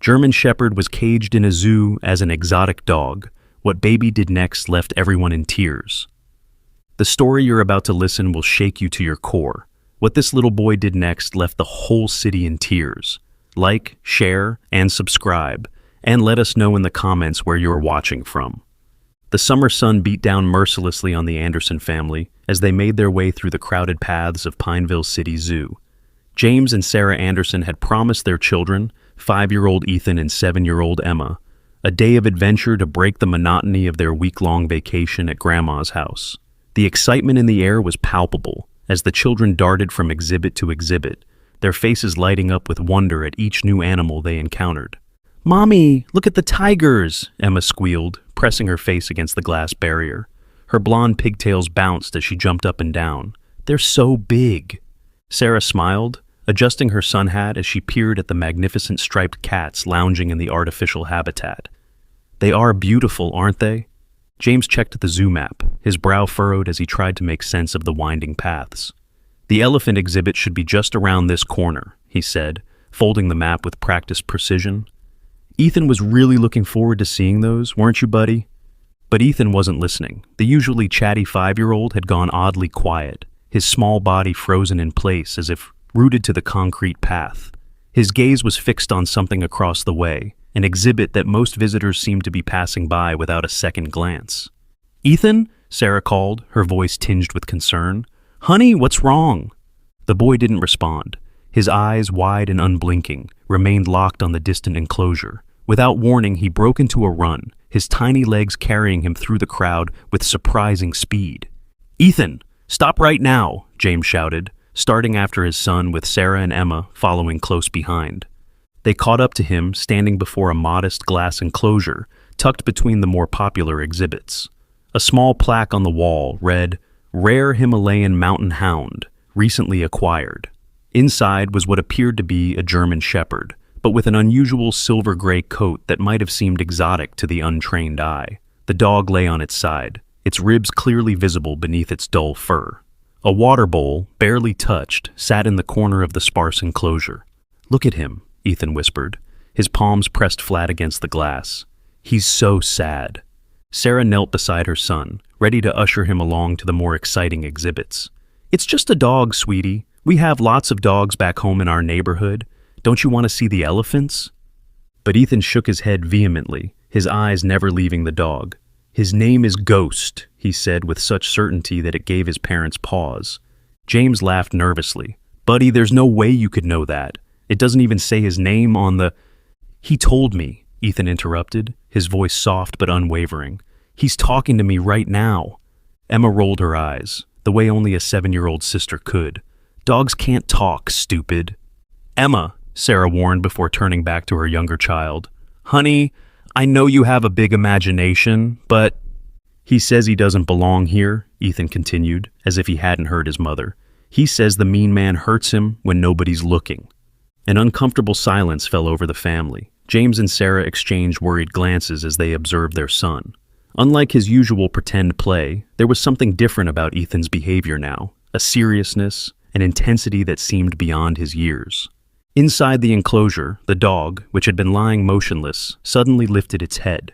German Shepherd was caged in a zoo as an exotic dog. What baby did next left everyone in tears. The story you're about to listen will shake you to your core. What this little boy did next left the whole city in tears. Like, share, and subscribe, and let us know in the comments where you're watching from. The summer sun beat down mercilessly on the Anderson family as they made their way through the crowded paths of Pineville City Zoo. James and Sarah Anderson had promised their children, 5-year-old Ethan and 7-year-old Emma, a day of adventure to break the monotony of their week-long vacation at Grandma's house. The excitement in the air was palpable as the children darted from exhibit to exhibit, their faces lighting up with wonder at each new animal they encountered. "Mommy, look at the tigers!" Emma squealed, pressing her face against the glass barrier. Her blonde pigtails bounced as she jumped up and down. "They're so big!" Sarah smiled, adjusting her sun hat as she peered at the magnificent striped cats lounging in the artificial habitat. "They are beautiful, aren't they?" James checked the zoo map, his brow furrowed as he tried to make sense of the winding paths. "The elephant exhibit should be just around this corner," he said, folding the map with practiced precision. "Ethan was really looking forward to seeing those, weren't you, buddy?" But Ethan wasn't listening. The usually chatty 5-year-old had gone oddly quiet, his small body frozen in place as if rooted to the concrete path. His gaze was fixed on something across the way, an exhibit that most visitors seemed to be passing by without a second glance. "Ethan?" Sarah called, her voice tinged with concern. "Honey, what's wrong?" The boy didn't respond. His eyes, wide and unblinking, remained locked on the distant enclosure. Without warning, he broke into a run, his tiny legs carrying him through the crowd with surprising speed. "Ethan, stop right now!" James shouted, starting after his son with Sarah and Emma following close behind. They caught up to him, standing before a modest glass enclosure tucked between the more popular exhibits. A small plaque on the wall read, "Rare Himalayan Mountain Hound, recently acquired." Inside was what appeared to be a German Shepherd, but with an unusual silver-gray coat that might have seemed exotic to the untrained eye. The dog lay on its side, its ribs clearly visible beneath its dull fur. A water bowl, barely touched, sat in the corner of the sparse enclosure. "Look at him," Ethan whispered, his palms pressed flat against the glass. "He's so sad." Sarah knelt beside her son, ready to usher him along to the more exciting exhibits. "It's just a dog, sweetie. We have lots of dogs back home in our neighborhood. Don't you want to see the elephants?" But Ethan shook his head vehemently, his eyes never leaving the dog. "His name is Ghost," he said with such certainty that it gave his parents pause. James laughed nervously. "Buddy, there's no way you could know that. It doesn't even say his name on the—" "He told me," Ethan interrupted, his voice soft but unwavering. "He's talking to me right now." Emma rolled her eyes, the way only a 7-year-old sister could. "Dogs can't talk, stupid." "Emma," Sarah warned before turning back to her younger child. "Honey, I know you have a big imagination, but—" "He says he doesn't belong here," Ethan continued, as if he hadn't heard his mother. "He says the mean man hurts him when nobody's looking." An uncomfortable silence fell over the family. James and Sarah exchanged worried glances as they observed their son. Unlike his usual pretend play, there was something different about Ethan's behavior now, a seriousness, an intensity that seemed beyond his years. Inside the enclosure, the dog, which had been lying motionless, suddenly lifted its head.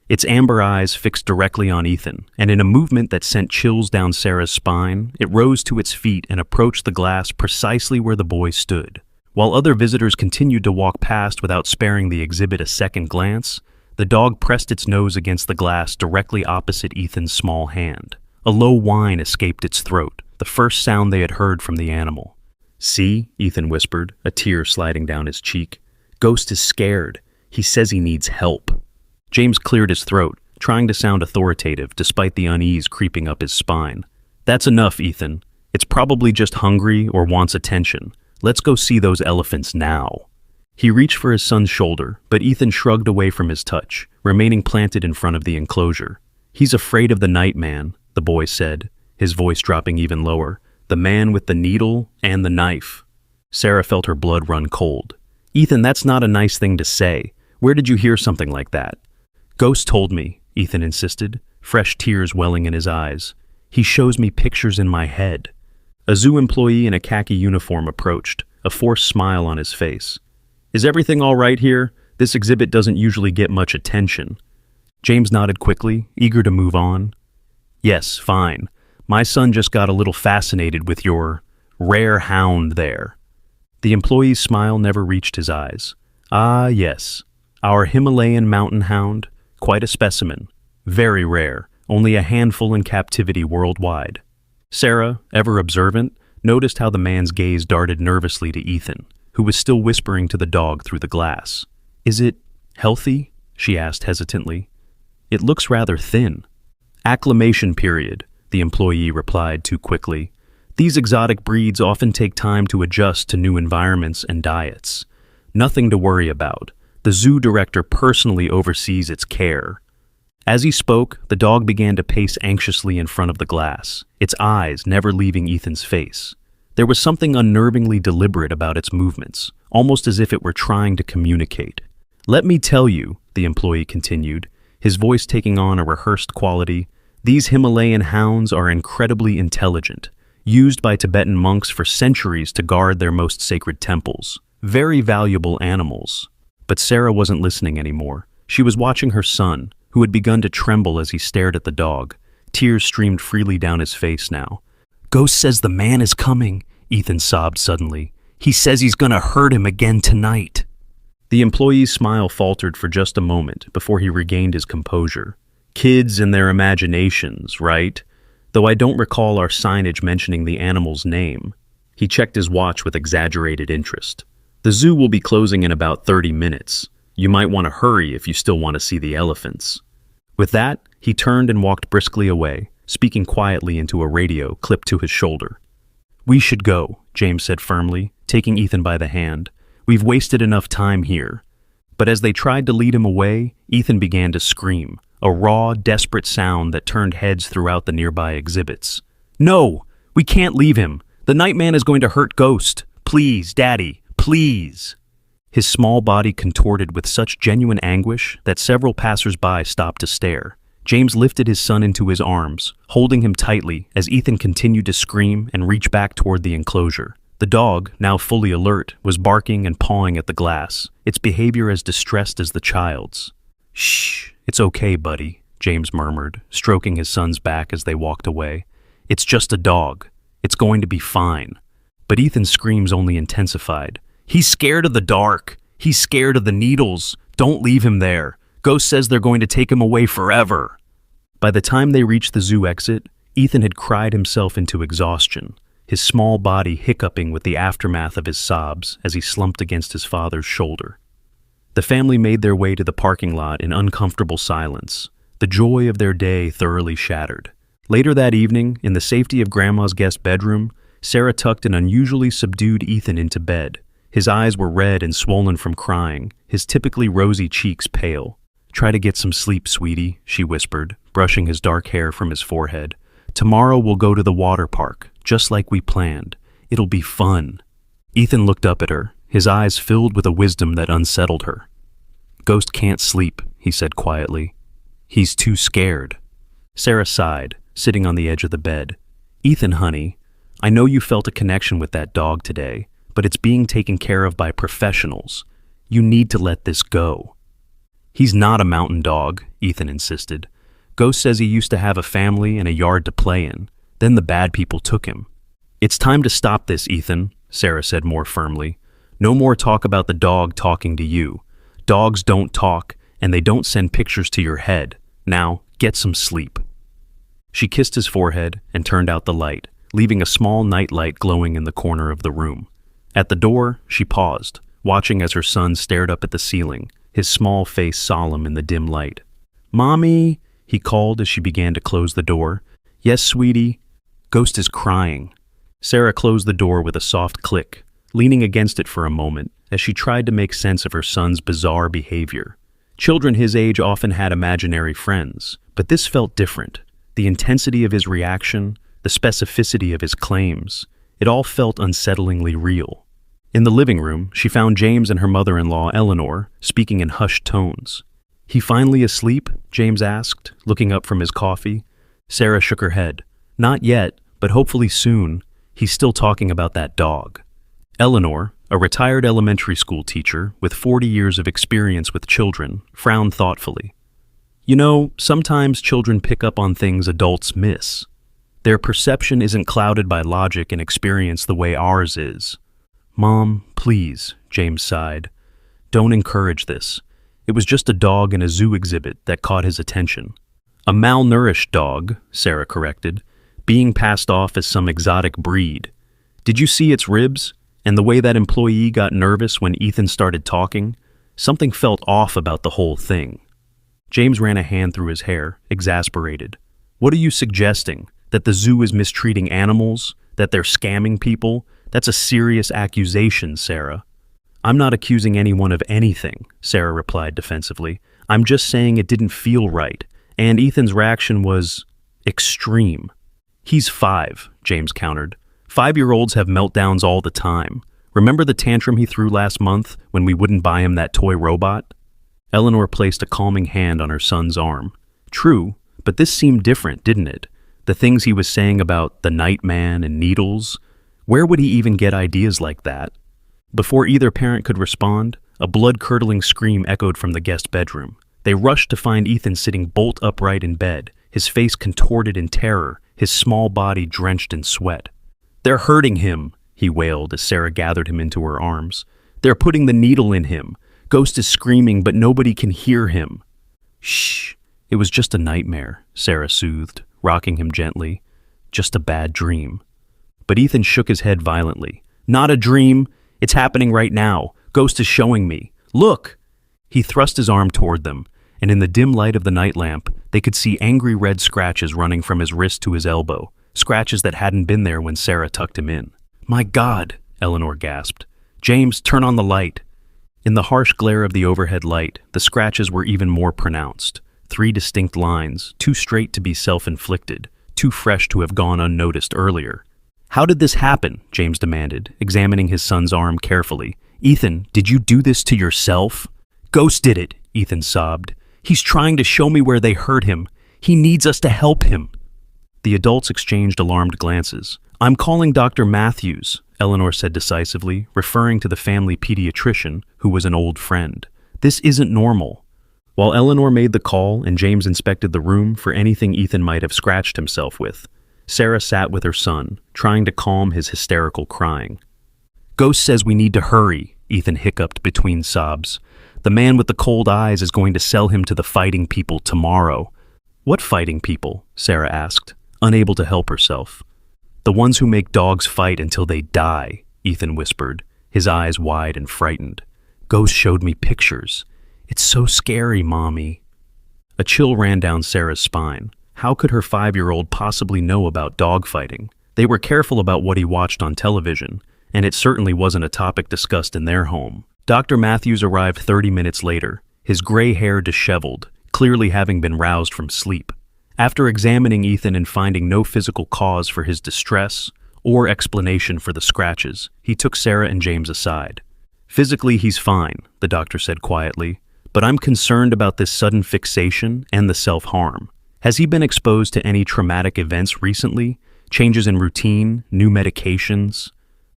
Its amber eyes fixed directly on Ethan, and in a movement that sent chills down Sarah's spine, it rose to its feet and approached the glass precisely where the boy stood. While other visitors continued to walk past without sparing the exhibit a second glance, the dog pressed its nose against the glass directly opposite Ethan's small hand. A low whine escaped its throat, the first sound they had heard from the animal. "See," Ethan whispered, a tear sliding down his cheek. "Ghost is scared. He says he needs help." James cleared his throat, trying to sound authoritative despite the unease creeping up his spine. "That's enough, Ethan. It's probably just hungry or wants attention. Let's go see those elephants now." He reached for his son's shoulder, but Ethan shrugged away from his touch, remaining planted in front of the enclosure. "He's afraid of the night man," the boy said, his voice dropping even lower. "The man with the needle and the knife." Sarah felt her blood run cold. "Ethan, that's not a nice thing to say. Where did you hear something like that?" "Ghost told me," Ethan insisted, fresh tears welling in his eyes. "He shows me pictures in my head." A zoo employee in a khaki uniform approached, a forced smile on his face. "Is everything all right here? This exhibit doesn't usually get much attention. James nodded quickly, eager to move on. Yes, fine. My son just got a little fascinated with your rare hound there. The employee's smile never reached his eyes. Ah, yes. Our Himalayan mountain hound, quite a specimen. Very rare, only a handful in captivity worldwide. Sarah, ever observant, noticed how the man's gaze darted nervously to Ethan, who was still whispering to the dog through the glass. Is it healthy? She asked hesitantly. It looks rather thin. Acclimation period, the employee replied too quickly. These exotic breeds often take time to adjust to new environments and diets. Nothing to worry about. The zoo director personally oversees its care. As he spoke, the dog began to pace anxiously in front of the glass, its eyes never leaving Ethan's face. There was something unnervingly deliberate about its movements, almost as if it were trying to communicate. Let me tell you, the employee continued, his voice taking on a rehearsed quality, these Himalayan hounds are incredibly intelligent, used by Tibetan monks for centuries to guard their most sacred temples. Very valuable animals. But Sarah wasn't listening anymore. She was watching her son, who had begun to tremble as he stared at the dog. Tears streamed freely down his face now. Ghost says the man is coming, Ethan sobbed suddenly. He says he's gonna hurt him again tonight. The employee's smile faltered for just a moment before he regained his composure. Kids and their imaginations, right? Though I don't recall our signage mentioning the animal's name. He checked his watch with exaggerated interest. The zoo will be closing in about 30 minutes. You might want to hurry if you still want to see the elephants. With that, he turned and walked briskly away, speaking quietly into a radio clipped to his shoulder. We should go, James said firmly, taking Ethan by the hand. We've wasted enough time here. But as they tried to lead him away, Ethan began to scream, a raw, desperate sound that turned heads throughout the nearby exhibits. No! We can't leave him! The Nightman is going to hurt Ghost! Please, Daddy, please! His small body contorted with such genuine anguish that several passers-by stopped to stare. James lifted his son into his arms, holding him tightly as Ethan continued to scream and reach back toward the enclosure. The dog, now fully alert, was barking and pawing at the glass, its behavior as distressed as the child's. Shh, it's okay, buddy, James murmured, stroking his son's back as they walked away. It's just a dog. It's going to be fine. But Ethan's screams only intensified. He's scared of the dark. He's scared of the needles. Don't leave him there. Ghost says they're going to take him away forever. By the time they reached the zoo exit, Ethan had cried himself into exhaustion, his small body hiccuping with the aftermath of his sobs as he slumped against his father's shoulder. The family made their way to the parking lot in uncomfortable silence, the joy of their day thoroughly shattered. Later that evening, in the safety of Grandma's guest bedroom, Sarah tucked an unusually subdued Ethan into bed. His eyes were red and swollen from crying, his typically rosy cheeks pale. Try to get some sleep, sweetie, she whispered, brushing his dark hair from his forehead. Tomorrow we'll go to the water park, just like we planned. It'll be fun. Ethan looked up at her, his eyes filled with a wisdom that unsettled her. Ghost can't sleep, he said quietly. He's too scared. Sarah sighed, sitting on the edge of the bed. Ethan, honey, I know you felt a connection with that dog today, but it's being taken care of by professionals. You need to let this go. He's not a mountain dog, Ethan insisted. Ghost says he used to have a family and a yard to play in. Then the bad people took him. It's time to stop this, Ethan, Sarah said more firmly. No more talk about the dog talking to you. Dogs don't talk, and they don't send pictures to your head. Now, get some sleep. She kissed his forehead and turned out the light, leaving a small night light glowing in the corner of the room. At the door, she paused, watching as her son stared up at the ceiling, his small face solemn in the dim light. Mommy, he called as she began to close the door. Yes, sweetie. Ghost is crying. Sarah closed the door with a soft click, leaning against it for a moment as she tried to make sense of her son's bizarre behavior. Children his age often had imaginary friends, but this felt different. The intensity of his reaction, the specificity of his claims, it all felt unsettlingly real. In the living room, she found James and her mother-in-law, Eleanor, speaking in hushed tones. He finally asleep? James asked, looking up from his coffee. Sarah shook her head. Not yet, but hopefully soon. He's still talking about that dog. Eleanor, a retired elementary school teacher with 40 years of experience with children, frowned thoughtfully. You know, sometimes children pick up on things adults miss. Their perception isn't clouded by logic and experience the way ours is. Mom, please, James sighed. Don't encourage this. It was just a dog in a zoo exhibit that caught his attention. A malnourished dog, Sarah corrected, being passed off as some exotic breed. Did you see its ribs? And the way that employee got nervous when Ethan started talking? Something felt off about the whole thing. James ran a hand through his hair, exasperated. What are you suggesting? That the zoo is mistreating animals? That they're scamming people? That's a serious accusation, Sarah. I'm not accusing anyone of anything, Sarah replied defensively. I'm just saying it didn't feel right, and Ethan's reaction was extreme. He's 5, James countered. 5-year-olds have meltdowns all the time. Remember the tantrum he threw last month when we wouldn't buy him that toy robot? Eleanor placed a calming hand on her son's arm. True, but this seemed different, didn't it? The things he was saying about the night man and needles. Where would he even get ideas like that? Before either parent could respond, a blood-curdling scream echoed from the guest bedroom. They rushed to find Ethan sitting bolt upright in bed, his face contorted in terror, his small body drenched in sweat. They're hurting him, he wailed as Sarah gathered him into her arms. They're putting the needle in him. Ghost is screaming, but nobody can hear him. Shh, it was just a nightmare, Sarah soothed, rocking him gently. Just a bad dream. But Ethan shook his head violently. Not a dream. It's happening right now. Ghost is showing me. Look! He thrust his arm toward them, and in the dim light of the night lamp, they could see angry red scratches running from his wrist to his elbow, scratches that hadn't been there when Sarah tucked him in. My God, Eleanor gasped. James, turn on the light. In the harsh glare of the overhead light, the scratches were even more pronounced. 3 distinct lines, too straight to be self-inflicted, too fresh to have gone unnoticed earlier. How did this happen? James demanded, examining his son's arm carefully. Ethan, did you do this to yourself? Ghost did it, Ethan sobbed. He's trying to show me where they hurt him. He needs us to help him. The adults exchanged alarmed glances. I'm calling Dr. Matthews, Eleanor said decisively, referring to the family pediatrician, who was an old friend. This isn't normal. While Eleanor made the call and James inspected the room for anything Ethan might have scratched himself with, Sarah sat with her son, trying to calm his hysterical crying. Ghost says we need to hurry, Ethan hiccuped between sobs. The man with the cold eyes is going to sell him to the fighting people tomorrow. What fighting people? Sarah asked, unable to help herself. The ones who make dogs fight until they die, Ethan whispered, his eyes wide and frightened. Ghost showed me pictures. It's so scary, Mommy. A chill ran down Sarah's spine. How could her 5-year-old possibly know about dogfighting? They were careful about what he watched on television, and it certainly wasn't a topic discussed in their home. Dr. Matthews arrived 30 minutes later, his gray hair disheveled, clearly having been roused from sleep. After examining Ethan and finding no physical cause for his distress or explanation for the scratches, he took Sarah and James aside. Physically, he's fine, the doctor said quietly, but I'm concerned about this sudden fixation and the self-harm. Has he been exposed to any traumatic events recently? Changes in routine? New medications?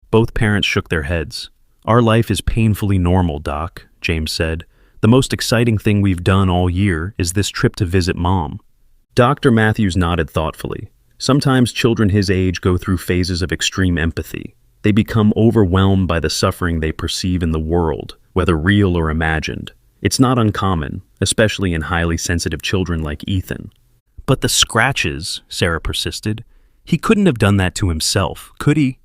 Both parents shook their heads. Our life is painfully normal, Doc, James said. The most exciting thing we've done all year is this trip to visit Mom. Dr. Matthews nodded thoughtfully. Sometimes children his age go through phases of extreme empathy. They become overwhelmed by the suffering they perceive in the world, whether real or imagined. It's not uncommon, especially in highly sensitive children like Ethan. But the scratches, Sarah persisted. He couldn't have done that to himself, could he?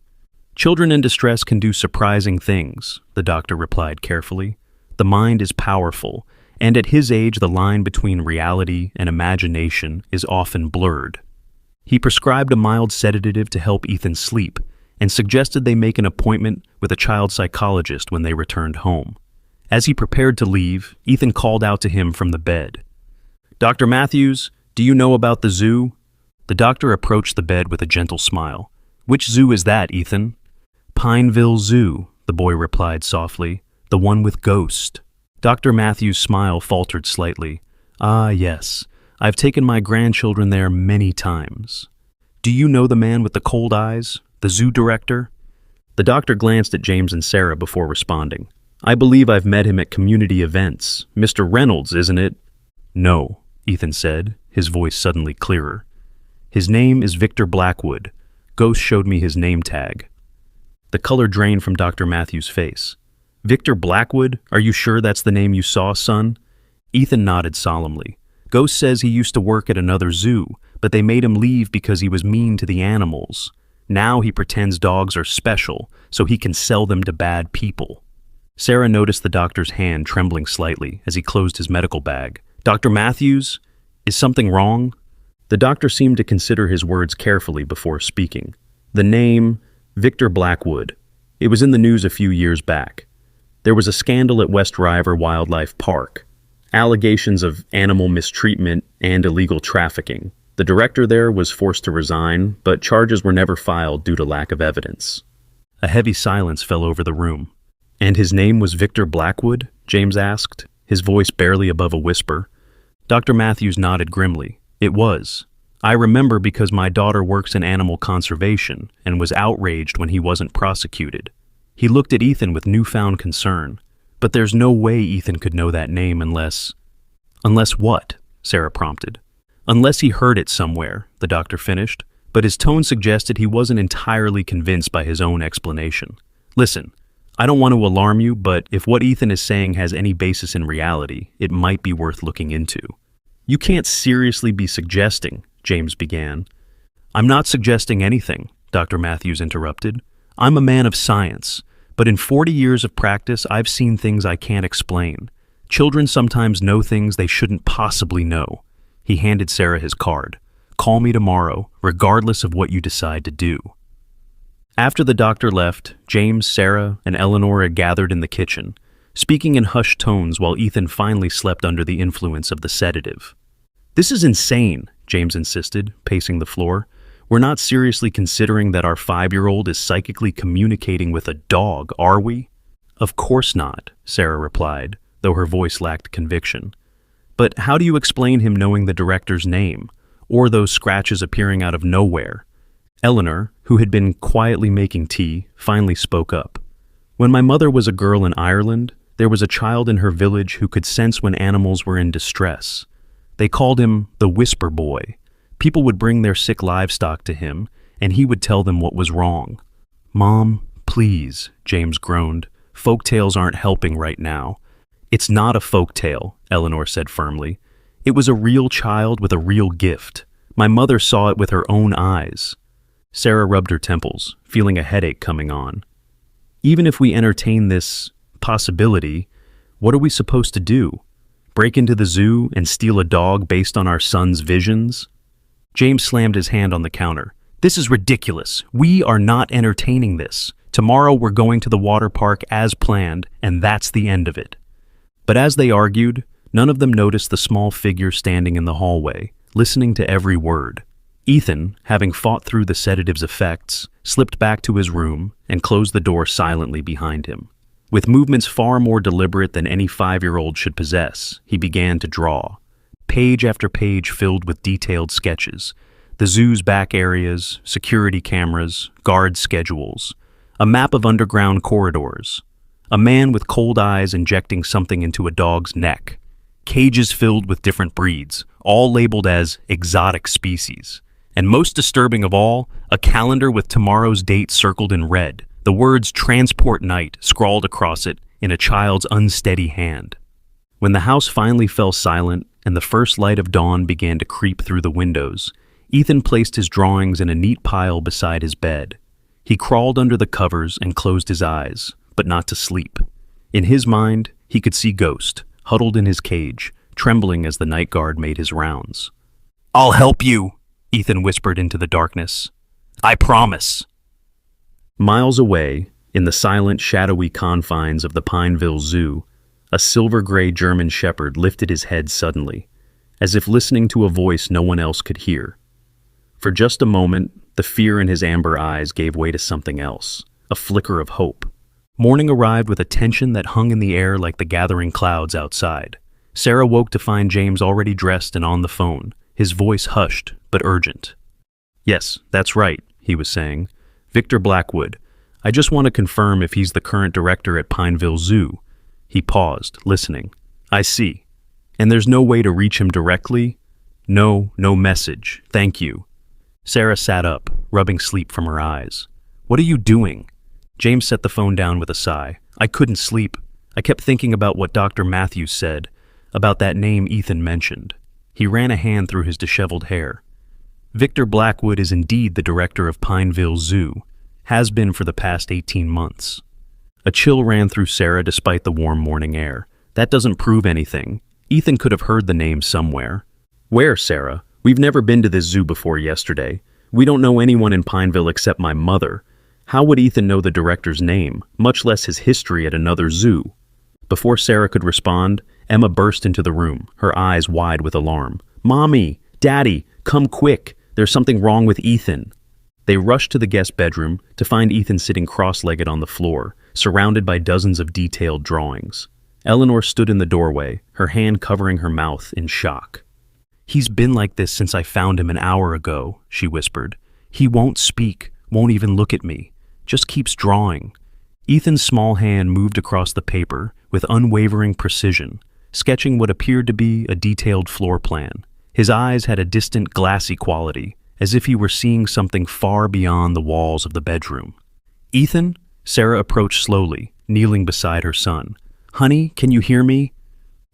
Children in distress can do surprising things, the doctor replied carefully. The mind is powerful, and at his age the line between reality and imagination is often blurred. He prescribed a mild sedative to help Ethan sleep, and suggested they make an appointment with a child psychologist when they returned home. As he prepared to leave, Ethan called out to him from the bed. Dr. Matthews, do you know about the zoo? The doctor approached the bed with a gentle smile. Which zoo is that, Ethan? Pineville Zoo, the boy replied softly. The one with Ghost. Dr. Matthews' smile faltered slightly. Ah, yes. I've taken my grandchildren there many times. Do you know the man with the cold eyes? The zoo director? The doctor glanced at James and Sarah before responding. I believe I've met him at community events. Mr. Reynolds, isn't it? No, Ethan said, his voice suddenly clearer. His name is Victor Blackwood. Ghost showed me his name tag. The color drained from Dr. Matthews' face. Victor Blackwood? Are you sure that's the name you saw, son? Ethan nodded solemnly. Ghost says he used to work at another zoo, but they made him leave because he was mean to the animals. Now he pretends dogs are special, so he can sell them to bad people. Sarah noticed the doctor's hand trembling slightly as he closed his medical bag. Dr. Matthews, is something wrong? The doctor seemed to consider his words carefully before speaking. The name, Victor Blackwood. It was in the news a few years back. There was a scandal at West River Wildlife Park. Allegations of animal mistreatment and illegal trafficking. The director there was forced to resign, but charges were never filed due to lack of evidence. A heavy silence fell over the room. And his name was Victor Blackwood? James asked, his voice barely above a whisper. Dr. Matthews nodded grimly. It was. I remember because my daughter works in animal conservation and was outraged when he wasn't prosecuted. He looked at Ethan with newfound concern. But there's no way Ethan could know that name unless... Unless what? Sarah prompted. Unless he heard it somewhere, the doctor finished, but his tone suggested he wasn't entirely convinced by his own explanation. Listen, I don't want to alarm you, but if what Ethan is saying has any basis in reality, it might be worth looking into. You can't seriously be suggesting, James began. I'm not suggesting anything, Dr. Matthews interrupted. I'm a man of science. But in 40 years of practice, I've seen things I can't explain. Children sometimes know things they shouldn't possibly know. He handed Sarah his card. Call me tomorrow, regardless of what you decide to do. After the doctor left, James, Sarah, and Eleanor gathered in the kitchen, speaking in hushed tones while Ethan finally slept under the influence of the sedative. This is insane, James insisted, pacing the floor. We're not seriously considering that our 5-year-old is psychically communicating with a dog, are we? Of course not, Sarah replied, though her voice lacked conviction. But how do you explain him knowing the director's name, or those scratches appearing out of nowhere? Eleanor, who had been quietly making tea, finally spoke up. When my mother was a girl in Ireland, there was a child in her village who could sense when animals were in distress. They called him the Whisper Boy. People would bring their sick livestock to him, and he would tell them what was wrong. Mom, please, James groaned. Folktales aren't helping right now. It's not a folktale, Eleanor said firmly. It was a real child with a real gift. My mother saw it with her own eyes. Sarah rubbed her temples, feeling a headache coming on. Even if we entertain this possibility, what are we supposed to do? Break into the zoo and steal a dog based on our son's visions? James slammed his hand on the counter. This is ridiculous. We are not entertaining this. Tomorrow we're going to the water park as planned, and that's the end of it. But as they argued, none of them noticed the small figure standing in the hallway, listening to every word. Ethan, having fought through the sedative's effects, slipped back to his room and closed the door silently behind him. With movements far more deliberate than any 5-year-old should possess, he began to draw. Page after page filled with detailed sketches, the zoo's back areas, security cameras, guard schedules, a map of underground corridors, a man with cold eyes injecting something into a dog's neck, cages filled with different breeds, all labeled as exotic species, and most disturbing of all, a calendar with tomorrow's date circled in red, the words Transport Night scrawled across it in a child's unsteady hand. When the house finally fell silent and the first light of dawn began to creep through the windows, Ethan placed his drawings in a neat pile beside his bed. He crawled under the covers and closed his eyes, but not to sleep. In his mind, he could see Ghost, huddled in his cage, trembling as the night guard made his rounds. "I'll help you," Ethan whispered into the darkness. "I promise." Miles away, in the silent, shadowy confines of the Pineville Zoo, a silver-gray German shepherd lifted his head suddenly, as if listening to a voice no one else could hear. For just a moment, the fear in his amber eyes gave way to something else, a flicker of hope. Morning arrived with a tension that hung in the air like the gathering clouds outside. Sarah woke to find James already dressed and on the phone, his voice hushed but urgent. "Yes, that's right," he was saying. "Victor Blackwood. I just want to confirm if he's the current director at Pineville Zoo. He paused, listening. I see. And there's no way to reach him directly? No message. Thank you. Sarah sat up, rubbing sleep from her eyes. What are you doing? James set the phone down with a sigh. I couldn't sleep. I kept thinking about what Dr. Matthews said, about that name Ethan mentioned. He ran a hand through his disheveled hair. Victor Blackwood is indeed the director of Pineville Zoo, has been for the past 18 months. A chill ran through Sarah despite the warm morning air. That doesn't prove anything. Ethan could have heard the name somewhere. Where, Sarah? We've never been to this zoo before yesterday. We don't know anyone in Pineville except my mother. How would Ethan know the director's name, much less his history at another zoo? Before Sarah could respond, Emma burst into the room, her eyes wide with alarm. Mommy! Daddy! Come quick! There's something wrong with Ethan. They rushed to the guest bedroom to find Ethan sitting cross-legged on the floor, surrounded by dozens of detailed drawings. Eleanor stood in the doorway, her hand covering her mouth in shock. He's been like this since I found him an hour ago, she whispered. He won't speak, won't even look at me, just keeps drawing. Ethan's small hand moved across the paper with unwavering precision, sketching what appeared to be a detailed floor plan. His eyes had a distant, glassy quality, as if he were seeing something far beyond the walls of the bedroom. Ethan? Sarah approached slowly, kneeling beside her son. Honey, can you hear me?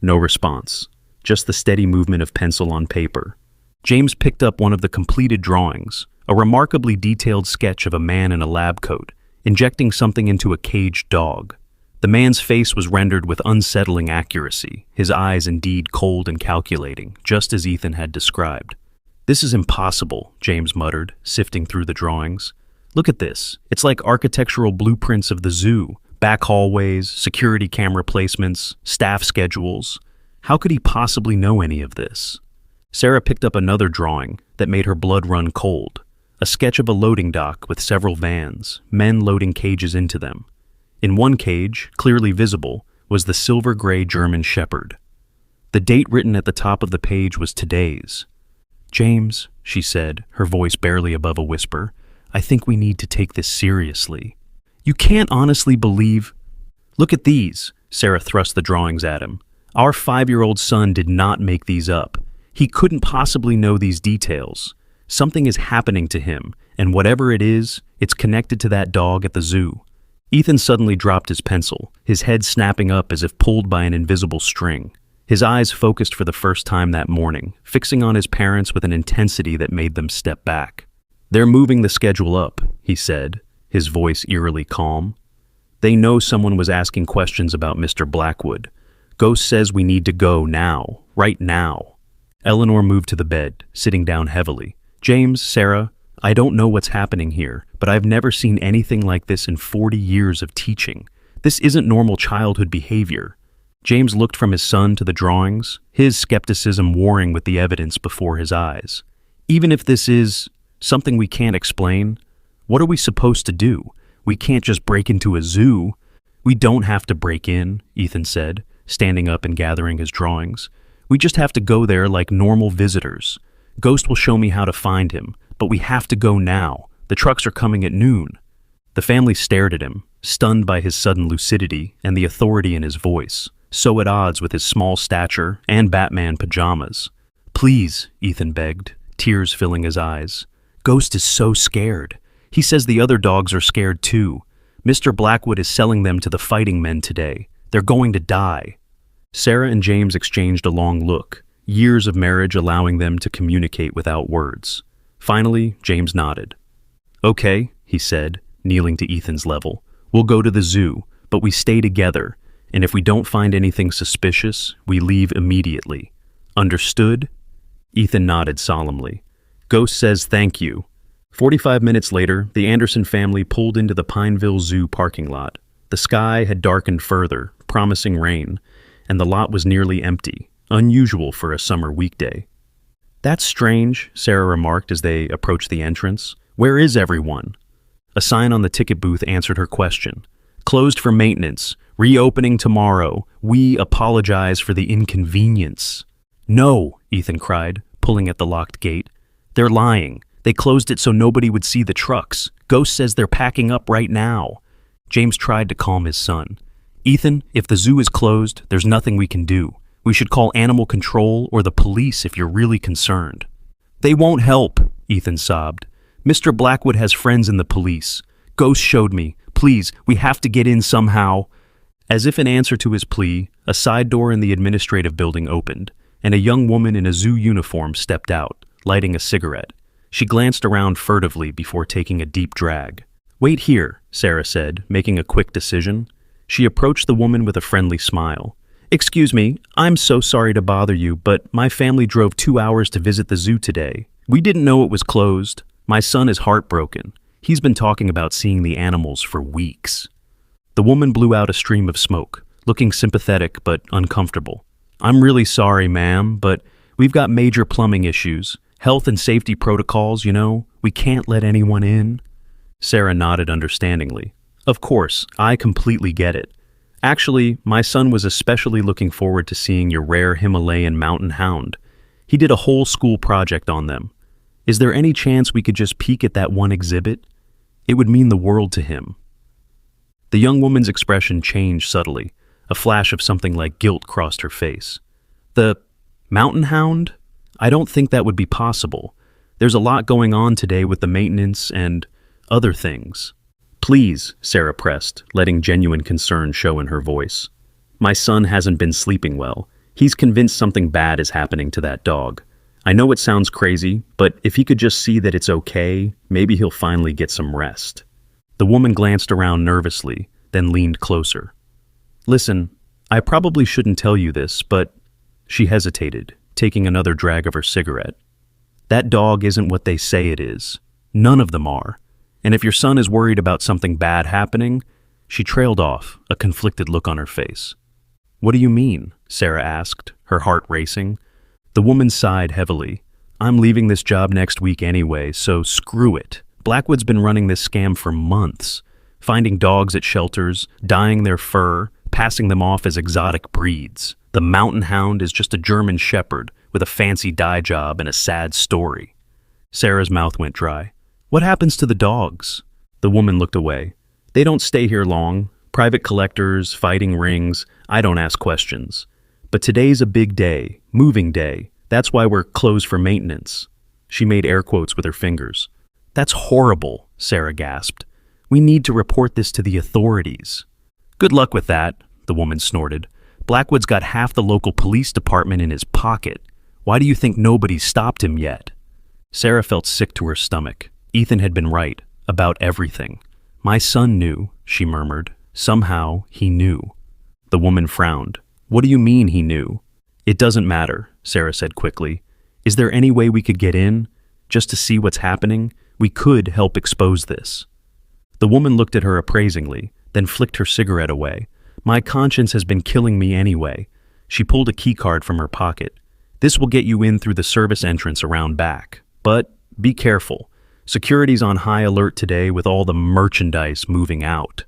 No response, just the steady movement of pencil on paper. James picked up one of the completed drawings, a remarkably detailed sketch of a man in a lab coat, injecting something into a caged dog. The man's face was rendered with unsettling accuracy, his eyes indeed cold and calculating, just as Ethan had described. This is impossible, James muttered, sifting through the drawings. Look at this. It's like architectural blueprints of the zoo. Back hallways, security camera placements, staff schedules. How could he possibly know any of this? Sarah picked up another drawing that made her blood run cold. A sketch of a loading dock with several vans, men loading cages into them. In one cage, clearly visible, was the silver-gray German Shepherd. The date written at the top of the page was today's. James, she said, her voice barely above a whisper, I think we need to take this seriously. You can't honestly believe... Look at these, Sarah thrust the drawings at him. Our 5-year-old son did not make these up. He couldn't possibly know these details. Something is happening to him, and whatever it is, it's connected to that dog at the zoo. Ethan suddenly dropped his pencil, his head snapping up as if pulled by an invisible string. His eyes focused for the first time that morning, fixing on his parents with an intensity that made them step back. They're moving the schedule up, he said, his voice eerily calm. They know someone was asking questions about Mr. Blackwood. Ghost says we need to go now, right now. Eleanor moved to the bed, sitting down heavily. James, Sarah, I don't know what's happening here, but I've never seen anything like this in 40 years of teaching. This isn't normal childhood behavior. James looked from his son to the drawings, his skepticism warring with the evidence before his eyes. Even if this is something we can't explain, what are we supposed to do? We can't just break into a zoo. We don't have to break in, Ethan said, standing up and gathering his drawings. We just have to go there like normal visitors. Ghost will show me how to find him, but we have to go now. The trucks are coming at noon. The family stared at him, stunned by his sudden lucidity and the authority in his voice, so at odds with his small stature and Batman pajamas. Please, Ethan begged, tears filling his eyes. Ghost is so scared. He says the other dogs are scared too. Mr. Blackwood is selling them to the fighting men today. They're going to die. Sarah and James exchanged a long look, years of marriage allowing them to communicate without words. Finally, James nodded. Okay, he said, kneeling to Ethan's level. We'll go to the zoo, but we stay together, and if we don't find anything suspicious, we leave immediately. Understood? Ethan nodded solemnly. Ghost says thank you. 45 minutes later, the Anderson family pulled into the Pineville Zoo parking lot. The sky had darkened further, promising rain, and the lot was nearly empty, unusual for a summer weekday. That's strange, Sarah remarked as they approached the entrance. Where is everyone? A sign on the ticket booth answered her question. Closed for maintenance. Reopening tomorrow. We apologize for the inconvenience. No, Ethan cried, pulling at the locked gate. They're lying. They closed it so nobody would see the trucks. Ghost says they're packing up right now. James tried to calm his son. Ethan, if the zoo is closed, there's nothing we can do. We should call animal control or the police if you're really concerned. They won't help, Ethan sobbed. Mr. Blackwood has friends in the police. Ghost showed me. Please, we have to get in somehow. As if in answer to his plea, a side door in the administrative building opened, and a young woman in a zoo uniform stepped out, lighting a cigarette. She glanced around furtively before taking a deep drag. Wait here, Sarah said, making a quick decision. She approached the woman with a friendly smile. Excuse me, I'm so sorry to bother you, but my family drove 2 hours to visit the zoo today. We didn't know it was closed. My son is heartbroken. He's been talking about seeing the animals for weeks. The woman blew out a stream of smoke, looking sympathetic but uncomfortable. I'm really sorry, ma'am, but we've got major plumbing issues. Health and safety protocols, we can't let anyone in. Sarah nodded understandingly. Of course, I completely get it. Actually, my son was especially looking forward to seeing your rare Himalayan mountain hound. He did a whole school project on them. Is there any chance we could just peek at that one exhibit? It would mean the world to him. The young woman's expression changed subtly. A flash of something like guilt crossed her face. The mountain hound? I don't think that would be possible. There's a lot going on today with the maintenance and other things. Please, Sarah pressed, letting genuine concern show in her voice. My son hasn't been sleeping well. He's convinced something bad is happening to that dog. I know it sounds crazy, but if he could just see that it's okay, maybe he'll finally get some rest. The woman glanced around nervously, then leaned closer. Listen, I probably shouldn't tell you this, but she hesitated, taking another drag of her cigarette. That dog isn't what they say it is. None of them are. And if your son is worried about something bad happening, she trailed off, a conflicted look on her face. What do you mean? Sarah asked, her heart racing. The woman sighed heavily. I'm leaving this job next week anyway, so screw it. Blackwood's been running this scam for months, finding dogs at shelters, dyeing their fur, passing them off as exotic breeds. The mountain hound is just a German shepherd with a fancy dye job and a sad story. Sarah's mouth went dry. What happens to the dogs? The woman looked away. They don't stay here long. Private collectors, fighting rings. I don't ask questions. But today's a big day, moving day. That's why we're closed for maintenance. She made air quotes with her fingers. That's horrible, Sarah gasped. We need to report this to the authorities. Good luck with that, the woman snorted. Blackwood's got half the local police department in his pocket. Why do you think nobody's stopped him yet? Sarah felt sick to her stomach. Ethan had been right about everything. My son knew, she murmured. Somehow he knew. The woman frowned. What do you mean he knew? It doesn't matter, Sarah said quickly. Is there any way we could get in? Just to see what's happening? We could help expose this. The woman looked at her appraisingly, then flicked her cigarette away. My conscience has been killing me anyway. She pulled a keycard from her pocket. This will get you in through the service entrance around back. But be careful. Security's on high alert today with all the merchandise moving out.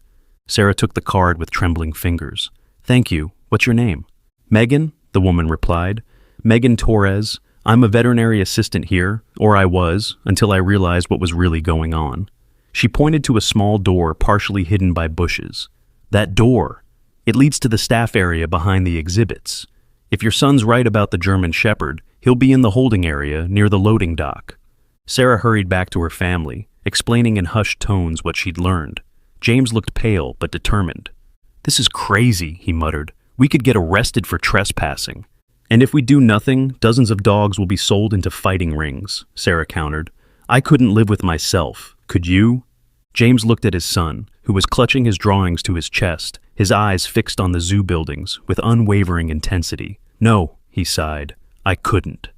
Sarah took the card with trembling fingers. Thank you. What's your name? Megan, the woman replied. Megan Torres. I'm a veterinary assistant here, or I was, until I realized what was really going on. She pointed to a small door partially hidden by bushes. That door. It leads to the staff area behind the exhibits. If your son's right about the German Shepherd, he'll be in the holding area near the loading dock. Sarah hurried back to her family, explaining in hushed tones what she'd learned. James looked pale but determined. This is crazy, he muttered. We could get arrested for trespassing. And if we do nothing, dozens of dogs will be sold into fighting rings, Sarah countered. I couldn't live with myself. Could you? James looked at his son, who was clutching his drawings to his chest, his eyes fixed on the zoo buildings with unwavering intensity. No, he sighed. I couldn't.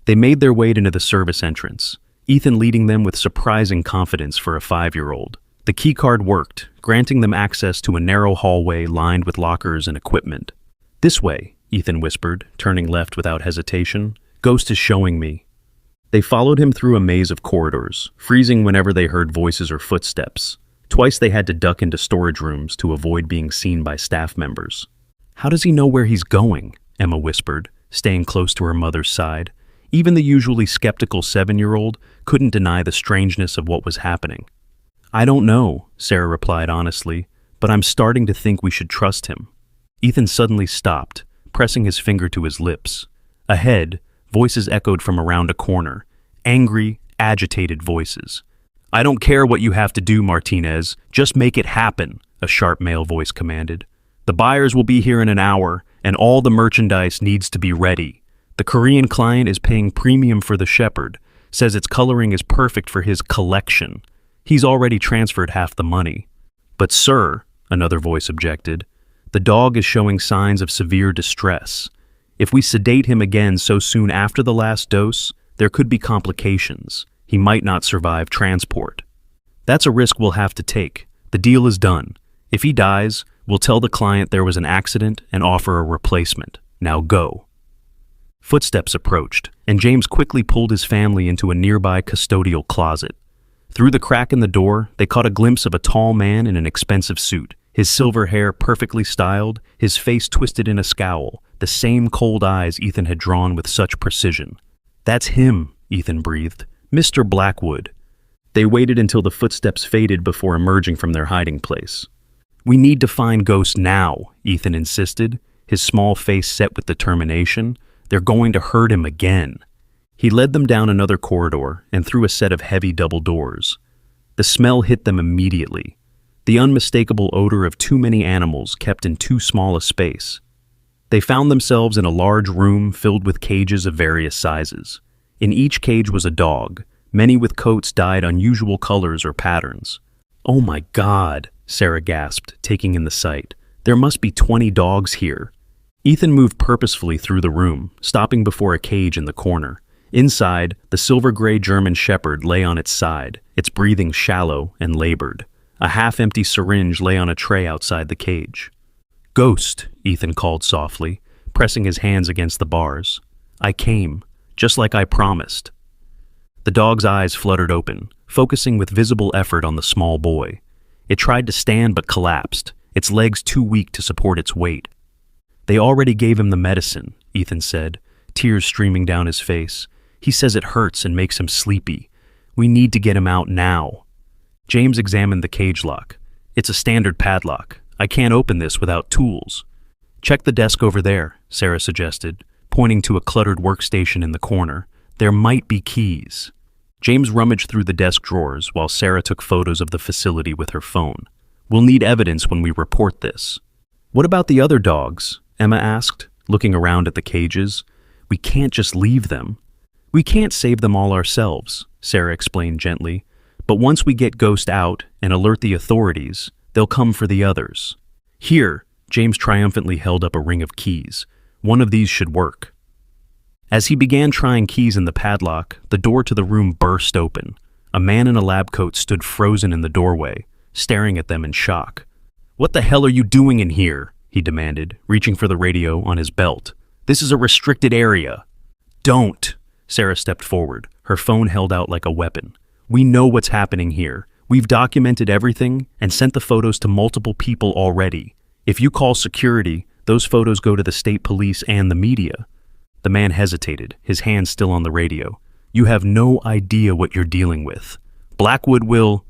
They made their way into the service entrance, Ethan leading them with surprising confidence for a 5-year-old. The keycard worked, granting them access to a narrow hallway lined with lockers and equipment. This way, Ethan whispered, turning left without hesitation. Ghost is showing me. They followed him through a maze of corridors, freezing whenever they heard voices or footsteps. Twice they had to duck into storage rooms to avoid being seen by staff members. How does he know where he's going? Emma whispered, staying close to her mother's side. Even the usually skeptical 7-year-old couldn't deny the strangeness of what was happening. I don't know, Sarah replied honestly, but I'm starting to think we should trust him. Ethan suddenly stopped, pressing his finger to his lips. Ahead, voices echoed from around a corner. Angry, agitated voices. I don't care what you have to do, Martinez. Just make it happen, a sharp male voice commanded. The buyers will be here in an hour, and all the merchandise needs to be ready. The Korean client is paying premium for the shepherd, says its coloring is perfect for his collection. He's already transferred half the money. But sir, another voice objected, the dog is showing signs of severe distress. If we sedate him again so soon after the last dose, there could be complications. He might not survive transport. That's a risk we'll have to take. The deal is done. If he dies, we'll tell the client there was an accident and offer a replacement. Now go. Footsteps approached, and James quickly pulled his family into a nearby custodial closet. Through the crack in the door, they caught a glimpse of a tall man in an expensive suit, his silver hair perfectly styled, his face twisted in a scowl, the same cold eyes Ethan had drawn with such precision. That's him, Ethan breathed. Mr. Blackwood. They waited until the footsteps faded before emerging from their hiding place. We need to find Ghost now, Ethan insisted, his small face set with determination. They're going to hurt him again. He led them down another corridor and through a set of heavy double doors. The smell hit them immediately. The unmistakable odor of too many animals kept in too small a space. They found themselves in a large room filled with cages of various sizes. In each cage was a dog, many with coats dyed unusual colors or patterns. Oh my God, Sarah gasped, taking in the sight. There must be 20 dogs here. Ethan moved purposefully through the room, stopping before a cage in the corner. Inside, the silver-gray German shepherd lay on its side, its breathing shallow and labored. A half-empty syringe lay on a tray outside the cage. Ghost, Ethan called softly, pressing his hands against the bars. I came, just like I promised. The dog's eyes fluttered open, focusing with visible effort on the small boy. It tried to stand but collapsed, its legs too weak to support its weight. They already gave him the medicine, Ethan said, tears streaming down his face. He says it hurts and makes him sleepy. We need to get him out now. James examined the cage lock. It's a standard padlock. I can't open this without tools. Check the desk over there, Sarah suggested, pointing to a cluttered workstation in the corner. There might be keys. James rummaged through the desk drawers while Sarah took photos of the facility with her phone. We'll need evidence when we report this. What about the other dogs? Emma asked, looking around at the cages. We can't just leave them. We can't save them all ourselves, Sarah explained gently. But once we get Ghost out and alert the authorities, they'll come for the others. Here, James triumphantly held up a ring of keys. One of these should work. As he began trying keys in the padlock, the door to the room burst open. A man in a lab coat stood frozen in the doorway, staring at them in shock. What the hell are you doing in here? He demanded, reaching for the radio on his belt. This is a restricted area. Don't! Sarah stepped forward, her phone held out like a weapon. We know what's happening here. We've documented everything and sent the photos to multiple people already. If you call security, those photos go to the state police and the media. The man hesitated, his hand still on the radio. You have no idea what you're dealing with. Blackwood will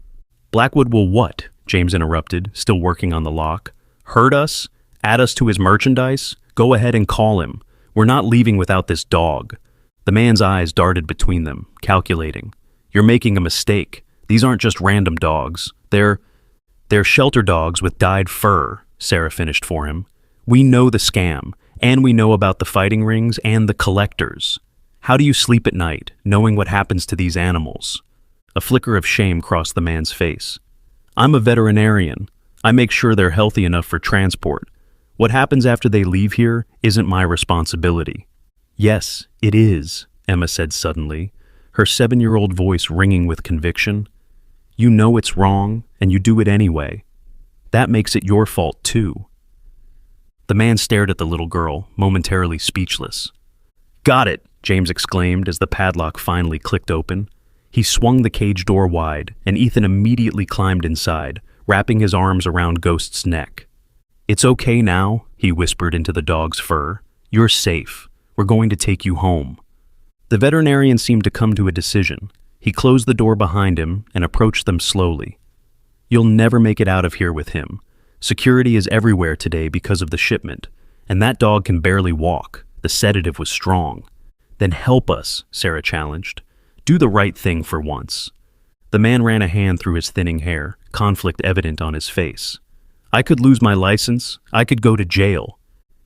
what? James interrupted, still working on the lock. Hurt us? Add us to his merchandise? Go ahead and call him. We're not leaving without this dog. The man's eyes darted between them, calculating. You're making a mistake. These aren't just random dogs. They're shelter dogs with dyed fur, Sarah finished for him. We know the scam, and we know about the fighting rings and the collectors. How do you sleep at night, knowing what happens to these animals? A flicker of shame crossed the man's face. I'm a veterinarian. I make sure they're healthy enough for transport. What happens after they leave here isn't my responsibility. Yes, it is, Emma said suddenly, her 7-year-old voice ringing with conviction. You know it's wrong, and you do it anyway. That makes it your fault, too. The man stared at the little girl, momentarily speechless. Got it, James exclaimed as the padlock finally clicked open. He swung the cage door wide, and Ethan immediately climbed inside, wrapping his arms around Ghost's neck. It's okay now, he whispered into the dog's fur. You're safe. We're going to take you home. The veterinarian seemed to come to a decision. He closed the door behind him and approached them slowly. You'll never make it out of here with him. Security is everywhere today because of the shipment, and that dog can barely walk. The sedative was strong. Then help us, Sarah challenged. Do the right thing for once. The man ran a hand through his thinning hair, conflict evident on his face. I could lose my license. I could go to jail.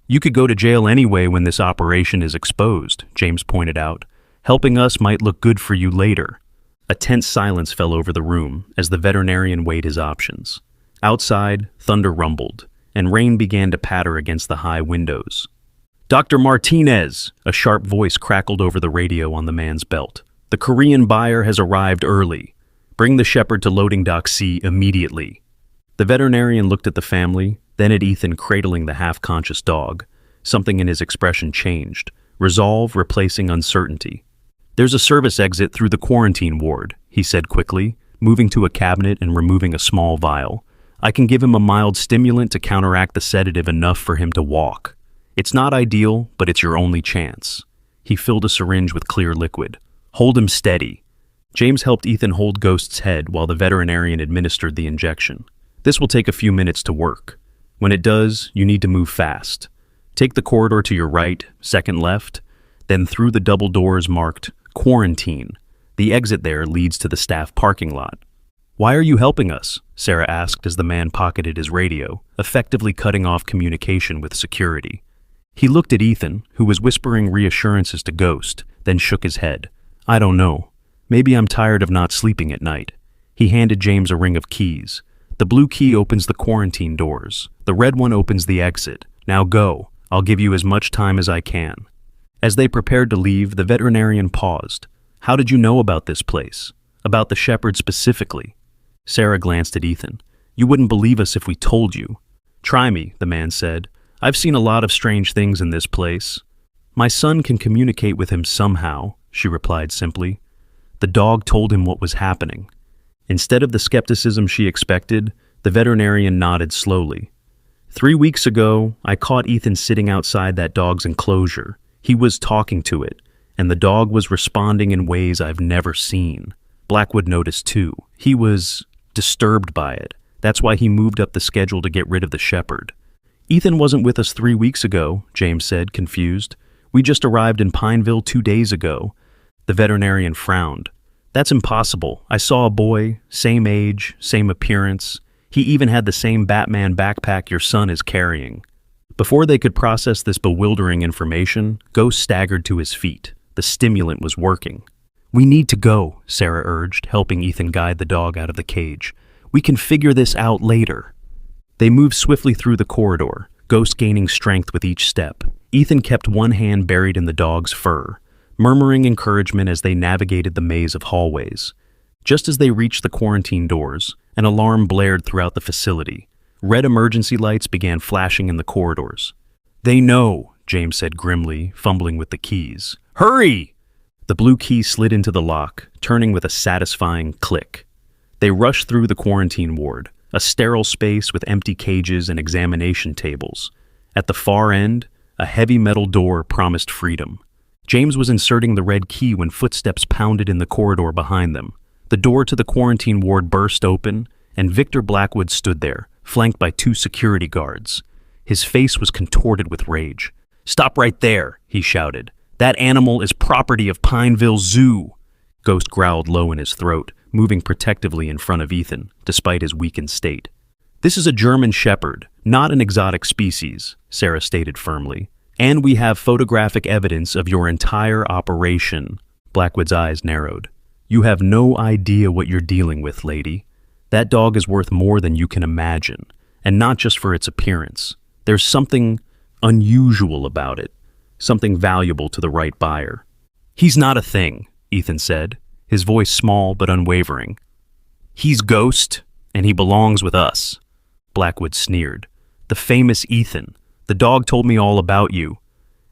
You could go to jail anyway when this operation is exposed, James pointed out. Helping us might look good for you later. A tense silence fell over the room as the veterinarian weighed his options. Outside, thunder rumbled, and rain began to patter against the high windows. Dr. Martinez, a sharp voice crackled over the radio on the man's belt. The Korean buyer has arrived early. Bring the shepherd to loading dock C immediately. The veterinarian looked at the family, then at Ethan cradling the half-conscious dog. Something in his expression changed, resolve replacing uncertainty. There's a service exit through the quarantine ward, he said quickly, moving to a cabinet and removing a small vial. I can give him a mild stimulant to counteract the sedative enough for him to walk. It's not ideal, but it's your only chance. He filled a syringe with clear liquid. Hold him steady. James helped Ethan hold Ghost's head while the veterinarian administered the injection. This will take a few minutes to work. When it does, you need to move fast. Take the corridor to your right, second left, then through the double doors marked Quarantine. The exit there leads to the staff parking lot. Why are you helping us? Sarah asked as the man pocketed his radio, effectively cutting off communication with security. He looked at Ethan, who was whispering reassurances to Ghost, then shook his head. I don't know. Maybe I'm tired of not sleeping at night. He handed James a ring of keys. The blue key opens the quarantine doors. The red one opens the exit. Now go. I'll give you as much time as I can. As they prepared to leave, the veterinarian paused. How did you know about this place? About the shepherd specifically? Sarah glanced at Ethan. You wouldn't believe us if we told you. Try me, the man said. I've seen a lot of strange things in this place. My son can communicate with him somehow, she replied simply. The dog told him what was happening. Instead of the skepticism she expected, the veterinarian nodded slowly. 3 weeks ago, I caught Ethan sitting outside that dog's enclosure. He was talking to it, and the dog was responding in ways I've never seen. Blackwood noticed too. He was disturbed by it. That's why he moved up the schedule to get rid of the shepherd. Ethan wasn't with us 3 weeks ago, James said, confused. We just arrived in Pineville 2 days ago. The veterinarian frowned. That's impossible. I saw a boy, same age, same appearance. He even had the same Batman backpack your son is carrying. Before they could process this bewildering information, Ghost staggered to his feet. The stimulant was working. We need to go, Sarah urged, helping Ethan guide the dog out of the cage. We can figure this out later. They moved swiftly through the corridor, Ghost gaining strength with each step. Ethan kept one hand buried in the dog's fur, murmuring encouragement as they navigated the maze of hallways. Just as they reached the quarantine doors, an alarm blared throughout the facility. Red emergency lights began flashing in the corridors. They know, James said grimly, fumbling with the keys. Hurry! The blue key slid into the lock, turning with a satisfying click. They rushed through the quarantine ward, a sterile space with empty cages and examination tables. At the far end, a heavy metal door promised freedom. James was inserting the red key when footsteps pounded in the corridor behind them. The door to the quarantine ward burst open, and Victor Blackwood stood there, flanked by 2 security guards. His face was contorted with rage. Stop right there, he shouted. That animal is property of Pineville Zoo. Ghost growled low in his throat, moving protectively in front of Ethan, despite his weakened state. This is a German shepherd, not an exotic species, Sarah stated firmly. And we have photographic evidence of your entire operation. Blackwood's eyes narrowed. You have no idea what you're dealing with, lady. That dog is worth more than you can imagine, and not just for its appearance. There's something unusual about it, something valuable to the right buyer. He's not a thing, Ethan said, his voice small but unwavering. He's Ghost, and he belongs with us. Blackwood sneered. The famous Ethan. The dog told me all about you.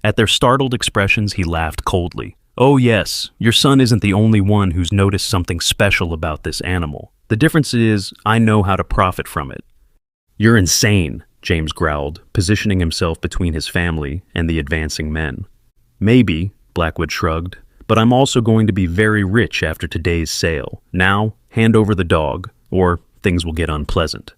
At their startled expressions, he laughed coldly. Oh yes, your son isn't the only one who's noticed something special about this animal. The difference is, I know how to profit from it. You're insane, James growled, positioning himself between his family and the advancing men. Maybe, Blackwood shrugged, but I'm also going to be very rich after today's sale. Now, hand over the dog, or things will get unpleasant.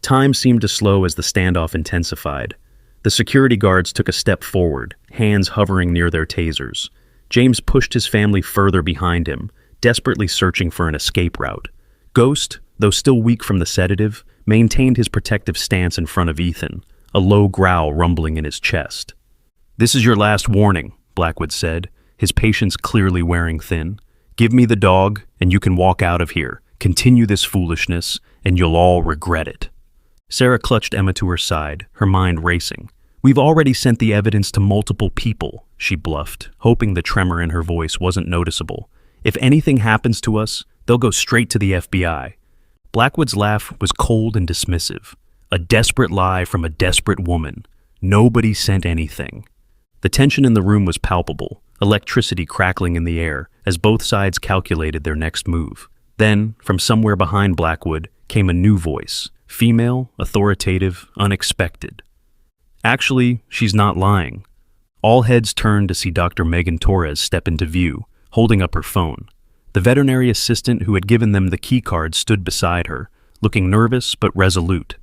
Time seemed to slow as the standoff intensified. The security guards took a step forward, hands hovering near their tasers. James pushed his family further behind him, desperately searching for an escape route. Ghost, though still weak from the sedative, maintained his protective stance in front of Ethan, a low growl rumbling in his chest. "This is your last warning," Blackwood said, his patience clearly wearing thin. "Give me the dog, and you can walk out of here. Continue this foolishness, and you'll all regret it." Sarah clutched Emma to her side, her mind racing. "We've already sent the evidence to multiple people," she bluffed, hoping the tremor in her voice wasn't noticeable. "If anything happens to us, they'll go straight to the FBI." Blackwood's laugh was cold and dismissive. A desperate lie from a desperate woman. Nobody sent anything. The tension in the room was palpable, electricity crackling in the air as both sides calculated their next move. Then, from somewhere behind Blackwood, came a new voice, female, authoritative, unexpected. "Actually, she's not lying." All heads turned to see Dr. Megan Torres step into view, holding up her phone. The veterinary assistant who had given them the key card stood beside her, looking nervous but resolute.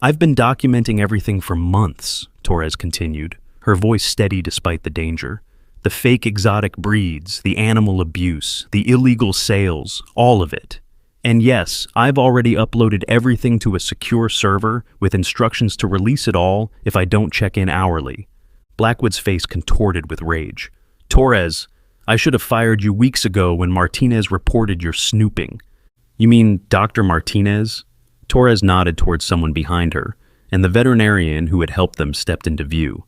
"I've been documenting everything for months," Torres continued, her voice steady despite the danger. "The fake exotic breeds, the animal abuse, the illegal sales, all of it. And yes, I've already uploaded everything to a secure server with instructions to release it all if I don't check in hourly." Blackwood's face contorted with rage. "Torres, I should have fired you weeks ago when Martinez reported your snooping." "You mean Dr. Martinez?" Torres nodded towards someone behind her, and the veterinarian who had helped them stepped into view.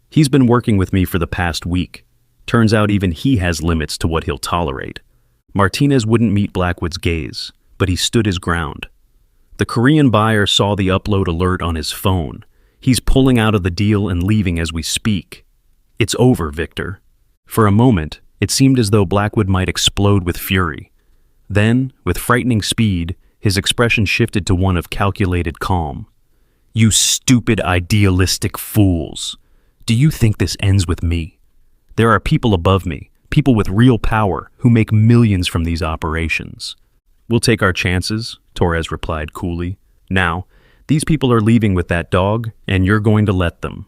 "He's been working with me for the past week. Turns out even he has limits to what he'll tolerate." Martinez wouldn't meet Blackwood's gaze, but he stood his ground. The Korean buyer saw the upload alert on his phone. He's pulling out of the deal and leaving as we speak. It's over, Victor. For a moment, it seemed as though Blackwood might explode with fury. Then, with frightening speed, his expression shifted to one of calculated calm. "You stupid, idealistic fools! Do you think this ends with me? There are people above me, people with real power, who make millions from these operations." "We'll take our chances," Torres replied coolly. "Now, these people are leaving with that dog, and you're going to let them."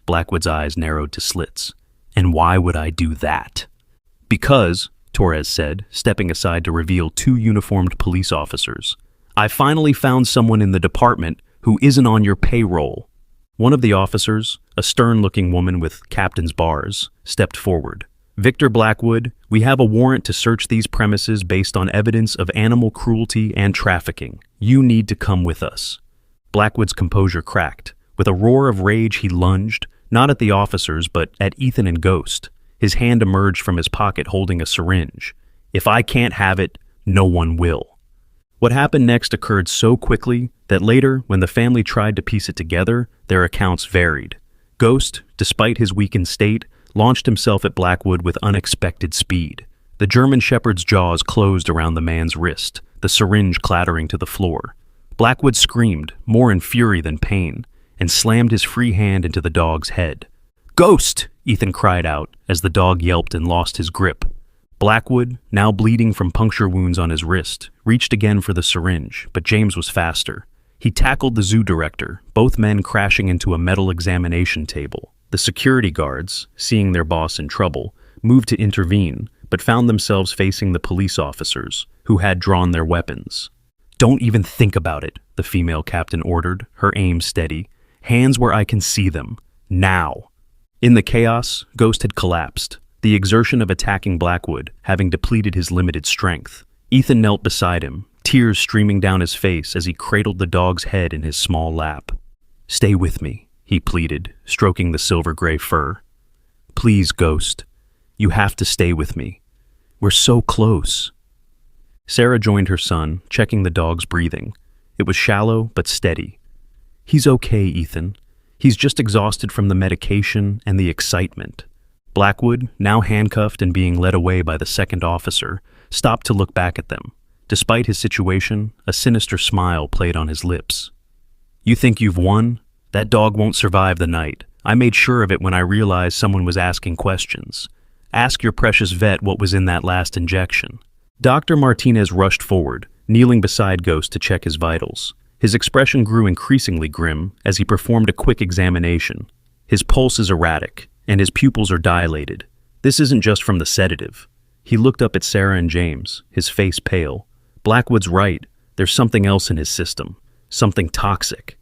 Blackwood's eyes narrowed to slits. "And why would I do that?" "Because," Torres said, stepping aside to reveal two uniformed police officers, "I finally found someone in the department who isn't on your payroll." One of the officers, a stern-looking woman with captain's bars, stepped forward. "Victor Blackwood, we have a warrant to search these premises based on evidence of animal cruelty and trafficking. You need to come with us." Blackwood's composure cracked. With a roar of rage, he lunged, not at the officers, but at Ethan and Ghost. His hand emerged from his pocket holding a syringe. "If I can't have it, no one will." What happened next occurred so quickly that later, when the family tried to piece it together, their accounts varied. Ghost, despite his weakened state, launched himself at Blackwood with unexpected speed. The German Shepherd's jaws closed around the man's wrist, the syringe clattering to the floor. Blackwood screamed, more in fury than pain, and slammed his free hand into the dog's head. "Ghost!" Ethan cried out as the dog yelped and lost his grip. Blackwood, now bleeding from puncture wounds on his wrist, reached again for the syringe, but James was faster. He tackled the zoo director, both men crashing into a metal examination table. The security guards, seeing their boss in trouble, moved to intervene, but found themselves facing the police officers, who had drawn their weapons. "Don't even think about it," the female captain ordered, her aim steady. "Hands where I can see them. Now." In the chaos, Ghost had collapsed, the exertion of attacking Blackwood having depleted his limited strength. Ethan knelt beside him, tears streaming down his face as he cradled the dog's head in his small lap. "Stay with me," he pleaded, stroking the silver-gray fur. "Please, Ghost. You have to stay with me. We're so close." Sarah joined her son, checking the dog's breathing. It was shallow but steady. "He's okay, Ethan. He's just exhausted from the medication and the excitement." Blackwood, now handcuffed and being led away by the second officer, stopped to look back at them. Despite his situation, a sinister smile played on his lips. "You think you've won? That dog won't survive the night. I made sure of it when I realized someone was asking questions. Ask your precious vet what was in that last injection." Dr. Martinez rushed forward, kneeling beside Ghost to check his vitals. His expression grew increasingly grim as he performed a quick examination. His pulse is erratic, and his pupils are dilated. This isn't just from the sedative. He looked up at Sarah and James, his face pale. Blackwood's right. There's something else in his system. Something toxic.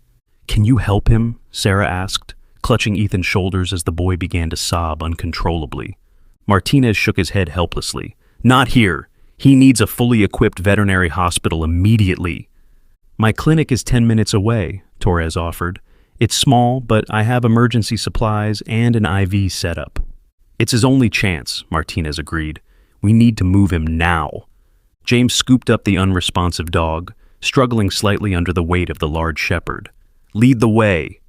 "Can you help him?" Sarah asked, clutching Ethan's shoulders as the boy began to sob uncontrollably. Martinez shook his head helplessly. "Not here. He needs a fully equipped veterinary hospital immediately." "My clinic is 10 minutes away," Torres offered. "It's small, but I have emergency supplies and an IV set up." "It's his only chance," Martinez agreed. "We need to move him now." James scooped up the unresponsive dog, struggling slightly under the weight of the large shepherd. "Lead the way."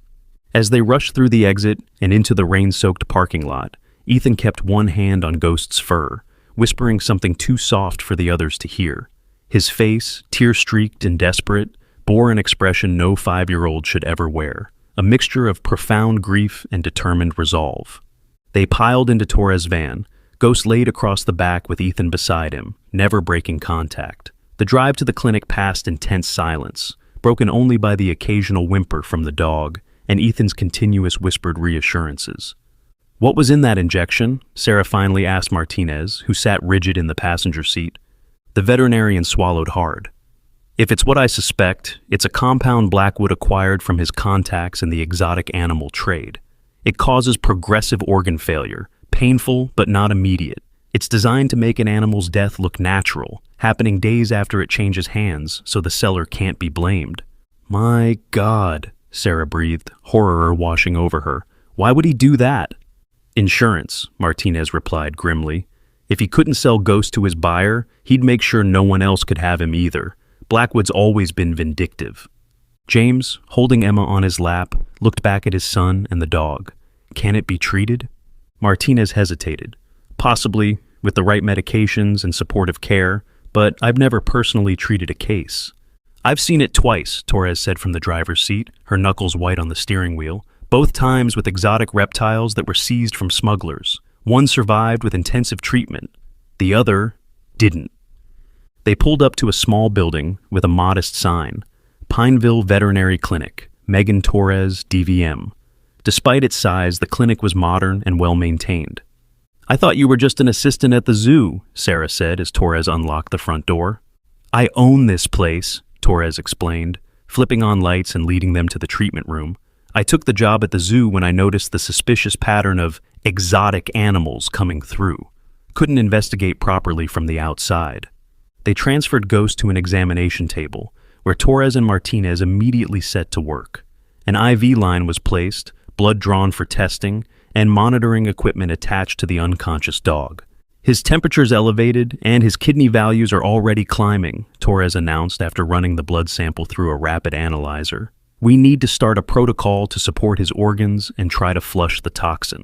As they rushed through the exit and into the rain-soaked parking lot, Ethan kept one hand on Ghost's fur, whispering something too soft for the others to hear. His face, tear-streaked and desperate, bore an expression no 5-year-old should ever wear, a mixture of profound grief and determined resolve. They piled into Torres' van. Ghost laid across the back with Ethan beside him, never breaking contact. The drive to the clinic passed in tense silence, broken only by the occasional whimper from the dog and Ethan's continuous whispered reassurances. "What was in that injection?" Sarah finally asked Martinez, who sat rigid in the passenger seat. The veterinarian swallowed hard. "If it's what I suspect, it's a compound Blackwood acquired from his contacts in the exotic animal trade. It causes progressive organ failure, painful but not immediate. It's designed to make an animal's death look natural, happening days after it changes hands, so the seller can't be blamed." "My God," Sarah breathed, horror washing over her. "Why would he do that?" "Insurance," Martinez replied grimly. "If he couldn't sell Ghost to his buyer, he'd make sure no one else could have him either. Blackwood's always been vindictive." James, holding Emma on his lap, looked back at his son and the dog. "Can it be treated?" Martinez hesitated. "Possibly, with the right medications and supportive care, but I've never personally treated a case." "I've seen it twice," Torres said from the driver's seat, her knuckles white on the steering wheel. "Both times with exotic reptiles that were seized from smugglers. One survived with intensive treatment. The other didn't." They pulled up to a small building with a modest sign, Pineville Veterinary Clinic, Megan Torres, DVM. Despite its size, the clinic was modern and well-maintained. "I thought you were just an assistant at the zoo," Sarah said as Torres unlocked the front door. "I own this place," Torres explained, flipping on lights and leading them to the treatment room. "I took the job at the zoo when I noticed the suspicious pattern of exotic animals coming through. Couldn't investigate properly from the outside." They transferred Ghost to an examination table, where Torres and Martinez immediately set to work. An IV line was placed, blood drawn for testing, and monitoring equipment attached to the unconscious dog. "His temperature's elevated, and his kidney values are already climbing," Torres announced after running the blood sample through a rapid analyzer. "We need to start a protocol to support his organs and try to flush the toxin."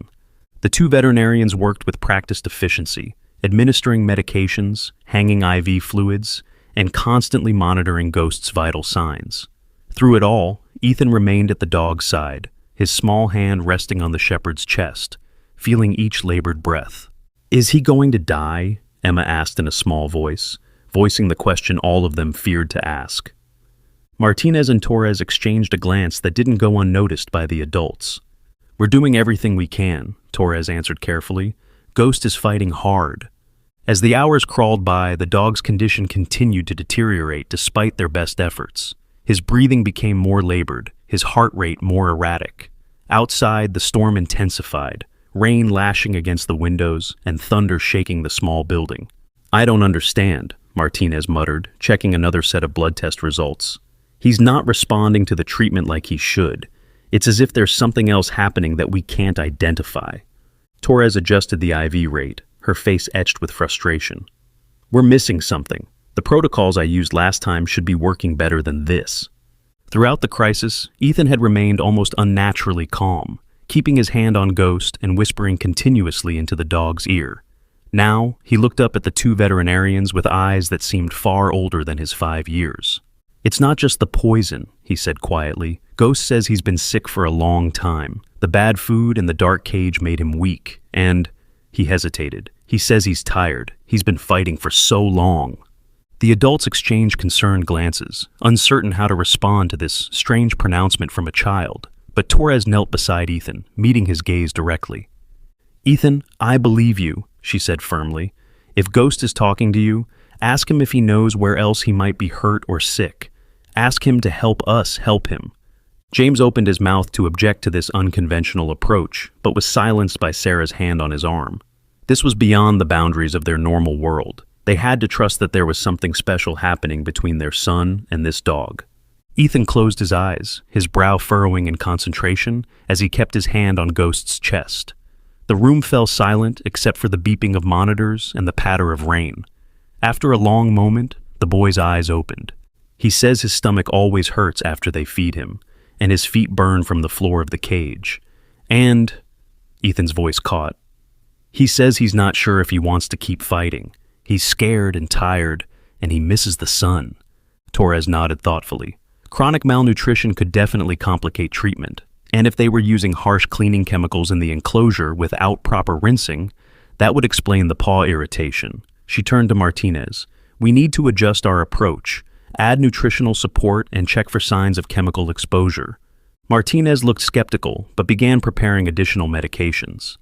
The two veterinarians worked with practiced efficiency, administering medications, hanging IV fluids, and constantly monitoring Ghost's vital signs. Through it all, Ethan remained at the dog's side, his small hand resting on the shepherd's chest, feeling each labored breath. "Is he going to die?" Emma asked in a small voice, voicing the question all of them feared to ask. Martinez and Torres exchanged a glance that didn't go unnoticed by the adults. "We're doing everything we can," Torres answered carefully. "Ghost is fighting hard." As the hours crawled by, the dog's condition continued to deteriorate despite their best efforts. His breathing became more labored, his heart rate more erratic. Outside, the storm intensified, rain lashing against the windows and thunder shaking the small building. "I don't understand," Martinez muttered, checking another set of blood test results. "He's not responding to the treatment like he should. It's as if there's something else happening that we can't identify." Torres adjusted the IV rate, her face etched with frustration. "We're missing something. The protocols I used last time should be working better than this." Throughout the crisis, Ethan had remained almost unnaturally calm, keeping his hand on Ghost and whispering continuously into the dog's ear. Now, he looked up at the two veterinarians with eyes that seemed far older than his 5 years. "It's not just the poison," he said quietly. "Ghost says he's been sick for a long time. The bad food and the dark cage made him weak, and..." He hesitated. "He says he's tired. He's been fighting for so long." The adults exchanged concerned glances, uncertain how to respond to this strange pronouncement from a child, but Torres knelt beside Ethan, meeting his gaze directly. "Ethan, I believe you," she said firmly. "If Ghost is talking to you, ask him if he knows where else he might be hurt or sick. Ask him to help us help him." James opened his mouth to object to this unconventional approach, but was silenced by Sarah's hand on his arm. This was beyond the boundaries of their normal world. They had to trust that there was something special happening between their son and this dog. Ethan closed his eyes, his brow furrowing in concentration as he kept his hand on Ghost's chest. The room fell silent except for the beeping of monitors and the patter of rain. After a long moment, the boy's eyes opened. He says his stomach always hurts after they feed him, and his feet burn from the floor of the cage. And, Ethan's voice caught, he says he's not sure if he wants to keep fighting. He's scared and tired, and he misses the sun. Torres nodded thoughtfully. Chronic malnutrition could definitely complicate treatment, and if they were using harsh cleaning chemicals in the enclosure without proper rinsing, that would explain the paw irritation. She turned to Martinez. "We need to adjust our approach, add nutritional support, and check for signs of chemical exposure." Martinez looked skeptical, but began preparing additional medications.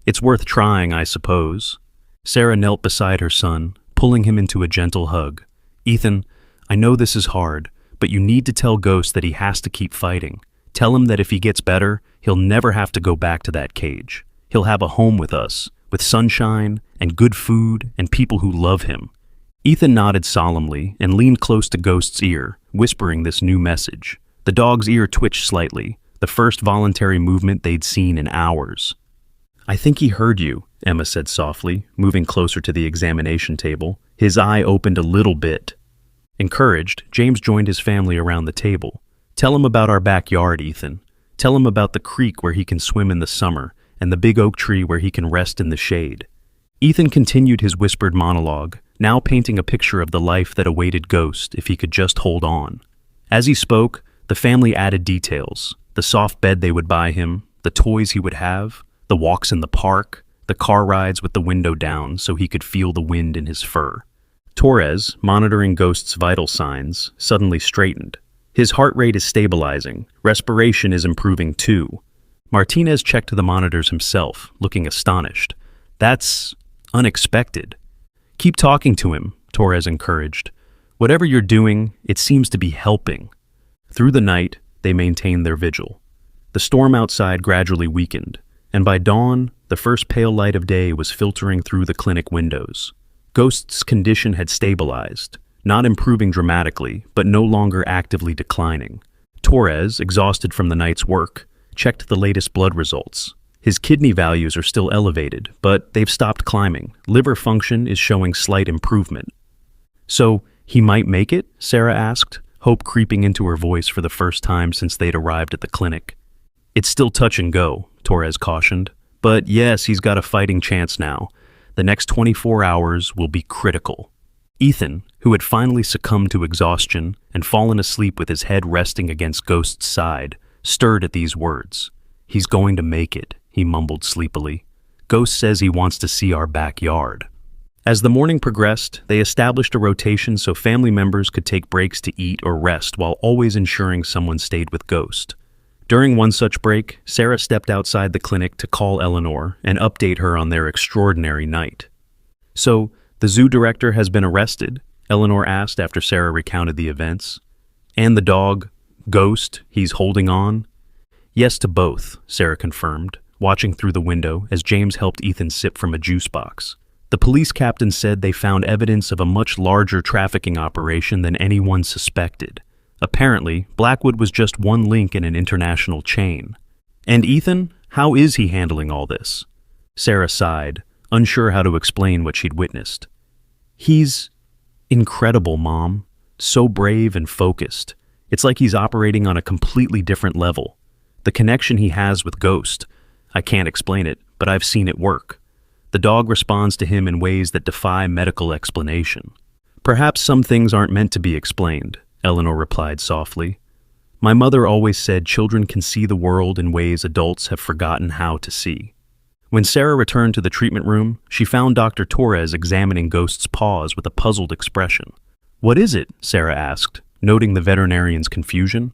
"It's worth trying, I suppose." Sarah knelt beside her son, pulling him into a gentle hug. "Ethan, I know this is hard, but you need to tell Ghost that he has to keep fighting. Tell him that if he gets better, he'll never have to go back to that cage. He'll have a home with us, with sunshine and good food and people who love him." Ethan nodded solemnly and leaned close to Ghost's ear, whispering this new message. The dog's ear twitched slightly, the first voluntary movement they'd seen in hours. "I think he heard you," Emma said softly, moving closer to the examination table. His eye opened a little bit. Encouraged, James joined his family around the table. "Tell him about our backyard, Ethan. Tell him about the creek where he can swim in the summer and the big oak tree where he can rest in the shade." Ethan continued his whispered monologue, now painting a picture of the life that awaited Ghost if he could just hold on. As he spoke, the family added details: the soft bed they would buy him, the toys he would have, the walks in the park, the car rides with the window down so he could feel the wind in his fur. Torres, monitoring Ghost's vital signs, suddenly straightened. His heart rate is stabilizing. Respiration is improving too. Martinez checked the monitors himself, looking astonished. "That's unexpected." "Keep talking to him," Torres encouraged. "Whatever you're doing, it seems to be helping." Through the night, they maintained their vigil. The storm outside gradually weakened, and by dawn, the first pale light of day was filtering through the clinic windows. Ghost's condition had stabilized, not improving dramatically, but no longer actively declining. Torres, exhausted from the night's work, checked the latest blood results. His kidney values are still elevated, but they've stopped climbing. Liver function is showing slight improvement. "So, he might make it?" Sarah asked, hope creeping into her voice for the first time since they'd arrived at the clinic. "It's still touch and go," Torres cautioned. "But yes, he's got a fighting chance now. The next 24 hours will be critical." Ethan, who had finally succumbed to exhaustion and fallen asleep with his head resting against Ghost's side, stirred at these words. "He's going to make it," he mumbled sleepily. "Ghost says he wants to see our backyard." As the morning progressed, they established a rotation so family members could take breaks to eat or rest while always ensuring someone stayed with Ghost. During one such break, Sarah stepped outside the clinic to call Eleanor and update her on their extraordinary night. "So, the zoo director has been arrested?" Eleanor asked after Sarah recounted the events. "And the dog, Ghost, he's holding on?" "Yes to both," Sarah confirmed, watching through the window as James helped Ethan sip from a juice box. The police captain said they found evidence of a much larger trafficking operation than anyone suspected. Apparently, Blackwood was just one link in an international chain. "And Ethan, how is he handling all this?" Sarah sighed, unsure how to explain what she'd witnessed. "He's incredible, Mom. So brave and focused. It's like he's operating on a completely different level. The connection he has with Ghost, I can't explain it, but I've seen it work. The dog responds to him in ways that defy medical explanation." "Perhaps some things aren't meant to be explained," Eleanor replied softly. "My mother always said children can see the world in ways adults have forgotten how to see." When Sarah returned to the treatment room, she found Dr. Torres examining Ghost's paws with a puzzled expression. "What is it?" Sarah asked, noting the veterinarian's confusion.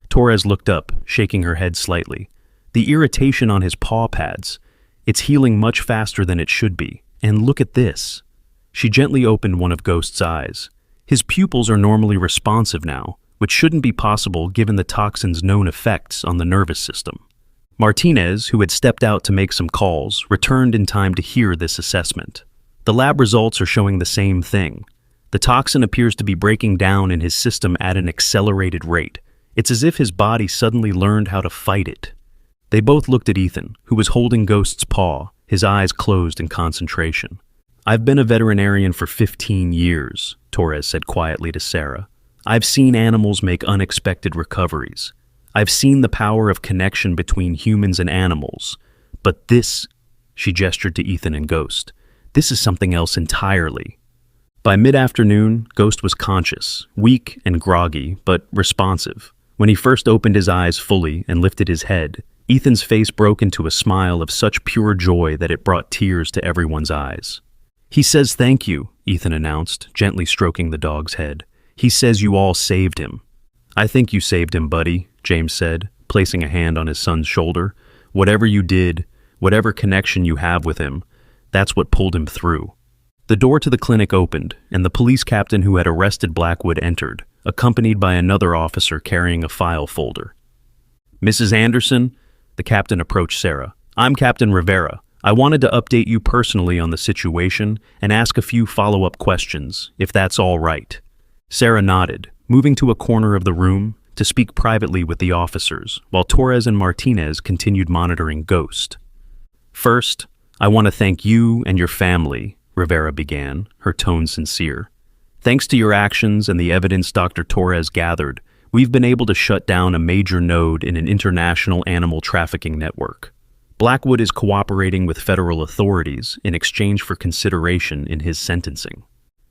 Torres looked up, shaking her head slightly. "The irritation on his paw pads. It's healing much faster than it should be. And look at this." She gently opened one of Ghost's eyes. His pupils are normally responsive now, which shouldn't be possible given the toxin's known effects on the nervous system. Martinez, who had stepped out to make some calls, returned in time to hear this assessment. The lab results are showing the same thing. The toxin appears to be breaking down in his system at an accelerated rate. It's as if his body suddenly learned how to fight it. They both looked at Ethan, who was holding Ghost's paw, his eyes closed in concentration. "I've been a veterinarian for 15 years, Torres said quietly to Sarah. "I've seen animals make unexpected recoveries. I've seen the power of connection between humans and animals. But this," she gestured to Ethan and Ghost, "this is something else entirely." By mid-afternoon, Ghost was conscious, weak and groggy, but responsive. When he first opened his eyes fully and lifted his head, Ethan's face broke into a smile of such pure joy that it brought tears to everyone's eyes. "He says thank you," Ethan announced, gently stroking the dog's head. "He says you all saved him." "I think you saved him, buddy," James said, placing a hand on his son's shoulder. "Whatever you did, whatever connection you have with him, that's what pulled him through." The door to the clinic opened, and the police captain who had arrested Blackwood entered, accompanied by another officer carrying a file folder. "Mrs. Anderson," the captain approached Sarah. "I'm Captain Rivera. I wanted to update you personally on the situation and ask a few follow-up questions, if that's all right." Sarah nodded, moving to a corner of the room to speak privately with the officers, while Torres and Martinez continued monitoring Ghost. "First, I want to thank you and your family," Rivera began, her tone sincere. "Thanks to your actions and the evidence Dr. Torres gathered, we've been able to shut down a major node in an international animal trafficking network. Blackwood is cooperating with federal authorities in exchange for consideration in his sentencing."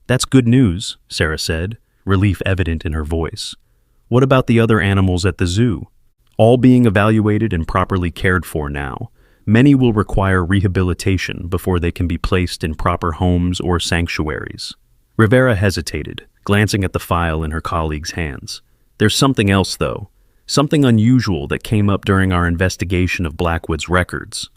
"That's good news," Sarah said, relief evident in her voice. "What about the other animals at the zoo? All being evaluated and properly cared for now. Many will require rehabilitation before they can be placed in proper homes or sanctuaries." Rivera hesitated, glancing at the file in her colleague's hands. "There's something else, though. Something unusual that came up during our investigation of Blackwood's records."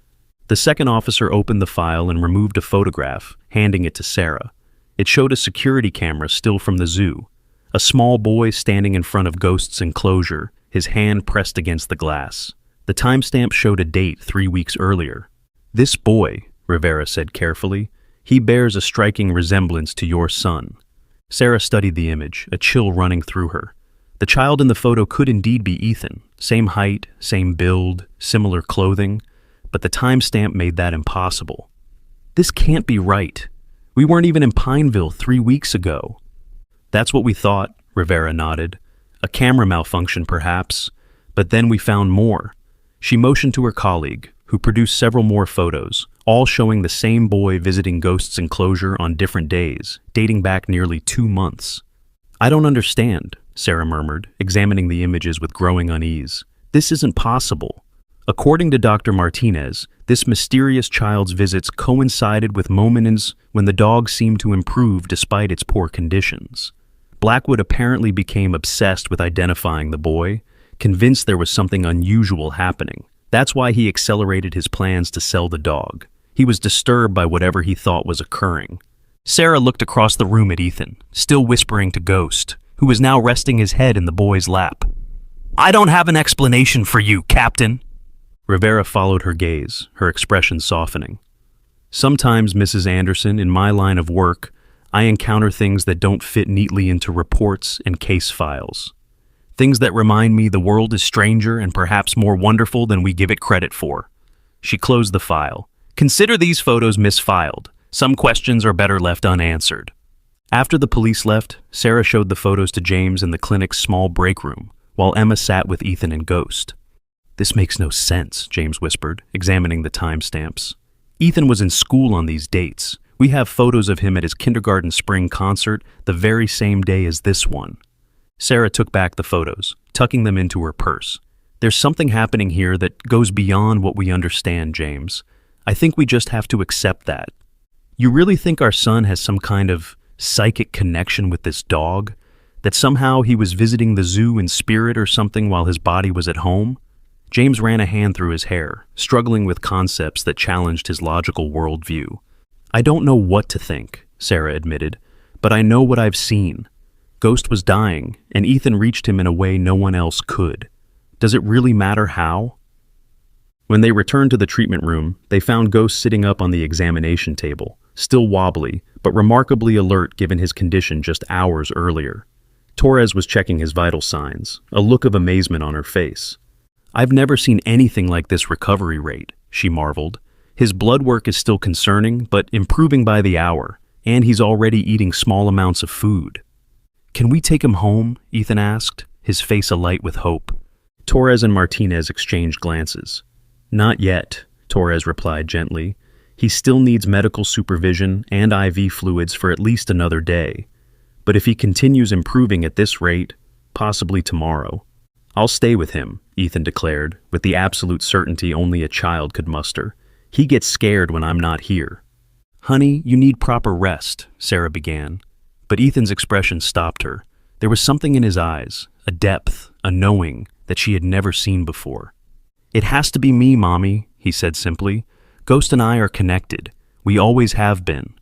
The second officer opened the file and removed a photograph, handing it to Sarah. It showed a security camera still from the zoo. A small boy standing in front of Ghost's enclosure, his hand pressed against the glass. The timestamp showed a date 3 weeks earlier. "This boy," Rivera said carefully, "he bears a striking resemblance to your son." Sarah studied the image, a chill running through her. The child in the photo could indeed be Ethan, same height, same build, similar clothing, but the timestamp made that impossible. "This can't be right. We weren't even in Pineville 3 weeks ago." "That's what we thought," Rivera nodded. "A camera malfunction, perhaps. But then we found more." She motioned to her colleague, who produced several more photos, all showing the same boy visiting Ghost's enclosure on different days, dating back nearly 2 months. "I don't understand," Sarah murmured, examining the images with growing unease. "This isn't possible." According to Dr. Martinez, this mysterious child's visits coincided with moments when the dog seemed to improve despite its poor conditions. Blackwood apparently became obsessed with identifying the boy, convinced there was something unusual happening. That's why he accelerated his plans to sell the dog. He was disturbed by whatever he thought was occurring. Sarah looked across the room at Ethan, still whispering to Ghost, who was now resting his head in the boy's lap. "I don't have an explanation for you, Captain." Rivera followed her gaze, her expression softening. "Sometimes, Mrs. Anderson, in my line of work, I encounter things that don't fit neatly into reports and case files. Things that remind me the world is stranger and perhaps more wonderful than we give it credit for." She closed the file. "Consider these photos misfiled. Some questions are better left unanswered." After the police left, Sarah showed the photos to James in the clinic's small break room, while Emma sat with Ethan and Ghost. "This makes no sense," James whispered, examining the timestamps. "Ethan was in school on these dates. We have photos of him at his kindergarten spring concert the very same day as this one." Sarah took back the photos, tucking them into her purse. "There's something happening here that goes beyond what we understand, James. I think we just have to accept that." "You really think our son has some kind of psychic connection with this dog? That somehow he was visiting the zoo in spirit or something while his body was at home? James ran a hand through his hair, struggling with concepts that challenged his logical worldview. I don't know what to think, Sarah admitted, but I know what I've seen. Ghost was dying, and Ethan reached him in a way no one else could. Does it really matter how? When they returned to the treatment room, they found Ghost sitting up on the examination table, still wobbly, but remarkably alert given his condition just hours earlier. Torres was checking his vital signs, a look of amazement on her face. I've never seen anything like this recovery rate, she marveled. His blood work is still concerning, but improving by the hour, and he's already eating small amounts of food. Can we take him home? Ethan asked, his face alight with hope. Torres and Martinez exchanged glances. Not yet, Torres replied gently. He still needs medical supervision and IV fluids for at least another day. But if he continues improving at this rate, possibly tomorrow. I'll stay with him, Ethan declared, with the absolute certainty only a child could muster. He gets scared when I'm not here. Honey, you need proper rest, Sarah began. But Ethan's expression stopped her. There was something in his eyes, a depth, a knowing, that she had never seen before. It has to be me, Mommy, he said simply. Ghost and I are connected. We always have been.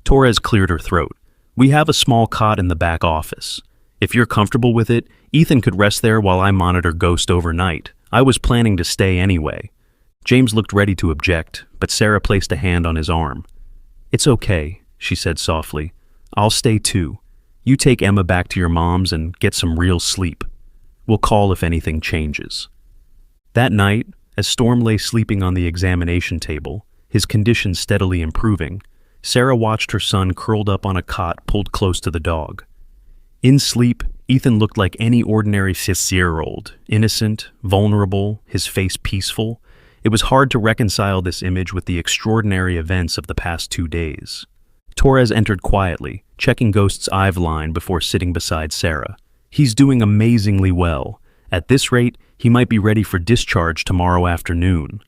Torres cleared her throat. We have a small cot in the back office. If you're comfortable with it, Ethan could rest there while I monitor Ghost overnight. I was planning to stay anyway. James looked ready to object, but Sarah placed a hand on his arm. It's okay, she said softly. I'll stay too. You take Emma back to your mom's and get some real sleep. We'll call if anything changes. That night, as Storm lay sleeping on the examination table, his condition steadily improving, Sarah watched her son curled up on a cot pulled close to the dog. In sleep, Ethan looked like any ordinary 6-year-old, innocent, vulnerable, his face peaceful. It was hard to reconcile this image with the extraordinary events of the past 2 days. Torres entered quietly, checking Ghost's IV line before sitting beside Sarah. He's doing amazingly well. At this rate, he might be ready for discharge tomorrow afternoon.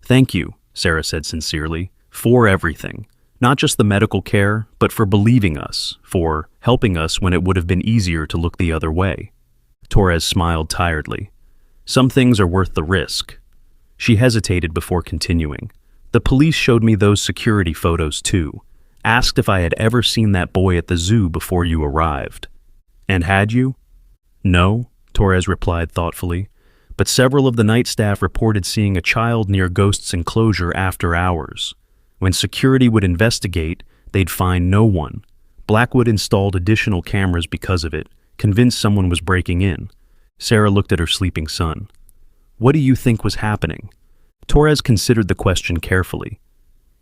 Thank you, Sarah said sincerely, for everything. Not just the medical care, but for believing us, for helping us when it would have been easier to look the other way. Torres smiled tiredly. Some things are worth the risk. She hesitated before continuing. The police showed me those security photos too. Asked if I had ever seen that boy at the zoo before you arrived. And had you? No, Torres replied thoughtfully. But several of the night staff reported seeing a child near Ghost's enclosure after hours. When security would investigate, they'd find no one. Blackwood installed additional cameras because of it, convinced someone was breaking in. Sarah looked at her sleeping son. What do you think was happening? Torres considered the question carefully.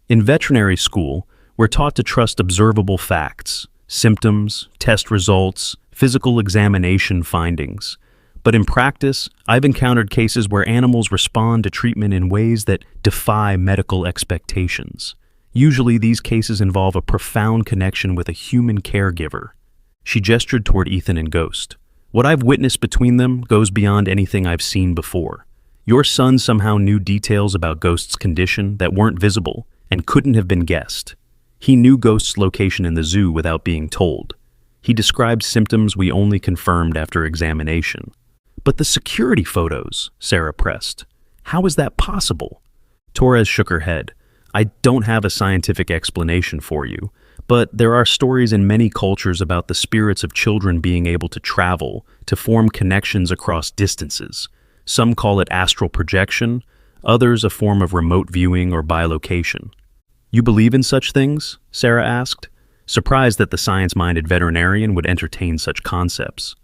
In veterinary school, we're taught to trust observable facts, symptoms, test results, physical examination findings. But in practice, I've encountered cases where animals respond to treatment in ways that defy medical expectations. Usually these cases involve a profound connection with a human caregiver. She gestured toward Ethan and Ghost. What I've witnessed between them goes beyond anything I've seen before. Your son somehow knew details about Ghost's condition that weren't visible and couldn't have been guessed. He knew Ghost's location in the zoo without being told. He described symptoms we only confirmed after examination. But the security photos, Sarah pressed. How is that possible? Torres shook her head. I don't have a scientific explanation for you, but there are stories in many cultures about the spirits of children being able to travel, to form connections across distances. Some call it astral projection, others a form of remote viewing or bilocation. You believe in such things? Sarah asked, surprised that the science-minded veterinarian would entertain such concepts.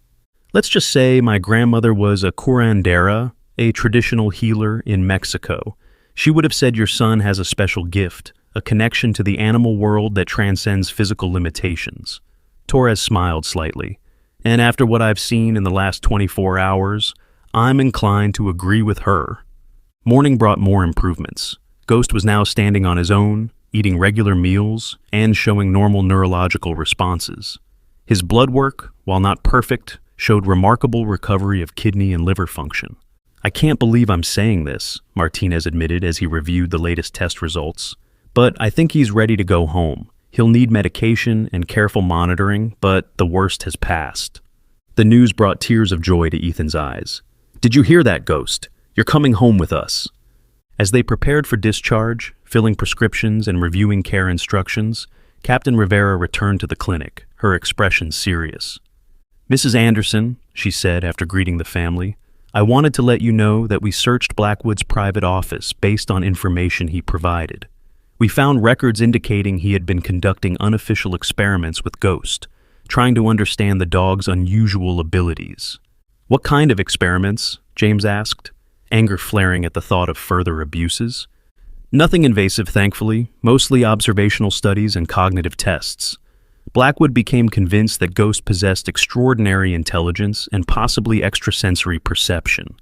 Let's just say my grandmother was a curandera, a traditional healer in Mexico. She would have said your son has a special gift, a connection to the animal world that transcends physical limitations. Torres smiled slightly. And after what I've seen in the last 24 hours, I'm inclined to agree with her. Morning brought more improvements. Ghost was now standing on his own, eating regular meals, and showing normal neurological responses. His blood work, while not perfect, showed remarkable recovery of kidney and liver function. I can't believe I'm saying this, Martinez admitted as he reviewed the latest test results, but I think he's ready to go home. He'll need medication and careful monitoring, but the worst has passed. The news brought tears of joy to Ethan's eyes. "Did you hear that, Ghost? You're coming home with us." As they prepared for discharge, filling prescriptions and reviewing care instructions, Captain Rivera returned to the clinic, her expression serious. "Mrs. Anderson," she said after greeting the family, "I wanted to let you know that we searched Blackwood's private office based on information he provided. We found records indicating he had been conducting unofficial experiments with Ghost, trying to understand the dog's unusual abilities." "What kind of experiments?" James asked, anger flaring at the thought of further abuses. "Nothing invasive, thankfully, mostly observational studies and cognitive tests." Blackwood became convinced that Ghost possessed extraordinary intelligence and possibly extrasensory perception.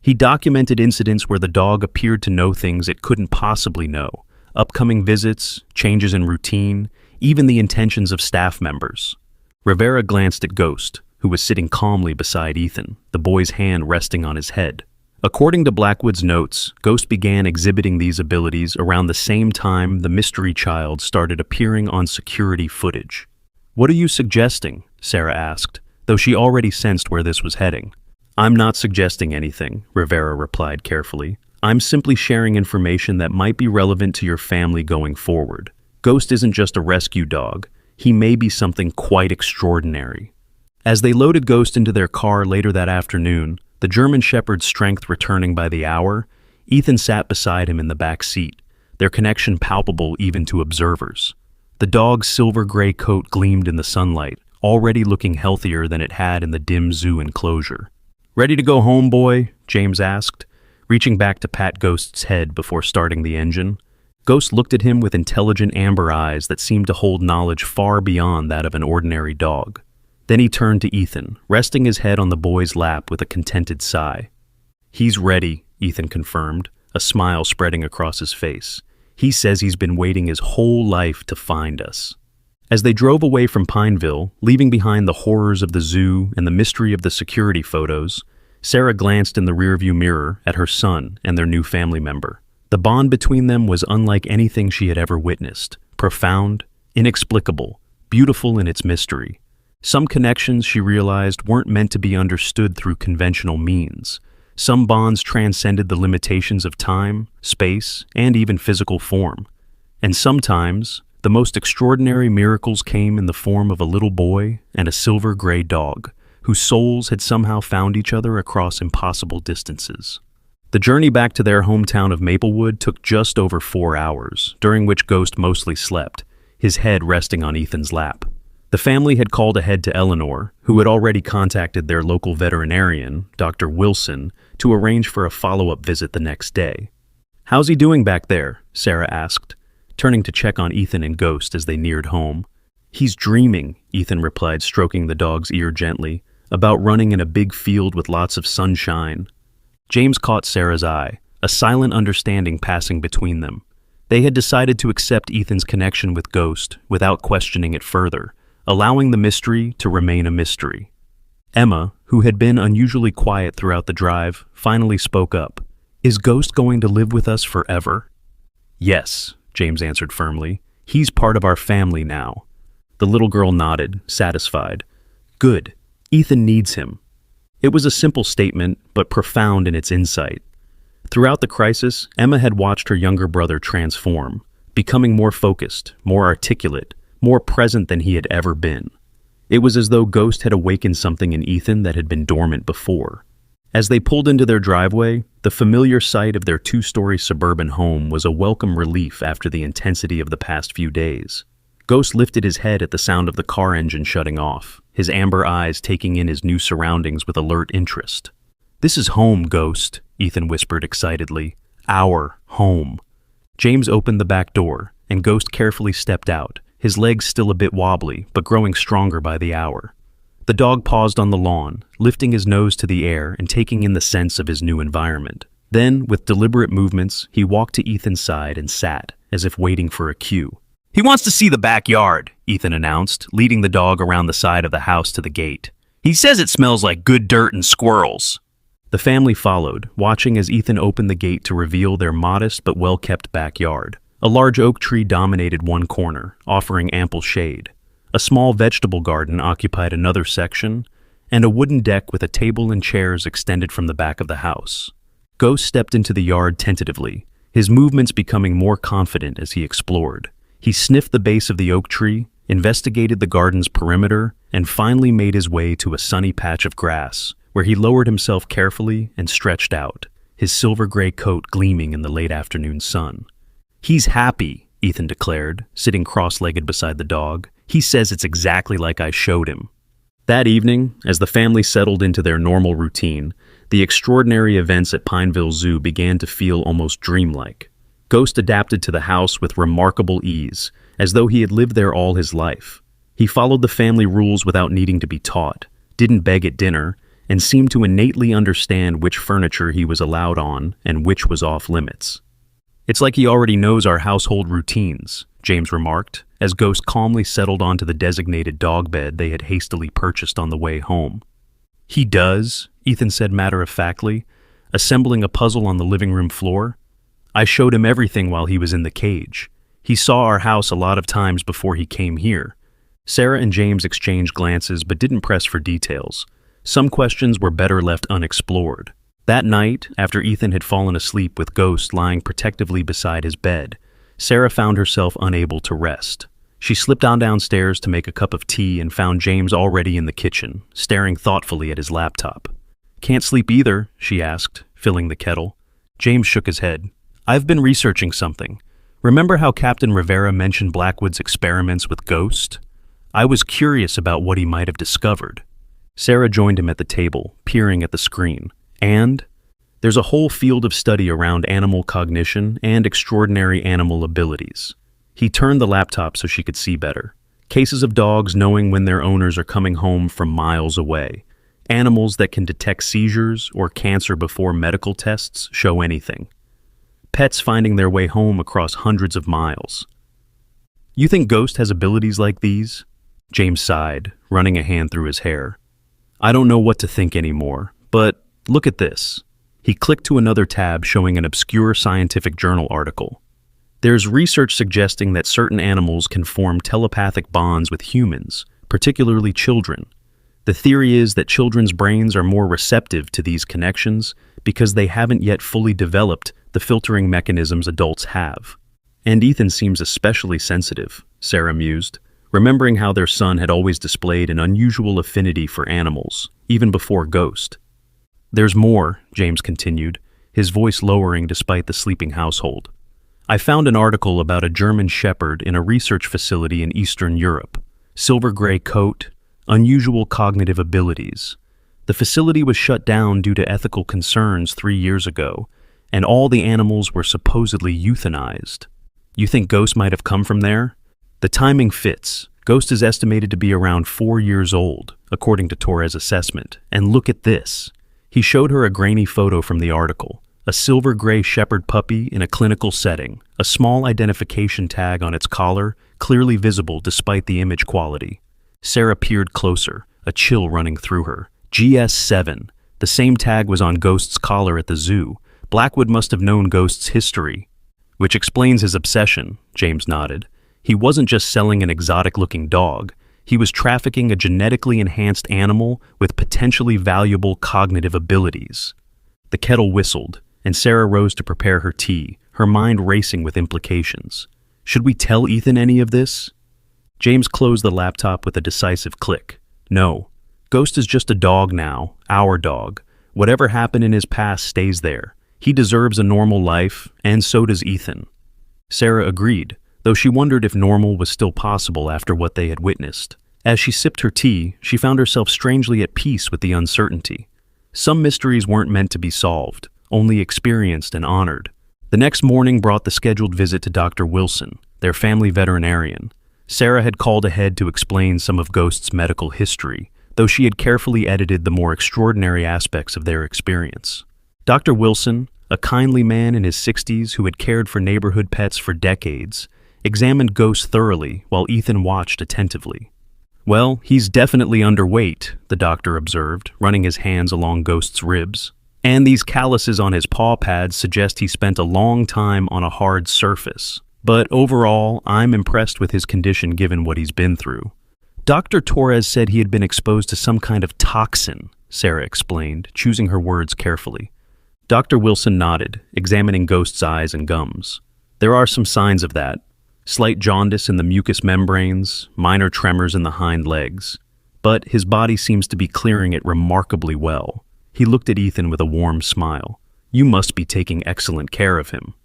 He documented incidents where the dog appeared to know things it couldn't possibly know, upcoming visits, changes in routine, even the intentions of staff members. Rivera glanced at Ghost, who was sitting calmly beside Ethan, the boy's hand resting on his head. According to Blackwood's notes, Ghost began exhibiting these abilities around the same time the mystery child started appearing on security footage. "What are you suggesting?" Sarah asked, though she already sensed where this was heading. "I'm not suggesting anything," Rivera replied carefully. "I'm simply sharing information that might be relevant to your family going forward. Ghost isn't just a rescue dog. He may be something quite extraordinary." As they loaded Ghost into their car later that afternoon, the German Shepherd's strength returning by the hour, Ethan sat beside him in the back seat, their connection palpable even to observers. The dog's silver-gray coat gleamed in the sunlight, already looking healthier than it had in the dim zoo enclosure. "Ready to go home, boy?" James asked, reaching back to pat Ghost's head before starting the engine. Ghost looked at him with intelligent amber eyes that seemed to hold knowledge far beyond that of an ordinary dog. Then he turned to Ethan, resting his head on the boy's lap with a contented sigh. "He's ready," Ethan confirmed, a smile spreading across his face. "He says he's been waiting his whole life to find us." As they drove away from Pineville, leaving behind the horrors of the zoo and the mystery of the security photos, Sarah glanced in the rearview mirror at her son and their new family member. The bond between them was unlike anything she had ever witnessed, profound, inexplicable, beautiful in its mystery. Some connections, she realized, weren't meant to be understood through conventional means. Some bonds transcended the limitations of time, space, and even physical form. And sometimes, the most extraordinary miracles came in the form of a little boy and a silver-gray dog, whose souls had somehow found each other across impossible distances. The journey back to their hometown of Maplewood took just over 4 hours, during which Ghost mostly slept, his head resting on Ethan's lap. The family had called ahead to Eleanor, who had already contacted their local veterinarian, Dr. Wilson, to arrange for a follow-up visit the next day. "How's he doing back there?" Sarah asked, turning to check on Ethan and Ghost as they neared home. "He's dreaming," Ethan replied, stroking the dog's ear gently, "about running in a big field with lots of sunshine." James caught Sarah's eye, a silent understanding passing between them. They had decided to accept Ethan's connection with Ghost without questioning it further, allowing the mystery to remain a mystery. Emma, who had been unusually quiet throughout the drive, finally spoke up. "Is Ghost going to live with us forever?" "Yes," James answered firmly. "He's part of our family now." The little girl nodded, satisfied. "Good. Ethan needs him." It was a simple statement, but profound in its insight. Throughout the crisis, Emma had watched her younger brother transform, becoming more focused, more articulate, more present than he had ever been. It was as though Ghost had awakened something in Ethan that had been dormant before. As they pulled into their driveway, the familiar sight of their 2-story suburban home was a welcome relief after the intensity of the past few days. Ghost lifted his head at the sound of the car engine shutting off, his amber eyes taking in his new surroundings with alert interest. "This is home, Ghost," Ethan whispered excitedly. "Our home." James opened the back door, and Ghost carefully stepped out, his legs still a bit wobbly, but growing stronger by the hour. The dog paused on the lawn, lifting his nose to the air and taking in the sense of his new environment. Then, with deliberate movements, he walked to Ethan's side and sat, as if waiting for a cue. "He wants to see the backyard," Ethan announced, leading the dog around the side of the house to the gate. "He says it smells like good dirt and squirrels." The family followed, watching as Ethan opened the gate to reveal their modest but well-kept backyard, A large oak tree dominated one corner, offering ample shade. A small vegetable garden occupied another section, and a wooden deck with a table and chairs extended from the back of the house. Ghost stepped into the yard tentatively, his movements becoming more confident as he explored. He sniffed the base of the oak tree, investigated the garden's perimeter, and finally made his way to a sunny patch of grass, where he lowered himself carefully and stretched out, his silver-gray coat gleaming in the late afternoon sun. "He's happy," Ethan declared, sitting cross-legged beside the dog. "He says it's exactly like I showed him." That evening, as the family settled into their normal routine, the extraordinary events at Pineville Zoo began to feel almost dreamlike. Ghost adapted to the house with remarkable ease, as though he had lived there all his life. He followed the family rules without needing to be taught, didn't beg at dinner, and seemed to innately understand which furniture he was allowed on and which was off limits. "It's like he already knows our household routines," James remarked, as Ghost calmly settled onto the designated dog bed they had hastily purchased on the way home. "He does," Ethan said matter-of-factly, assembling a puzzle on the living room floor. "I showed him everything while he was in the cage. He saw our house a lot of times before he came here." Sarah and James exchanged glances but didn't press for details. Some questions were better left unexplored. That night, after Ethan had fallen asleep with Ghost lying protectively beside his bed, Sarah found herself unable to rest. She slipped on downstairs to make a cup of tea and found James already in the kitchen, staring thoughtfully at his laptop. "Can't sleep either?" she asked, filling the kettle. James shook his head. "I've been researching something. Remember how Captain Rivera mentioned Blackwood's experiments with Ghost? I was curious about what he might have discovered." Sarah joined him at the table, peering at the screen. "And there's a whole field of study around animal cognition and extraordinary animal abilities." He turned the laptop so she could see better. Cases of dogs knowing when their owners are coming home from miles away. Animals that can detect seizures or cancer before medical tests show anything. Pets finding their way home across hundreds of miles. "You think Ghost has abilities like these?" James sighed, running a hand through his hair. "I don't know what to think anymore, but look at this." He clicked to another tab showing an obscure scientific journal article. "There's research suggesting that certain animals can form telepathic bonds with humans, particularly children. The theory is that children's brains are more receptive to these connections because they haven't yet fully developed the filtering mechanisms adults have." "And Ethan seems especially sensitive," Sarah mused, remembering how their son had always displayed an unusual affinity for animals, even before Ghost. "There's more," James continued, his voice lowering despite the sleeping household. "I found an article about a German shepherd in a research facility in Eastern Europe. Silver-gray coat, unusual cognitive abilities. The facility was shut down due to ethical concerns 3 years ago, and all the animals were supposedly euthanized. You think Ghost might have come from there? The timing fits. Ghost is estimated to be around 4 years old, according to Torres' assessment. And look at this." He showed her a grainy photo from the article. A silver-gray shepherd puppy in a clinical setting, a small identification tag on its collar, clearly visible despite the image quality. Sarah peered closer, a chill running through her. GS7. The same tag was on Ghost's collar at the zoo. Blackwood must have known Ghost's history. "Which explains his obsession," James nodded. "He wasn't just selling an exotic-looking dog. He was trafficking a genetically enhanced animal with potentially valuable cognitive abilities." The kettle whistled, and Sarah rose to prepare her tea, her mind racing with implications. "Should we tell Ethan any of this?" James closed the laptop with a decisive click. "No. Ghost is just a dog now, our dog. Whatever happened in his past stays there. He deserves a normal life, and so does Ethan." Sarah agreed, though she wondered if normal was still possible after what they had witnessed. As she sipped her tea, she found herself strangely at peace with the uncertainty. Some mysteries weren't meant to be solved, only experienced and honored. The next morning brought the scheduled visit to Dr. Wilson, their family veterinarian. Sarah had called ahead to explain some of Ghost's medical history, though she had carefully edited the more extraordinary aspects of their experience. Dr. Wilson, a kindly man in his 60s who had cared for neighborhood pets for decades, examined Ghost thoroughly while Ethan watched attentively. "Well, he's definitely underweight," the doctor observed, running his hands along Ghost's ribs. "And these calluses on his paw pads suggest he spent a long time on a hard surface. But overall, I'm impressed with his condition given what he's been through. Dr. Torres said he had been exposed to some kind of toxin, Sarah explained, choosing her words carefully. Dr. Wilson nodded, examining Ghost's eyes and gums. There are some signs of that. Slight jaundice in the mucous membranes, minor tremors in the hind legs. But his body seems to be clearing it remarkably well. He looked at Ethan with a warm smile. You must be taking excellent care of him.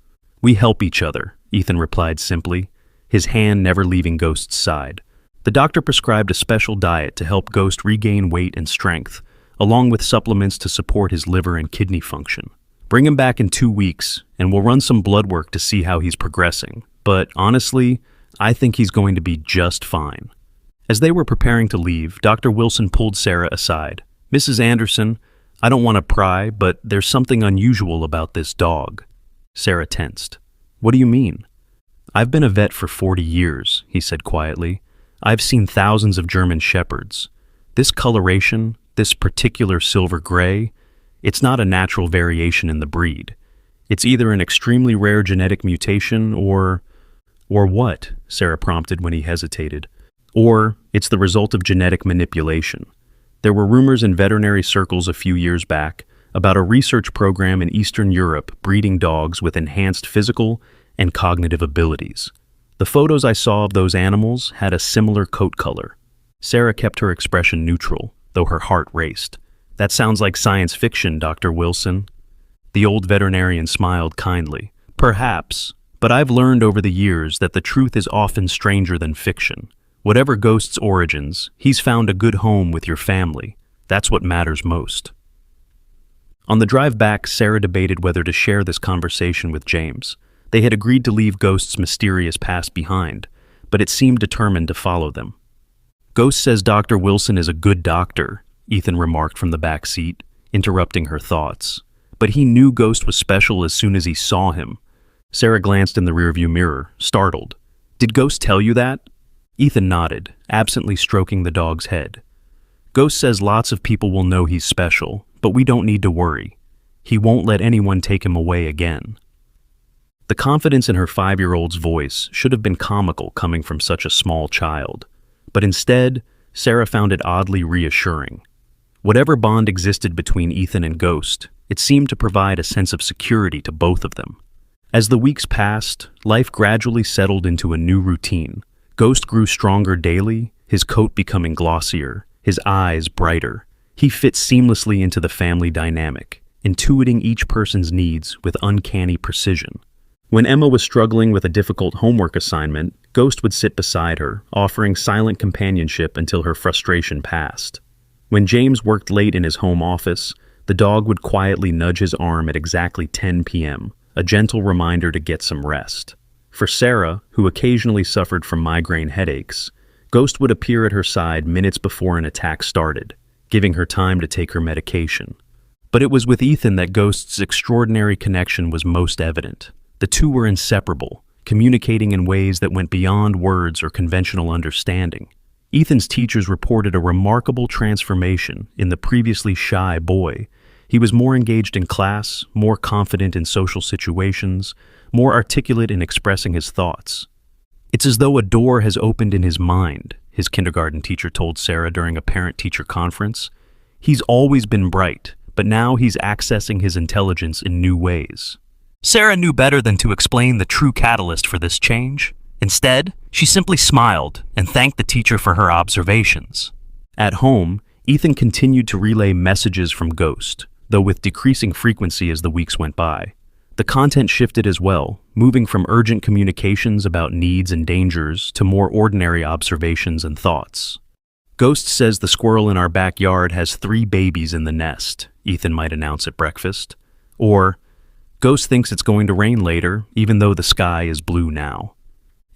We help each other, Ethan replied simply, his hand never leaving Ghost's side. The doctor prescribed a special diet to help Ghost regain weight and strength, along with supplements to support his liver and kidney function. Bring him back in 2 weeks, and we'll run some blood work to see how he's progressing. But honestly, I think he's going to be just fine. As they were preparing to leave, Dr. Wilson pulled Sarah aside. Mrs. Anderson, I don't want to pry, but there's something unusual about this dog. Sarah tensed. What do you mean? I've been a vet for 40 years, he said quietly. I've seen thousands of German shepherds. This coloration, this particular silver gray, it's not a natural variation in the breed. It's either an extremely rare genetic mutation or what? Sarah prompted when he hesitated. Or it's the result of genetic manipulation. There were rumors in veterinary circles a few years back about a research program in Eastern Europe breeding dogs with enhanced physical and cognitive abilities. The photos I saw of those animals had a similar coat color. Sarah kept her expression neutral, though her heart raced. That sounds like science fiction, Dr. Wilson. The old veterinarian smiled kindly. Perhaps, but I've learned over the years that the truth is often stranger than fiction. Whatever Ghost's origins, he's found a good home with your family. That's what matters most. On the drive back, Sarah debated whether to share this conversation with James. They had agreed to leave Ghost's mysterious past behind, but it seemed determined to follow them. Ghost says Dr. Wilson is a good doctor, Ethan remarked from the back seat, interrupting her thoughts. But he knew Ghost was special as soon as he saw him. Sarah glanced in the rearview mirror, startled. Did Ghost tell you that? Ethan nodded, absently stroking the dog's head. Ghost says lots of people will know he's special, but we don't need to worry. He won't let anyone take him away again. The confidence in her 5-year-old's voice should have been comical coming from such a small child. But instead, Sarah found it oddly reassuring. Whatever bond existed between Ethan and Ghost, it seemed to provide a sense of security to both of them. As the weeks passed, life gradually settled into a new routine. Ghost grew stronger daily, his coat becoming glossier, his eyes brighter. He fit seamlessly into the family dynamic, intuiting each person's needs with uncanny precision. When Emma was struggling with a difficult homework assignment, Ghost would sit beside her, offering silent companionship until her frustration passed. When James worked late in his home office, the dog would quietly nudge his arm at exactly 10 p.m., a gentle reminder to get some rest. For Sarah, who occasionally suffered from migraine headaches, Ghost would appear at her side minutes before an attack started, giving her time to take her medication. But it was with Ethan that Ghost's extraordinary connection was most evident. The two were inseparable, communicating in ways that went beyond words or conventional understanding. Ethan's teachers reported a remarkable transformation in the previously shy boy. He was more engaged in class, more confident in social situations, more articulate in expressing his thoughts. It's as though a door has opened in his mind, his kindergarten teacher told Sarah during a parent-teacher conference. He's always been bright, but now he's accessing his intelligence in new ways. Sarah knew better than to explain the true catalyst for this change. Instead, she simply smiled and thanked the teacher for her observations. At home, Ethan continued to relay messages from Ghost, though with decreasing frequency as the weeks went by. The content shifted as well, moving from urgent communications about needs and dangers to more ordinary observations and thoughts. Ghost says the squirrel in our backyard has 3 babies in the nest, Ethan might announce at breakfast. Or, Ghost thinks it's going to rain later, even though the sky is blue now.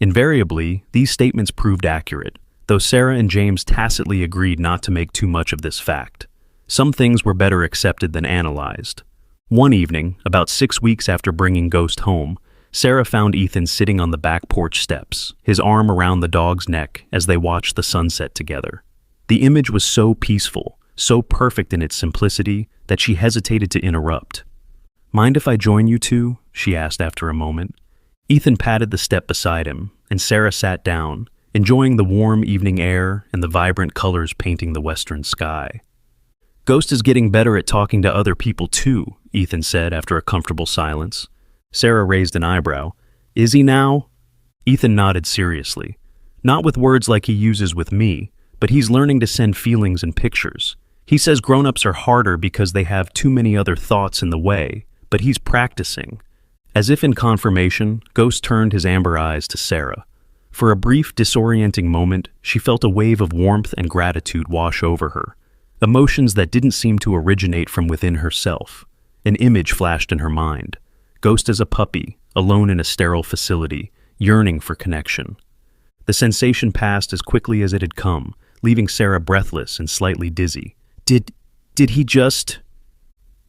Invariably, these statements proved accurate, though Sarah and James tacitly agreed not to make too much of this fact. Some things were better accepted than analyzed. One evening, about 6 weeks after bringing Ghost home, Sarah found Ethan sitting on the back porch steps, his arm around the dog's neck as they watched the sunset together. The image was so peaceful, so perfect in its simplicity, that she hesitated to interrupt. Mind if I join you two? She asked after a moment. Ethan patted the step beside him, and Sarah sat down, enjoying the warm evening air and the vibrant colors painting the western sky. "Ghost is getting better at talking to other people too," Ethan said after a comfortable silence. Sarah raised an eyebrow. "Is he now?" Ethan nodded seriously. "Not with words like he uses with me, but he's learning to send feelings and pictures. He says grown-ups are harder because they have too many other thoughts in the way, but he's practicing." As if in confirmation, Ghost turned his amber eyes to Sarah. For a brief, disorienting moment, she felt a wave of warmth and gratitude wash over her, emotions that didn't seem to originate from within herself. An image flashed in her mind. Ghost as a puppy, alone in a sterile facility, yearning for connection. The sensation passed as quickly as it had come, leaving Sarah breathless and slightly dizzy. Did he just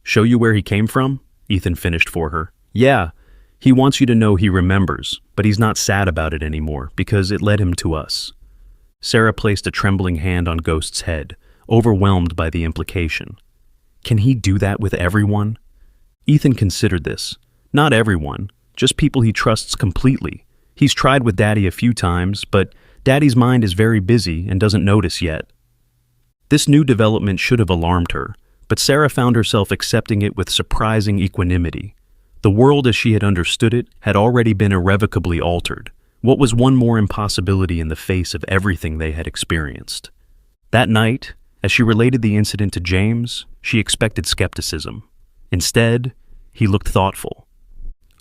show you where he came from?" Ethan finished for her. "Yeah, he wants you to know he remembers, but he's not sad about it anymore because it led him to us." Sarah placed a trembling hand on Ghost's head, overwhelmed by the implication. Can he do that with everyone? Ethan considered this. Not everyone, just people he trusts completely. He's tried with Daddy a few times, but Daddy's mind is very busy and doesn't notice yet. This new development should have alarmed her, but Sarah found herself accepting it with surprising equanimity. The world as she had understood it had already been irrevocably altered. What was one more impossibility in the face of everything they had experienced? That night, as she related the incident to James, she expected skepticism. Instead, he looked thoughtful.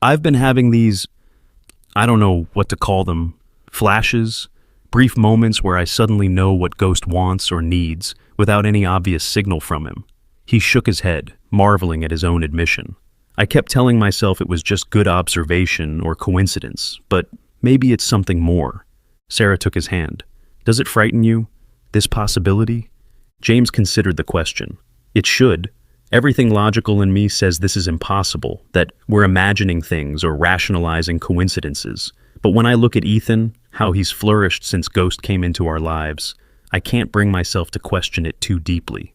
"I've been having these, I don't know what to call them, flashes, brief moments where I suddenly know what Ghost wants or needs without any obvious signal from him." He shook his head, marveling at his own admission. "I kept telling myself it was just good observation or coincidence, but maybe it's something more." Sarah took his hand. "Does it frighten you, this possibility?" James considered the question. "It should. Everything logical in me says this is impossible, that we're imagining things or rationalizing coincidences. But when I look at Ethan, how he's flourished since Ghost came into our lives, I can't bring myself to question it too deeply."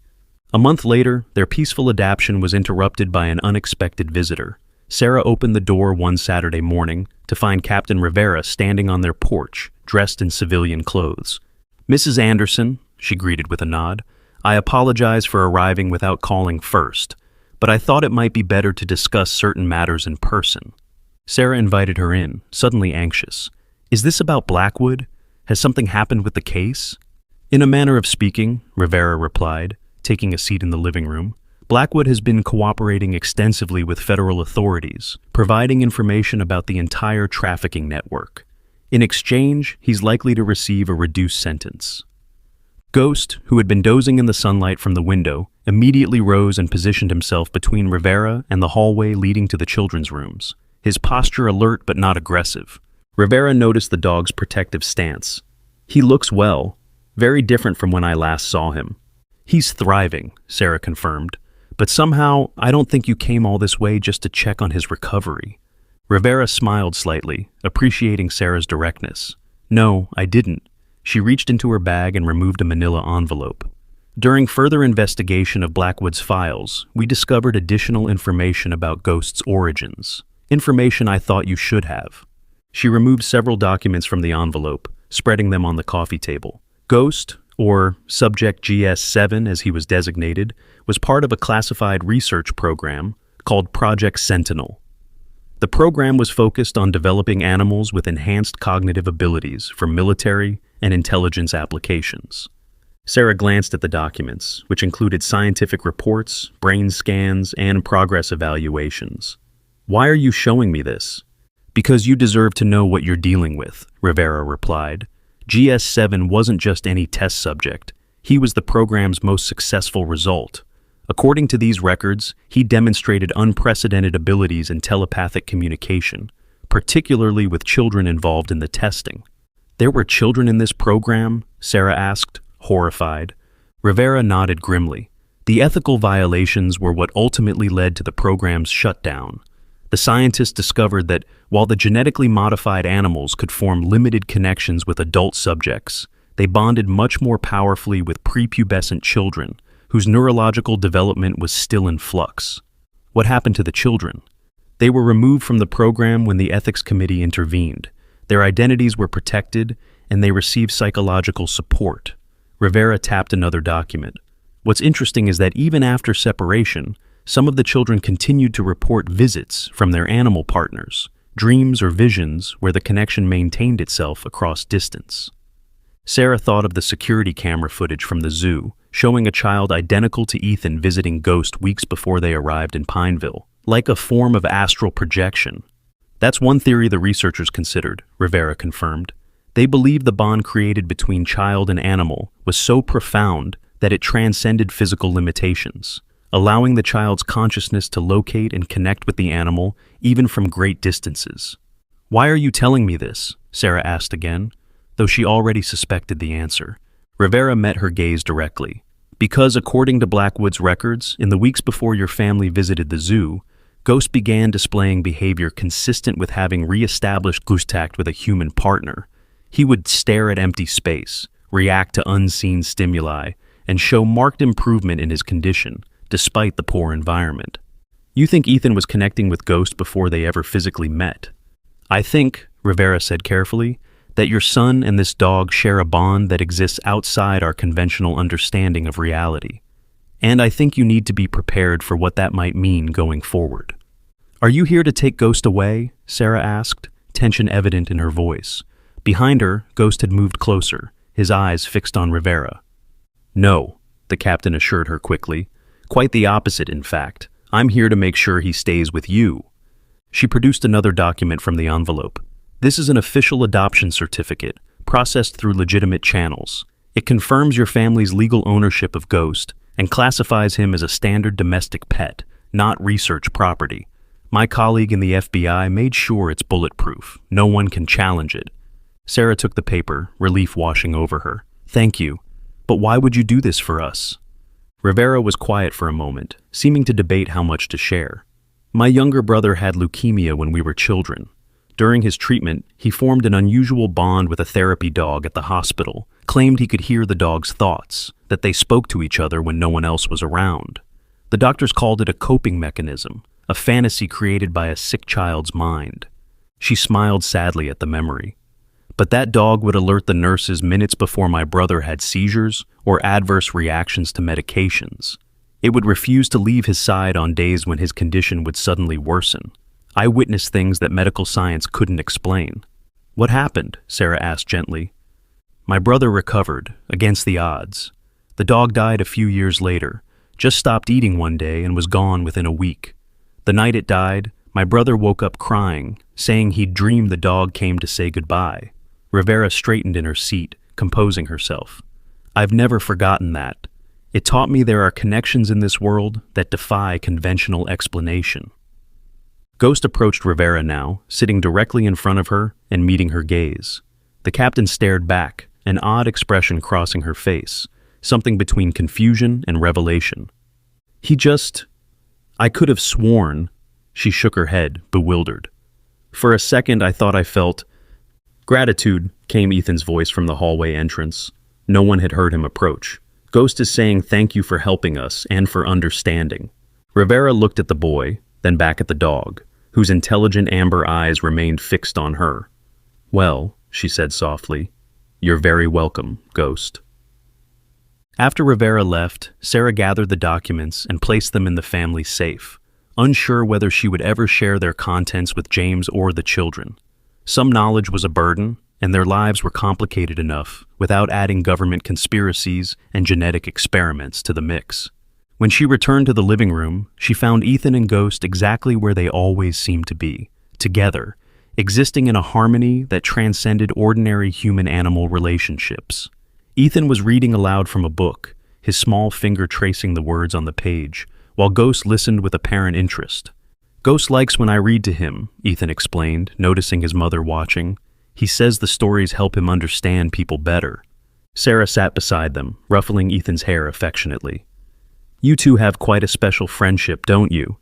A month later, their peaceful adaptation was interrupted by an unexpected visitor. Sarah opened the door one Saturday morning to find Captain Rivera standing on their porch, dressed in civilian clothes. "Mrs. Anderson," she greeted with a nod, "I apologize for arriving without calling first, but I thought it might be better to discuss certain matters in person." Sarah invited her in, suddenly anxious. "Is this about Blackwood? Has something happened with the case?" "In a manner of speaking," Rivera replied, taking a seat in the living room. "Blackwood has been cooperating extensively with federal authorities, providing information about the entire trafficking network. In exchange, he's likely to receive a reduced sentence." Ghost, who had been dozing in the sunlight from the window, immediately rose and positioned himself between Rivera and the hallway leading to the children's rooms, his posture alert but not aggressive. Rivera noticed the dog's protective stance. "He looks well, very different from when I last saw him." "He's thriving," Sarah confirmed, "but somehow I don't think you came all this way just to check on his recovery." Rivera smiled slightly, appreciating Sarah's directness. "No, I didn't." She reached into her bag and removed a manila envelope. "During further investigation of Blackwood's files, we discovered additional information about Ghost's origins. Information I thought you should have." She removed several documents from the envelope, spreading them on the coffee table. Ghost, or Subject GS7 as he was designated, was part of a classified research program called Project Sentinel. The program was focused on developing animals with enhanced cognitive abilities for military and intelligence applications. Sarah glanced at the documents, which included scientific reports, brain scans, and progress evaluations. "Why are you showing me this?" "Because you deserve to know what you're dealing with," Rivera replied. GS7 wasn't just any test subject. He was the program's most successful result. According to these records, he demonstrated unprecedented abilities in telepathic communication, particularly with children involved in the testing. "There were children in this program?" Sarah asked, horrified. Rivera nodded grimly. "The ethical violations were what ultimately led to the program's shutdown. The scientists discovered that while the genetically modified animals could form limited connections with adult subjects, they bonded much more powerfully with prepubescent children, whose neurological development was still in flux." "What happened to the children?" They were removed from the program when the ethics committee intervened. Their identities were protected, and they received psychological support. Rivera tapped another document. What's interesting is that even after separation, some of the children continued to report visits from their animal partners, dreams or visions where the connection maintained itself across distance. Sarah thought of the security camera footage from the zoo, showing a child identical to Ethan visiting Ghost weeks before they arrived in Pineville, like a form of astral projection. That's one theory the researchers considered, Rivera confirmed. They believed the bond created between child and animal was so profound that it transcended physical limitations, allowing the child's consciousness to locate and connect with the animal even from great distances. "Why are you telling me this?" Sarah asked again, though she already suspected the answer. Rivera met her gaze directly. "Because according to Blackwood's records, in the weeks before your family visited the zoo, Ghost began displaying behavior consistent with having re-established contact with a human partner. He would stare at empty space, react to unseen stimuli, and show marked improvement in his condition, despite the poor environment." "You think Ethan was connecting with Ghost before they ever physically met?" "I think," Rivera said carefully, "that your son and this dog share a bond that exists outside our conventional understanding of reality. And I think you need to be prepared for what that might mean going forward." "Are you here to take Ghost away?" Sarah asked, tension evident in her voice. Behind her, Ghost had moved closer, his eyes fixed on Rivera. "No," the captain assured her quickly. "Quite the opposite, in fact. I'm here to make sure he stays with you." She produced another document from the envelope. "This is an official adoption certificate, processed through legitimate channels. It confirms your family's legal ownership of Ghost and classifies him as a standard domestic pet, not research property. My colleague in the FBI made sure it's bulletproof. No one can challenge it." Sarah took the paper, relief washing over her. "Thank you. But why would you do this for us?" Rivera was quiet for a moment, seeming to debate how much to share. "My younger brother had leukemia when we were children. During his treatment, he formed an unusual bond with a therapy dog at the hospital, claimed he could hear the dog's thoughts, that they spoke to each other when no one else was around. The doctors called it a coping mechanism, a fantasy created by a sick child's mind." She smiled sadly at the memory. "But that dog would alert the nurses minutes before my brother had seizures or adverse reactions to medications. It would refuse to leave his side on days when his condition would suddenly worsen. I witnessed things that medical science couldn't explain." "What happened?" Sarah asked gently. "My brother recovered, against the odds. The dog died a few years later, just stopped eating one day and was gone within a week. The night it died, my brother woke up crying, saying he'd dreamed the dog came to say goodbye." Rivera straightened in her seat, composing herself. "I've never forgotten that. It taught me there are connections in this world that defy conventional explanation." Ghost approached Rivera now, sitting directly in front of her and meeting her gaze. The captain stared back, an odd expression crossing her face, something between confusion and revelation. "I could have sworn." She shook her head, bewildered. "For a second I thought I felt—" "Gratitude," came Ethan's voice from the hallway entrance. No one had heard him approach. "Ghost is saying thank you for helping us and for understanding." Rivera looked at the boy, then back at the dog, whose intelligent amber eyes remained fixed on her. "Well," she said softly, "you're very welcome, Ghost." After Rivera left, Sarah gathered the documents and placed them in the family safe, unsure whether she would ever share their contents with James or the children. Some knowledge was a burden, and their lives were complicated enough without adding government conspiracies and genetic experiments to the mix. When she returned to the living room, she found Ethan and Ghost exactly where they always seemed to be, together, existing in a harmony that transcended ordinary human-animal relationships. Ethan was reading aloud from a book, his small finger tracing the words on the page, while Ghost listened with apparent interest. "Ghost likes when I read to him," Ethan explained, noticing his mother watching. "He says the stories help him understand people better." Sarah sat beside them, ruffling Ethan's hair affectionately. "You two have quite a special friendship, don't you?"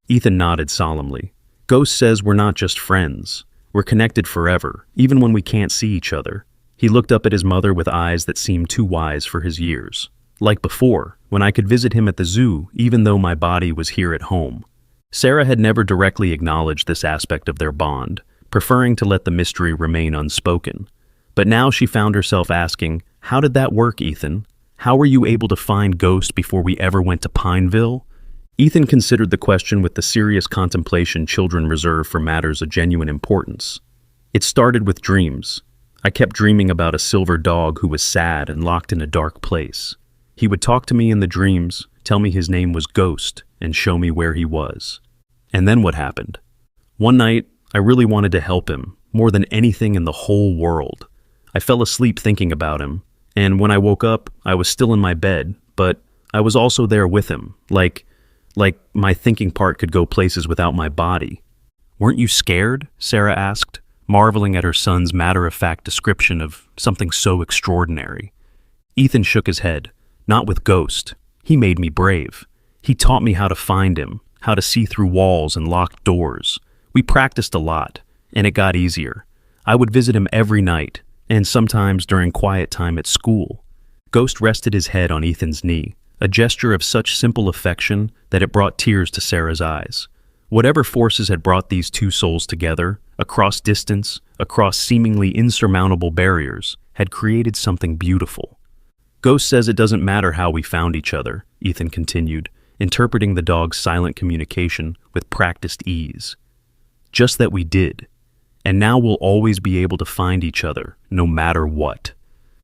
Ethan nodded solemnly. "Ghost says we're not just friends. We're connected forever, even when we can't see each other." He looked up at his mother with eyes that seemed too wise for his years. "Like before, when I could visit him at the zoo, even though my body was here at home." Sarah had never directly acknowledged this aspect of their bond, preferring to let the mystery remain unspoken. But now she found herself asking, "How did that work, Ethan? How were you able to find Ghost before we ever went to Pineville?" Ethan considered the question with the serious contemplation children reserve for matters of genuine importance. "It started with dreams. I kept dreaming about a silver dog who was sad and locked in a dark place. He would talk to me in the dreams, tell me his name was Ghost, and show me where he was. And then what happened? One night, I really wanted to help him, more than anything in the whole world. I fell asleep thinking about him, and when I woke up, I was still in my bed, but I was also there with him, like my thinking part could go places without my body." "Weren't you scared?" Sarah asked, marveling at her son's matter-of-fact description of something so extraordinary. Ethan shook his head. "Not with Ghost. He made me brave. He taught me how to find him, how to see through walls and locked doors. We practiced a lot, and it got easier. I would visit him every night, and sometimes during quiet time at school." Ghost rested his head on Ethan's knee, a gesture of such simple affection that it brought tears to Sarah's eyes. Whatever forces had brought these two souls together, across distance, across seemingly insurmountable barriers, had created something beautiful. "Ghost says it doesn't matter how we found each other," Ethan continued, interpreting the dog's silent communication with practiced ease. "Just that we did. And now we'll always be able to find each other, no matter what."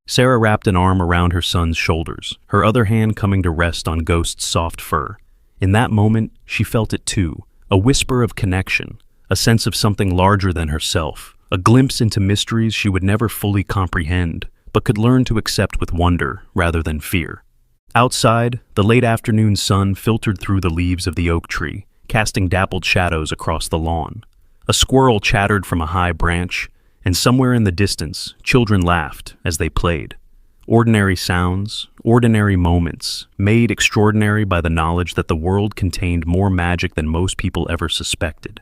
Sarah wrapped an arm around her son's shoulders, her other hand coming to rest on Ghost's soft fur. In that moment, she felt it too, a whisper of connection, a sense of something larger than herself, a glimpse into mysteries she would never fully comprehend, but could learn to accept with wonder rather than fear. Outside, the late afternoon sun filtered through the leaves of the oak tree, casting dappled shadows across the lawn. A squirrel chattered from a high branch, and somewhere in the distance, children laughed as they played. Ordinary sounds, ordinary moments, made extraordinary by the knowledge that the world contained more magic than most people ever suspected.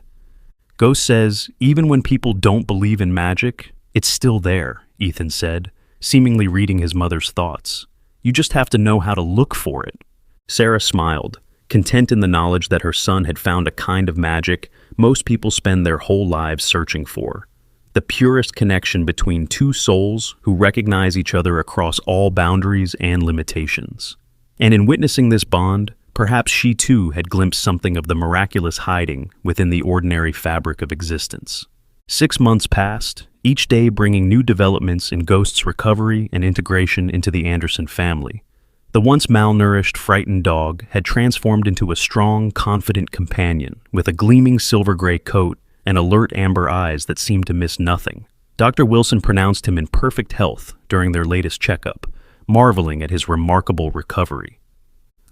Ghost says, even when people don't believe in magic, it's still there, Ethan said, seemingly reading his mother's thoughts. You just have to know how to look for it. Sarah smiled, content in the knowledge that her son had found a kind of magic most people spend their whole lives searching for. The purest connection between two souls who recognize each other across all boundaries and limitations. And in witnessing this bond, perhaps she too had glimpsed something of the miraculous hiding within the ordinary fabric of existence. 6 months passed, each day bringing new developments in Ghost's recovery and integration into the Anderson family. The once malnourished, frightened dog had transformed into a strong, confident companion with a gleaming silver-gray coat and alert amber eyes that seemed to miss nothing. Dr. Wilson pronounced him in perfect health during their latest checkup, marveling at his remarkable recovery.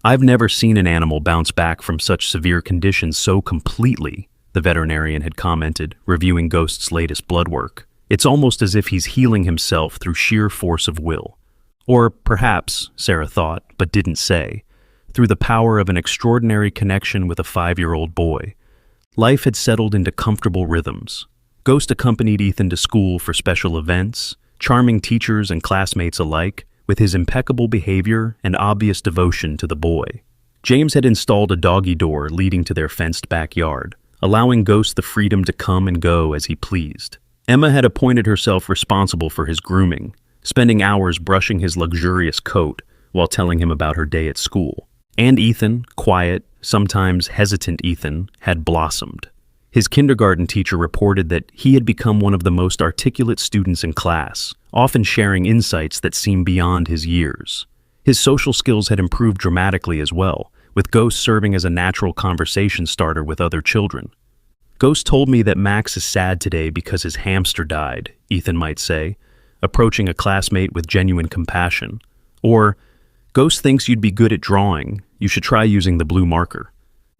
I've never seen an animal bounce back from such severe conditions so completely, the veterinarian had commented, reviewing Ghost's latest blood work. It's almost as if he's healing himself through sheer force of will. Or perhaps, Sarah thought, but didn't say, through the power of an extraordinary connection with a 5-year-old boy. Life had settled into comfortable rhythms. Ghost accompanied Ethan to school for special events, charming teachers and classmates alike, with his impeccable behavior and obvious devotion to the boy. James had installed a doggy door leading to their fenced backyard, allowing Ghost the freedom to come and go as he pleased. Emma had appointed herself responsible for his grooming, spending hours brushing his luxurious coat while telling him about her day at school. And Ethan, quiet, sometimes hesitant Ethan, had blossomed. His kindergarten teacher reported that he had become one of the most articulate students in class, often sharing insights that seemed beyond his years. His social skills had improved dramatically as well, with Ghost serving as a natural conversation starter with other children. Ghost told me that Max is sad today because his hamster died, Ethan might say, approaching a classmate with genuine compassion. Or, Ghost thinks you'd be good at drawing, you should try using the blue marker.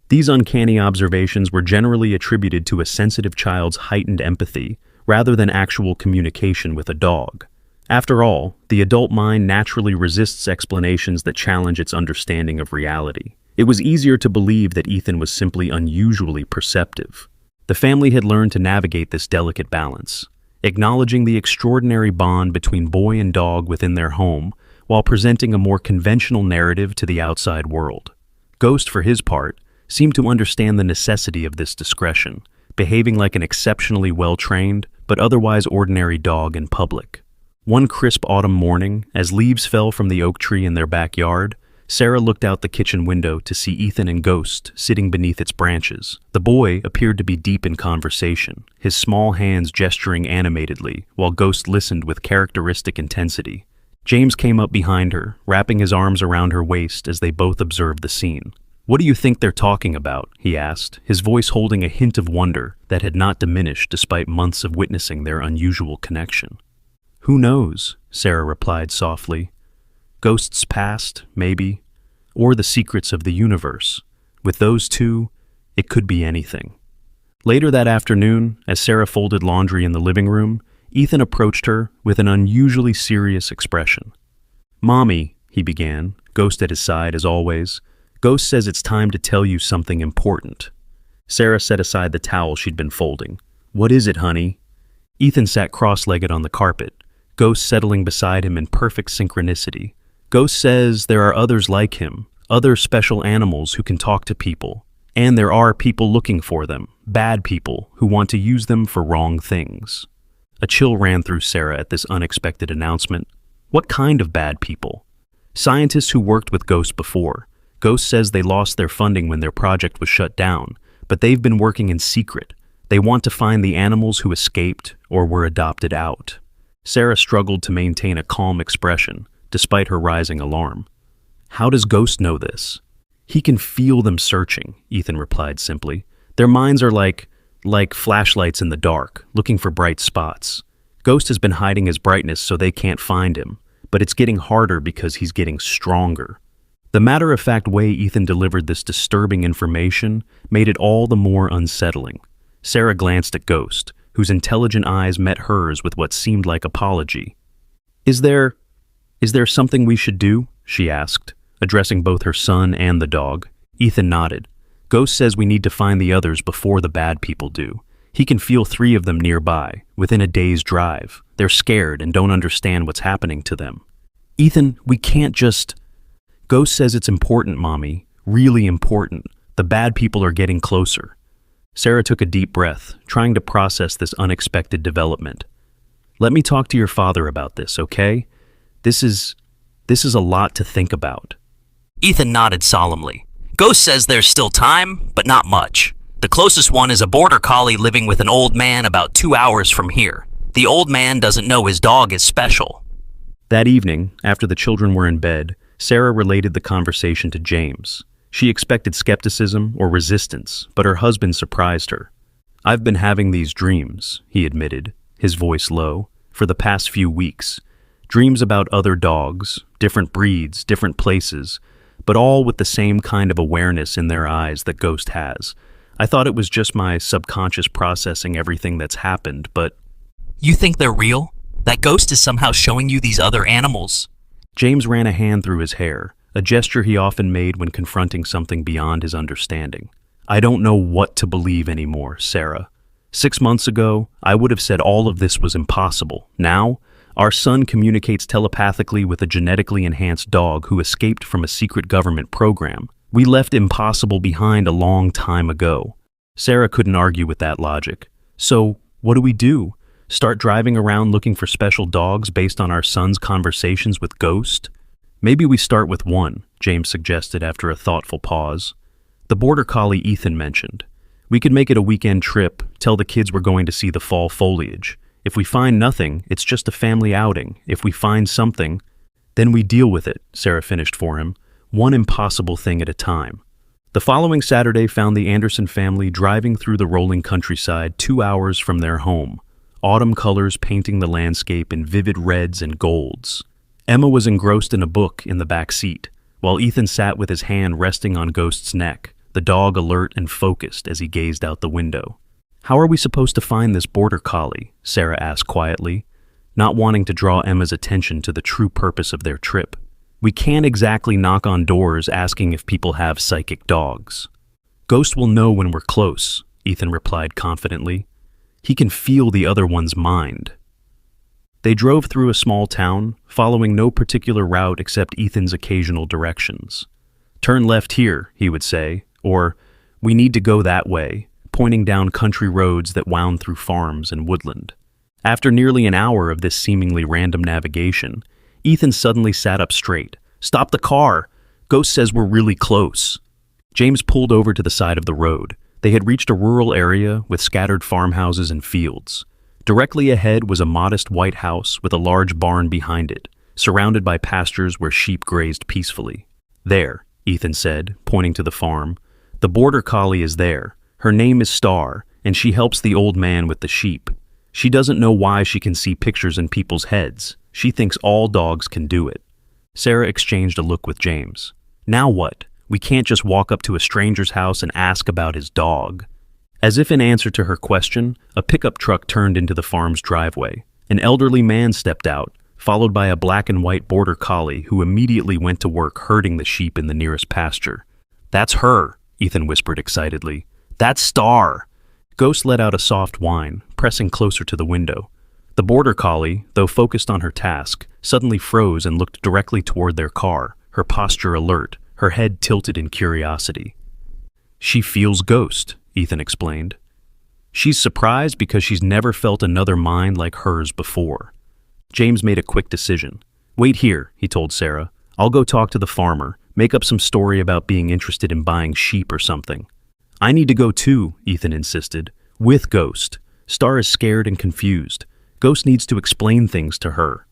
These uncanny observations were generally attributed to a sensitive child's heightened empathy, rather than actual communication with a dog. After all, the adult mind naturally resists explanations that challenge its understanding of reality. It was easier to believe that Ethan was simply unusually perceptive. The family had learned to navigate this delicate balance, acknowledging the extraordinary bond between boy and dog within their home, while presenting a more conventional narrative to the outside world. Ghost, for his part, seemed to understand the necessity of this discretion, behaving like an exceptionally well-trained but otherwise ordinary dog in public. One crisp autumn morning, as leaves fell from the oak tree in their backyard, Sarah looked out the kitchen window to see Ethan and Ghost sitting beneath its branches. The boy appeared to be deep in conversation, his small hands gesturing animatedly, while Ghost listened with characteristic intensity. James came up behind her, wrapping his arms around her waist as they both observed the scene. "What do you think they're talking about?" he asked, his voice holding a hint of wonder that had not diminished despite months of witnessing their unusual connection. "Who knows?" Sarah replied softly. "Ghosts past, maybe, or the secrets of the universe. With those two, it could be anything." Later that afternoon, as Sarah folded laundry in the living room, Ethan approached her with an unusually serious expression. "Mommy," he began, Ghost at his side as always, "Ghost says it's time to tell you something important." Sarah set aside the towel she'd been folding. "What is it, honey?" Ethan sat cross-legged on the carpet, Ghost settling beside him in perfect synchronicity. "Ghost says there are others like him, other special animals who can talk to people, and there are people looking for them, bad people who want to use them for wrong things." A chill ran through Sarah at this unexpected announcement. What kind of bad people? Scientists who worked with Ghost before. Ghost says they lost their funding when their project was shut down, but they've been working in secret. They want to find the animals who escaped or were adopted out. Sarah struggled to maintain a calm expression, despite her rising alarm. "How does Ghost know this?" "He can feel them searching," Ethan replied simply. "Their minds are like flashlights in the dark, looking for bright spots. Ghost has been hiding his brightness so they can't find him, but it's getting harder because he's getting stronger." The matter-of-fact way Ethan delivered this disturbing information made it all the more unsettling. Sarah glanced at Ghost, whose intelligent eyes met hers with what seemed like apology. Is there something we should do?" she asked, addressing both her son and the dog. Ethan nodded. "Ghost says we need to find the others before the bad people do. He can feel 3 of them nearby, within a day's drive. They're scared and don't understand what's happening to them." "Ethan, we can't just..." "Ghost says it's important, Mommy. Really important. The bad people are getting closer." Sarah took a deep breath, trying to process this unexpected development. "Let me talk to your father about this, okay? This is a lot to think about." Ethan nodded solemnly. "Ghost says there's still time, but not much. The closest one is a border collie living with an old man about 2 hours from here. The old man doesn't know his dog is special." That evening, after the children were in bed, Sarah related the conversation to James. She expected skepticism or resistance, but her husband surprised her. "I've been having these dreams," he admitted, his voice low, "for the past few weeks. Dreams about other dogs, different breeds, different places, but all with the same kind of awareness in their eyes that Ghost has. I thought it was just my subconscious processing everything that's happened, but..." "You think they're real? That Ghost is somehow showing you these other animals?" James ran a hand through his hair, a gesture he often made when confronting something beyond his understanding. "I don't know what to believe anymore, Sarah. 6 months ago, I would have said all of this was impossible. Now, our son communicates telepathically with a genetically enhanced dog who escaped from a secret government program. We left impossible behind a long time ago." Sarah couldn't argue with that logic. "So, what do we do? Start driving around looking for special dogs based on our son's conversations with Ghost?" "Maybe we start with one," James suggested after a thoughtful pause. "The border collie Ethan mentioned. We could make it a weekend trip, tell the kids we're going to see the fall foliage. If we find nothing, it's just a family outing. If we find something, then we deal with it," Sarah finished for him, "one impossible thing at a time." The following Saturday found the Anderson family driving through the rolling countryside 2 hours from their home, autumn colors painting the landscape in vivid reds and golds. Emma was engrossed in a book in the back seat, while Ethan sat with his hand resting on Ghost's neck, the dog alert and focused as he gazed out the window. "How are we supposed to find this border collie?" Sarah asked quietly, not wanting to draw Emma's attention to the true purpose of their trip. "We can't exactly knock on doors asking if people have psychic dogs." "Ghost will know when we're close," Ethan replied confidently. "He can feel the other one's mind." They drove through a small town, following no particular route except Ethan's occasional directions. "Turn left here," he would say, or We need to go that way, pointing down country roads that wound through farms and woodland. After nearly an hour of this seemingly random navigation, Ethan suddenly sat up straight. "Stop the car! Ghost says we're really close." James pulled over to the side of the road. They had reached a rural area with scattered farmhouses and fields. Directly ahead was a modest white house with a large barn behind it, surrounded by pastures where sheep grazed peacefully. "There," Ethan said, pointing to the farm. "The border collie is there. Her name is Star, and she helps the old man with the sheep. She doesn't know why she can see pictures in people's heads. She thinks all dogs can do it." Sarah exchanged a look with James. "Now what? We can't just walk up to a stranger's house and ask about his dog." As if in answer to her question, a pickup truck turned into the farm's driveway. An elderly man stepped out, followed by a black and white border collie who immediately went to work herding the sheep in the nearest pasture. "That's her," Ethan whispered excitedly. "That's Star." Ghost let out a soft whine, pressing closer to the window. The border collie, though focused on her task, suddenly froze and looked directly toward their car, her posture alert, her head tilted in curiosity. "She feels Ghost," Ethan explained. "She's surprised because she's never felt another mind like hers before." James made a quick decision. "Wait here," he told Sarah. "I'll go talk to the farmer, make up some story about being interested in buying sheep or something." "I need to go too," Ethan insisted. "With Ghost. Star is scared and confused. Ghost needs to explain things to her."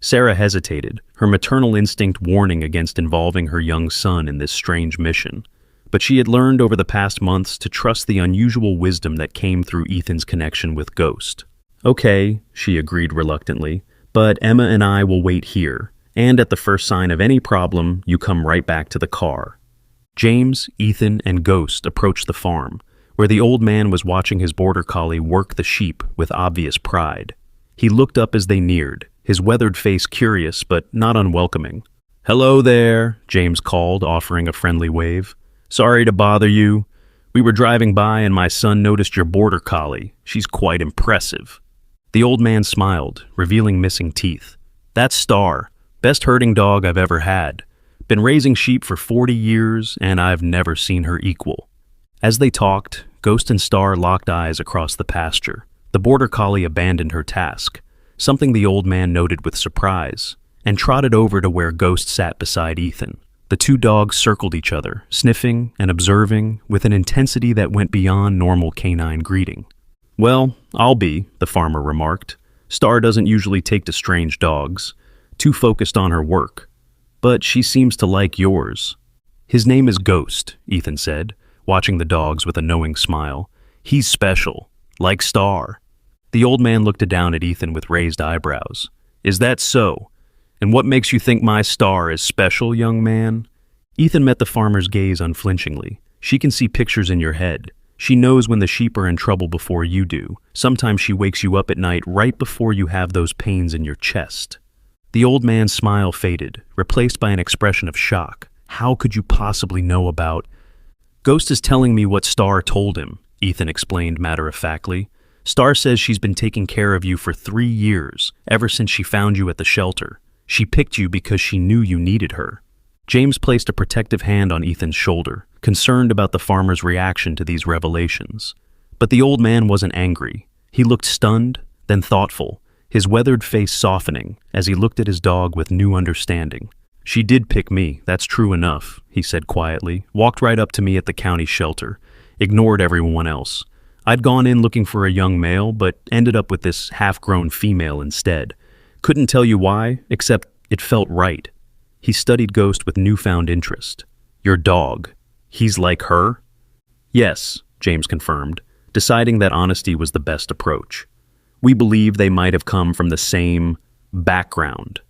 Sarah hesitated, her maternal instinct warning against involving her young son in this strange mission. But she had learned over the past months to trust the unusual wisdom that came through Ethan's connection with Ghost. "Okay," she agreed reluctantly, "but Emma and I will wait here, and at the first sign of any problem, you come right back to the car." James, Ethan, and Ghost approached the farm, where the old man was watching his border collie work the sheep with obvious pride. He looked up as they neared, his weathered face curious but not unwelcoming. "Hello there," James called, offering a friendly wave. "Sorry to bother you. We were driving by and my son noticed your border collie. She's quite impressive." The old man smiled, revealing missing teeth. "That's Star, best herding dog I've ever had. Been raising sheep for 40 years, and I've never seen her equal." As they talked, Ghost and Star locked eyes across the pasture. The border collie abandoned her task, something the old man noted with surprise, and trotted over to where Ghost sat beside Ethan. The two dogs circled each other, sniffing and observing with an intensity that went beyond normal canine greeting. "Well, I'll be," the farmer remarked. "Star doesn't usually take to strange dogs, too focused on her work. But she seems to like yours." "His name is Ghost," Ethan said, watching the dogs with a knowing smile. "He's special, like Star." The old man looked down at Ethan with raised eyebrows. "Is that so? And what makes you think my Star is special, young man?" Ethan met the farmer's gaze unflinchingly. "She can see pictures in your head. She knows when the sheep are in trouble before you do. Sometimes she wakes you up at night right before you have those pains in your chest." The old man's smile faded, replaced by an expression of shock. "How could you possibly know about—" "Ghost is telling me what Star told him," Ethan explained matter-of-factly. "Star says she's been taking care of you for 3 years, ever since she found you at the shelter. She picked you because she knew you needed her." James placed a protective hand on Ethan's shoulder, concerned about the farmer's reaction to these revelations. But the old man wasn't angry. He looked stunned, then thoughtful, his weathered face softening as he looked at his dog with new understanding. "She did pick me, that's true enough," he said quietly, walked right up to me at the county shelter, ignored everyone else. I'd gone in looking for a young male, but ended up with this half-grown female instead. Couldn't tell you why, except it felt right. He studied Ghost with newfound interest. "Your dog, he's like her?" "Yes," James confirmed, deciding that honesty was the best approach. "We believe they might have come from the same background,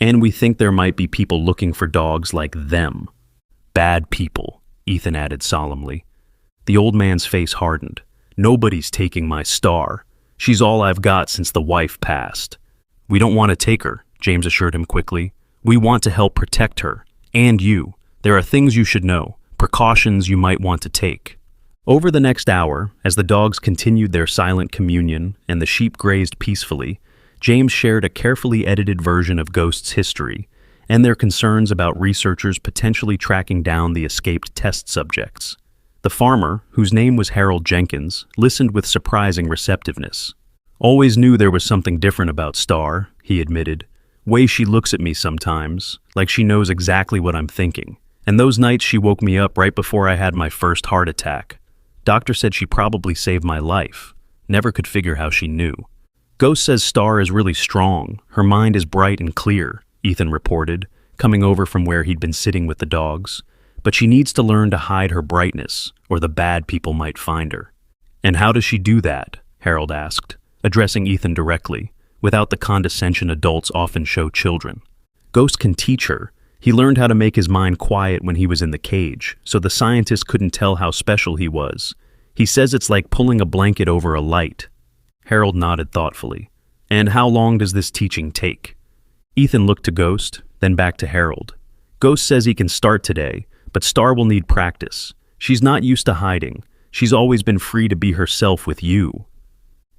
and we think there might be people looking for dogs like them." "Bad people," Ethan added solemnly. The old man's face hardened. "Nobody's taking my Star. She's all I've got since the wife passed." "We don't want to take her," James assured him quickly. "We want to help protect her, and you. There are things you should know, precautions you might want to take." Over the next hour, as the dogs continued their silent communion and the sheep grazed peacefully, James shared a carefully edited version of Ghost's history and their concerns about researchers potentially tracking down the escaped test subjects. The farmer, whose name was Harold Jenkins, listened with surprising receptiveness. "Always knew there was something different about Star," he admitted. "Way she looks at me sometimes, like she knows exactly what I'm thinking. And those nights she woke me up right before I had my first heart attack. Doctor said she probably saved my life. Never could figure how she knew." "Ghost says Star is really strong. Her mind is bright and clear," Ethan reported, coming over from where he'd been sitting with the dogs. "But she needs to learn to hide her brightness, or the bad people might find her." "And how does she do that?" Harold asked, addressing Ethan directly, without the condescension adults often show children. "Ghost can teach her. He learned how to make his mind quiet when he was in the cage, so the scientist couldn't tell how special he was. He says it's like pulling a blanket over a light." Harold nodded thoughtfully. "And how long does this teaching take?" Ethan looked to Ghost, then back to Harold. "Ghost says he can start today, but Star will need practice. She's not used to hiding. She's always been free to be herself with you."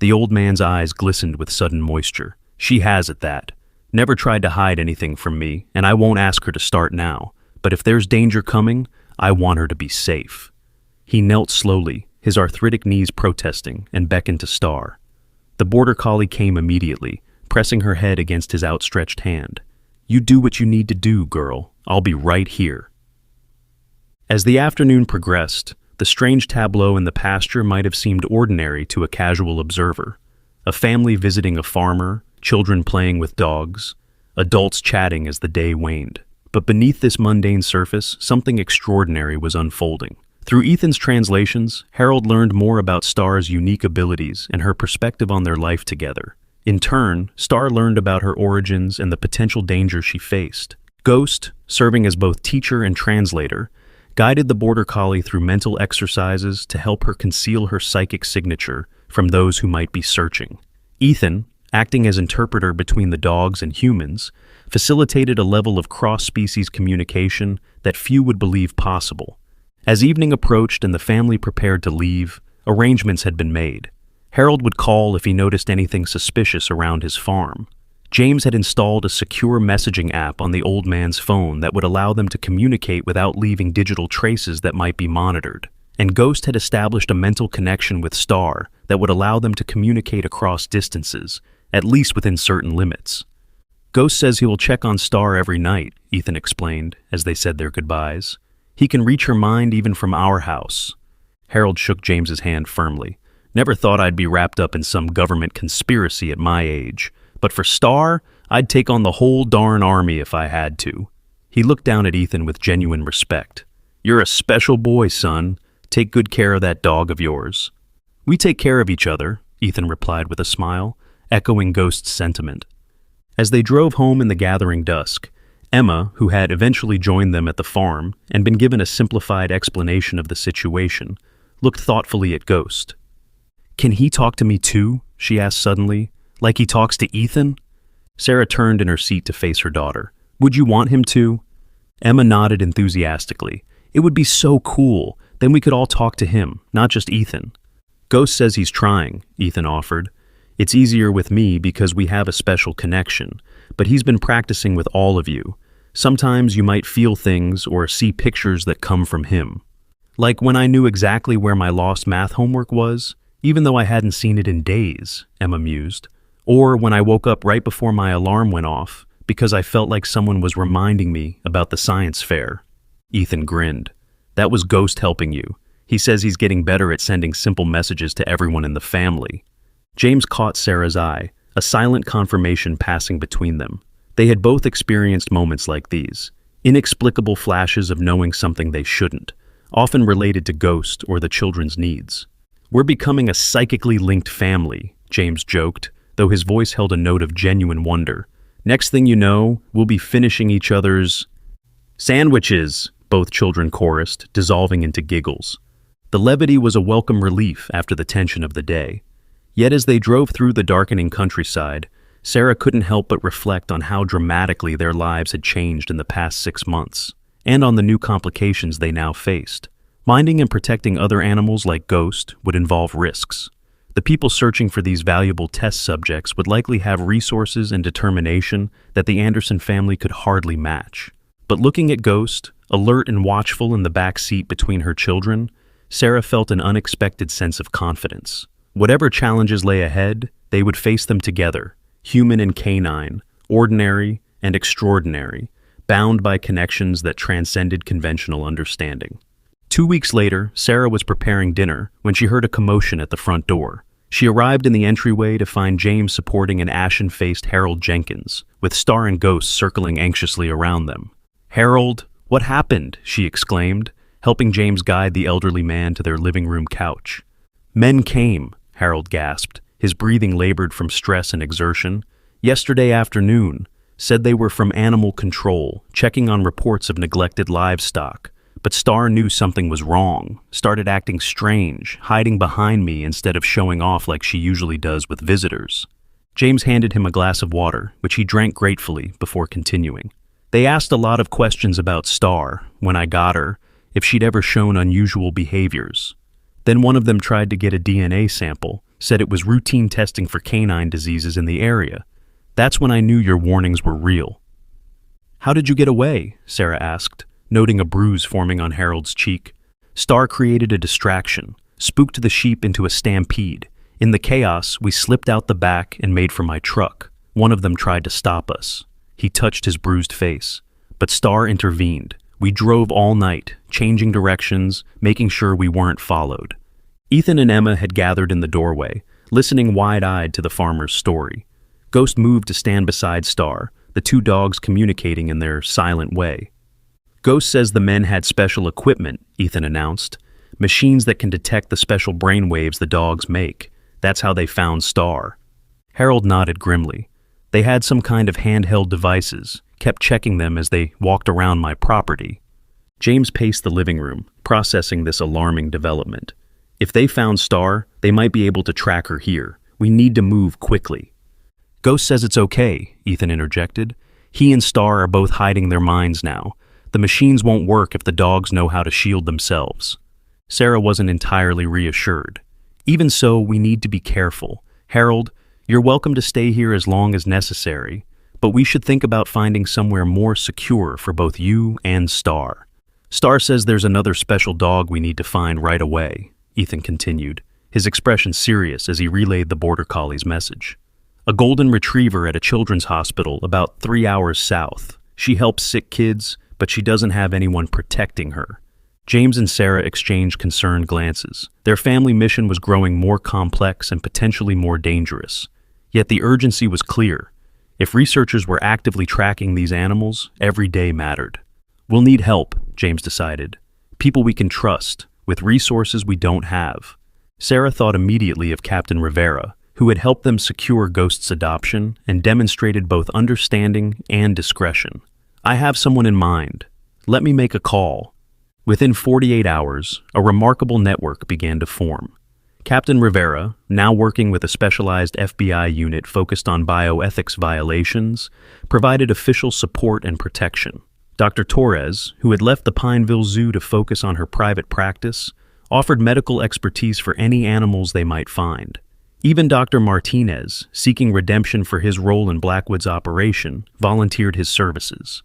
The old man's eyes glistened with sudden moisture. "She has at that. Never tried to hide anything from me, and I won't ask her to start now. But if there's danger coming, I want her to be safe." He knelt slowly, his arthritic knees protesting, and beckoned to Star. The border collie came immediately, pressing her head against his outstretched hand. "You do what you need to do, girl. I'll be right here." As the afternoon progressed, the strange tableau in the pasture might have seemed ordinary to a casual observer. A family visiting a farmer, children playing with dogs, adults chatting as the day waned. But beneath this mundane surface, something extraordinary was unfolding. Through Ethan's translations, Harold learned more about Star's unique abilities and her perspective on their life together. In turn, Star learned about her origins and the potential danger she faced. Ghost, serving as both teacher and translator, guided the border collie through mental exercises to help her conceal her psychic signature from those who might be searching. Ethan, acting as interpreter between the dogs and humans, facilitated a level of cross-species communication that few would believe possible. As evening approached and the family prepared to leave, arrangements had been made. Harold would call if he noticed anything suspicious around his farm. James had installed a secure messaging app on the old man's phone that would allow them to communicate without leaving digital traces that might be monitored. And Ghost had established a mental connection with Star that would allow them to communicate across distances, at least within certain limits. "Ghost says he will check on Star every night," Ethan explained, as they said their goodbyes. "He can reach her mind even from our house." Harold shook James's hand firmly. "Never thought I'd be wrapped up in some government conspiracy at my age. But for Star, I'd take on the whole darn army if I had to." He looked down at Ethan with genuine respect. "You're a special boy, son. Take good care of that dog of yours." "We take care of each other," Ethan replied with a smile, echoing Ghost's sentiment. As they drove home in the gathering dusk, Emma, who had eventually joined them at the farm and been given a simplified explanation of the situation, looked thoughtfully at Ghost. "Can he talk to me too?" she asked suddenly. "Like he talks to Ethan?" Sarah turned in her seat to face her daughter. "Would you want him to?" Emma nodded enthusiastically. "It would be so cool. Then we could all talk to him, not just Ethan." "Ghost says he's trying," Ethan offered. "It's easier with me because we have a special connection, but he's been practicing with all of you. Sometimes you might feel things or see pictures that come from him. Like when I knew exactly where my lost math homework was, even though I hadn't seen it in days," Emma mused. "Or when I woke up right before my alarm went off because I felt like someone was reminding me about the science fair." Ethan grinned. "That was Ghost helping you. He says he's getting better at sending simple messages to everyone in the family." James caught Sarah's eye, a silent confirmation passing between them. They had both experienced moments like these, inexplicable flashes of knowing something they shouldn't, often related to Ghost or the children's needs. "We're becoming a psychically linked family," James joked, though his voice held a note of genuine wonder. "Next thing you know, we'll be finishing each other's sandwiches," both children chorused, dissolving into giggles. The levity was a welcome relief after the tension of the day. Yet as they drove through the darkening countryside, Sarah couldn't help but reflect on how dramatically their lives had changed in the past 6 months, and on the new complications they now faced. Minding and protecting other animals like Ghost would involve risks. The people searching for these valuable test subjects would likely have resources and determination that the Anderson family could hardly match. But looking at Ghost, alert and watchful in the back seat between her children, Sarah felt an unexpected sense of confidence. Whatever challenges lay ahead, they would face them together, human and canine, ordinary and extraordinary, bound by connections that transcended conventional understanding. 2 weeks later, Sarah was preparing dinner when she heard a commotion at the front door. She arrived in the entryway to find James supporting an ashen-faced Harold Jenkins, with Star and Ghost circling anxiously around them. "Harold, what happened?" she exclaimed, helping James guide the elderly man to their living room couch. "Men came," Harold gasped, his breathing labored from stress and exertion. "Yesterday afternoon, said they were from animal control, checking on reports of neglected livestock. But Star knew something was wrong, started acting strange, hiding behind me instead of showing off like she usually does with visitors." James handed him a glass of water, which he drank gratefully before continuing. "They asked a lot of questions about Star, when I got her, if she'd ever shown unusual behaviors. Then one of them tried to get a DNA sample, said it was routine testing for canine diseases in the area. That's when I knew your warnings were real." "How did you get away?" Sarah asked, noting a bruise forming on Harold's cheek. "Star created a distraction, spooked the sheep into a stampede. In the chaos, we slipped out the back and made for my truck. One of them tried to stop us." He touched his bruised face. "But Star intervened. We drove all night, changing directions, making sure we weren't followed." Ethan and Emma had gathered in the doorway, listening wide-eyed to the farmer's story. Ghost moved to stand beside Star, the two dogs communicating in their silent way. "Ghost says the men had special equipment," Ethan announced. "Machines that can detect the special brainwaves the dogs make. That's how they found Star." Harold nodded grimly. "They had some kind of handheld devices, kept checking them as they walked around my property." James paced the living room, processing this alarming development. "If they found Star, they might be able to track her here. We need to move quickly." "Ghost says it's okay," Ethan interjected. "He and Star are both hiding their minds now. The machines won't work if the dogs know how to shield themselves." Sarah wasn't entirely reassured. "Even so, we need to be careful. Harold, you're welcome to stay here as long as necessary, but we should think about finding somewhere more secure for both you and Star." "Star says there's another special dog we need to find right away," Ethan continued, his expression serious as he relayed the border collie's message. "A golden retriever at a children's hospital about 3 hours south. She helps sick kids, but she doesn't have anyone protecting her." James and Sarah exchanged concerned glances. Their family mission was growing more complex and potentially more dangerous. Yet the urgency was clear. If researchers were actively tracking these animals, every day mattered. "We'll need help," James decided. "People we can trust, with resources we don't have." Sarah thought immediately of Captain Rivera, who had helped them secure Ghost's adoption and demonstrated both understanding and discretion. "I have someone in mind. Let me make a call." Within 48 hours, a remarkable network began to form. Captain Rivera, now working with a specialized FBI unit focused on bioethics violations, provided official support and protection. Dr. Torres, who had left the Pineville Zoo to focus on her private practice, offered medical expertise for any animals they might find. Even Dr. Martinez, seeking redemption for his role in Blackwood's operation, volunteered his services.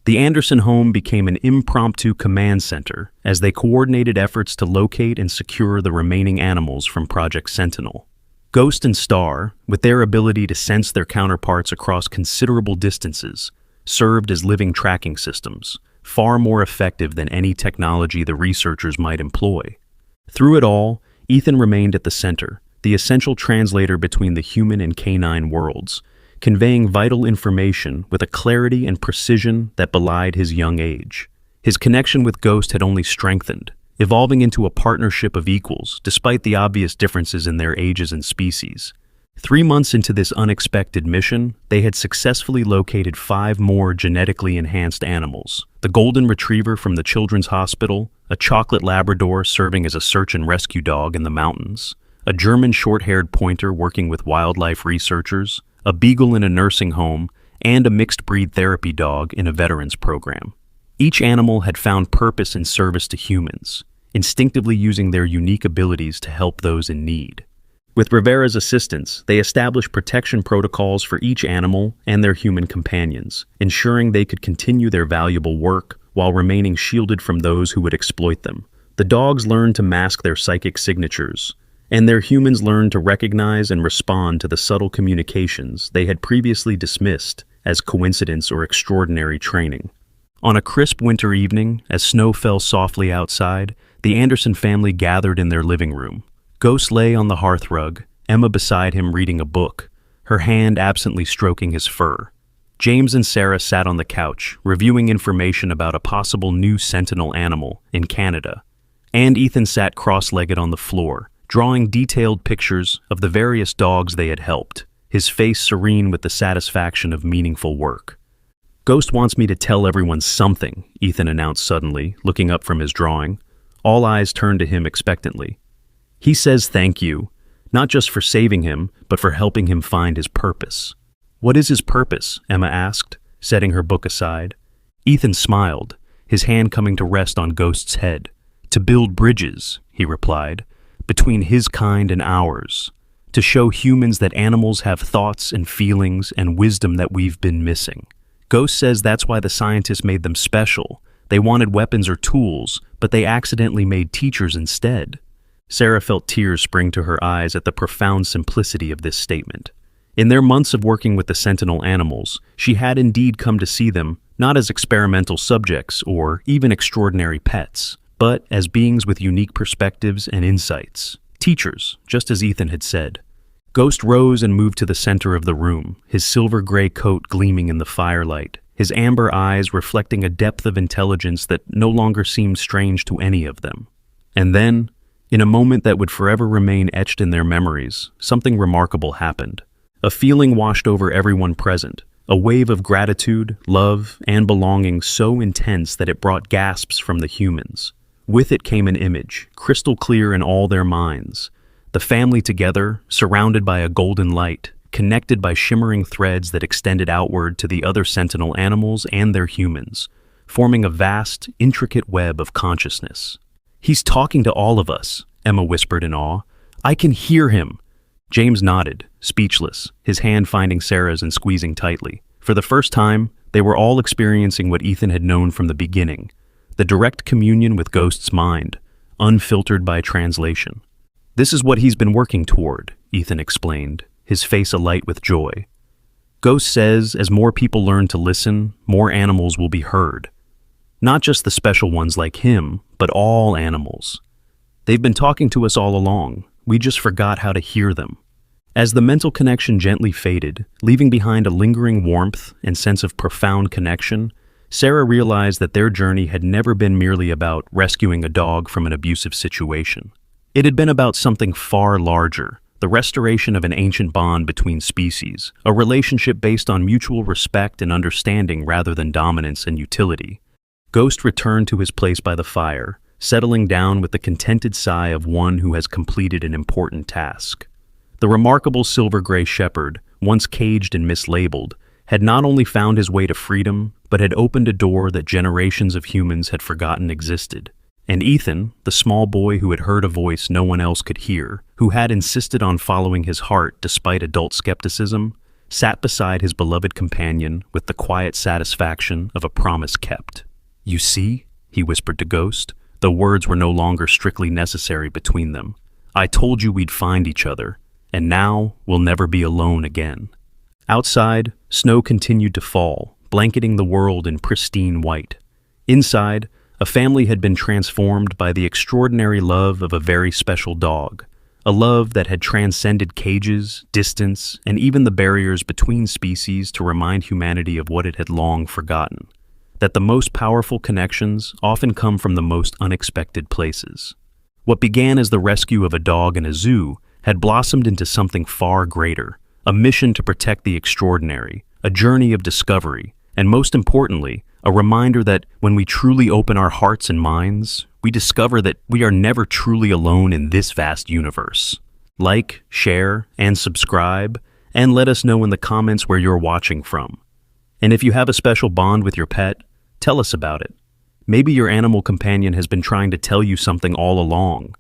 The Anderson home became an impromptu command center as they coordinated efforts to locate and secure the remaining animals from Project Sentinel. Ghost and Star, with their ability to sense their counterparts across considerable distances, served as living tracking systems, far more effective than any technology the researchers might employ. Through it all, Ethan remained at the center, the essential translator between the human and canine worlds, conveying vital information with a clarity and precision that belied his young age. His connection with Ghost had only strengthened, evolving into a partnership of equals despite the obvious differences in their ages and species. 3 months into this unexpected mission, they had successfully located 5 more genetically enhanced animals: the golden retriever from the children's hospital, a chocolate Labrador serving as a search and rescue dog in the mountains, a German short-haired pointer working with wildlife researchers, a beagle in a nursing home, and a mixed-breed therapy dog in a veterans program. Each animal had found purpose in service to humans, instinctively using their unique abilities to help those in need. With Rivera's assistance, they established protection protocols for each animal and their human companions, ensuring they could continue their valuable work while remaining shielded from those who would exploit them. The dogs learned to mask their psychic signatures, and their humans learned to recognize and respond to the subtle communications they had previously dismissed as coincidence or extraordinary training. On a crisp winter evening, as snow fell softly outside, the Anderson family gathered in their living room. Ghost lay on the hearthrug, Emma beside him reading a book, her hand absently stroking his fur. James and Sarah sat on the couch, reviewing information about a possible new sentinel animal in Canada. And Ethan sat cross-legged on the floor, drawing detailed pictures of the various dogs they had helped, his face serene with the satisfaction of meaningful work. "Ghost wants me to tell everyone something," Ethan announced suddenly, looking up from his drawing. All eyes turned to him expectantly. "He says thank you, not just for saving him, but for helping him find his purpose." "What is his purpose?" Emma asked, setting her book aside. Ethan smiled, his hand coming to rest on Ghost's head. "To build bridges," he replied, "between his kind and ours. To show humans that animals have thoughts and feelings and wisdom that we've been missing. Ghost says that's why the scientists made them special. They wanted weapons or tools, but they accidentally made teachers instead." Sarah felt tears spring to her eyes at the profound simplicity of this statement. In their months of working with the sentinel animals, she had indeed come to see them not as experimental subjects or even extraordinary pets, but as beings with unique perspectives and insights. Teachers, just as Ethan had said. Ghost rose and moved to the center of the room, his silver-gray coat gleaming in the firelight, his amber eyes reflecting a depth of intelligence that no longer seemed strange to any of them. And then, in a moment that would forever remain etched in their memories, something remarkable happened. A feeling washed over everyone present, a wave of gratitude, love, and belonging so intense that it brought gasps from the humans. With it came an image, crystal clear in all their minds. The family together, surrounded by a golden light, connected by shimmering threads that extended outward to the other sentinel animals and their humans, forming a vast, intricate web of consciousness. "He's talking to all of us," Emma whispered in awe. "I can hear him." James nodded, speechless, his hand finding Sarah's and squeezing tightly. For the first time, they were all experiencing what Ethan had known from the beginning, the direct communion with Ghost's mind, unfiltered by translation. "This is what he's been working toward," Ethan explained, his face alight with joy. "Ghost says as more people learn to listen, more animals will be heard. Not just the special ones like him, but all animals. They've been talking to us all along. We just forgot how to hear them." As the mental connection gently faded, leaving behind a lingering warmth and sense of profound connection, Sarah realized that their journey had never been merely about rescuing a dog from an abusive situation. It had been about something far larger, the restoration of an ancient bond between species, a relationship based on mutual respect and understanding rather than dominance and utility. Ghost returned to his place by the fire, settling down with the contented sigh of one who has completed an important task. The remarkable silver-gray shepherd, once caged and mislabeled, had not only found his way to freedom, but had opened a door that generations of humans had forgotten existed. And Ethan, the small boy who had heard a voice no one else could hear, who had insisted on following his heart despite adult skepticism, sat beside his beloved companion with the quiet satisfaction of a promise kept. "You see?" he whispered to Ghost, though words were no longer strictly necessary between them. "I told you we'd find each other, and now we'll never be alone again." Outside, snow continued to fall, blanketing the world in pristine white. Inside, a family had been transformed by the extraordinary love of a very special dog, a love that had transcended cages, distance, and even the barriers between species to remind humanity of what it had long forgotten, that the most powerful connections often come from the most unexpected places. What began as the rescue of a dog in a zoo had blossomed into something far greater, a mission to protect the extraordinary, a journey of discovery, and most importantly, a reminder that when we truly open our hearts and minds, we discover that we are never truly alone in this vast universe. Like, share, and subscribe, and let us know in the comments where you're watching from. And if you have a special bond with your pet, tell us about it. Maybe your animal companion has been trying to tell you something all along.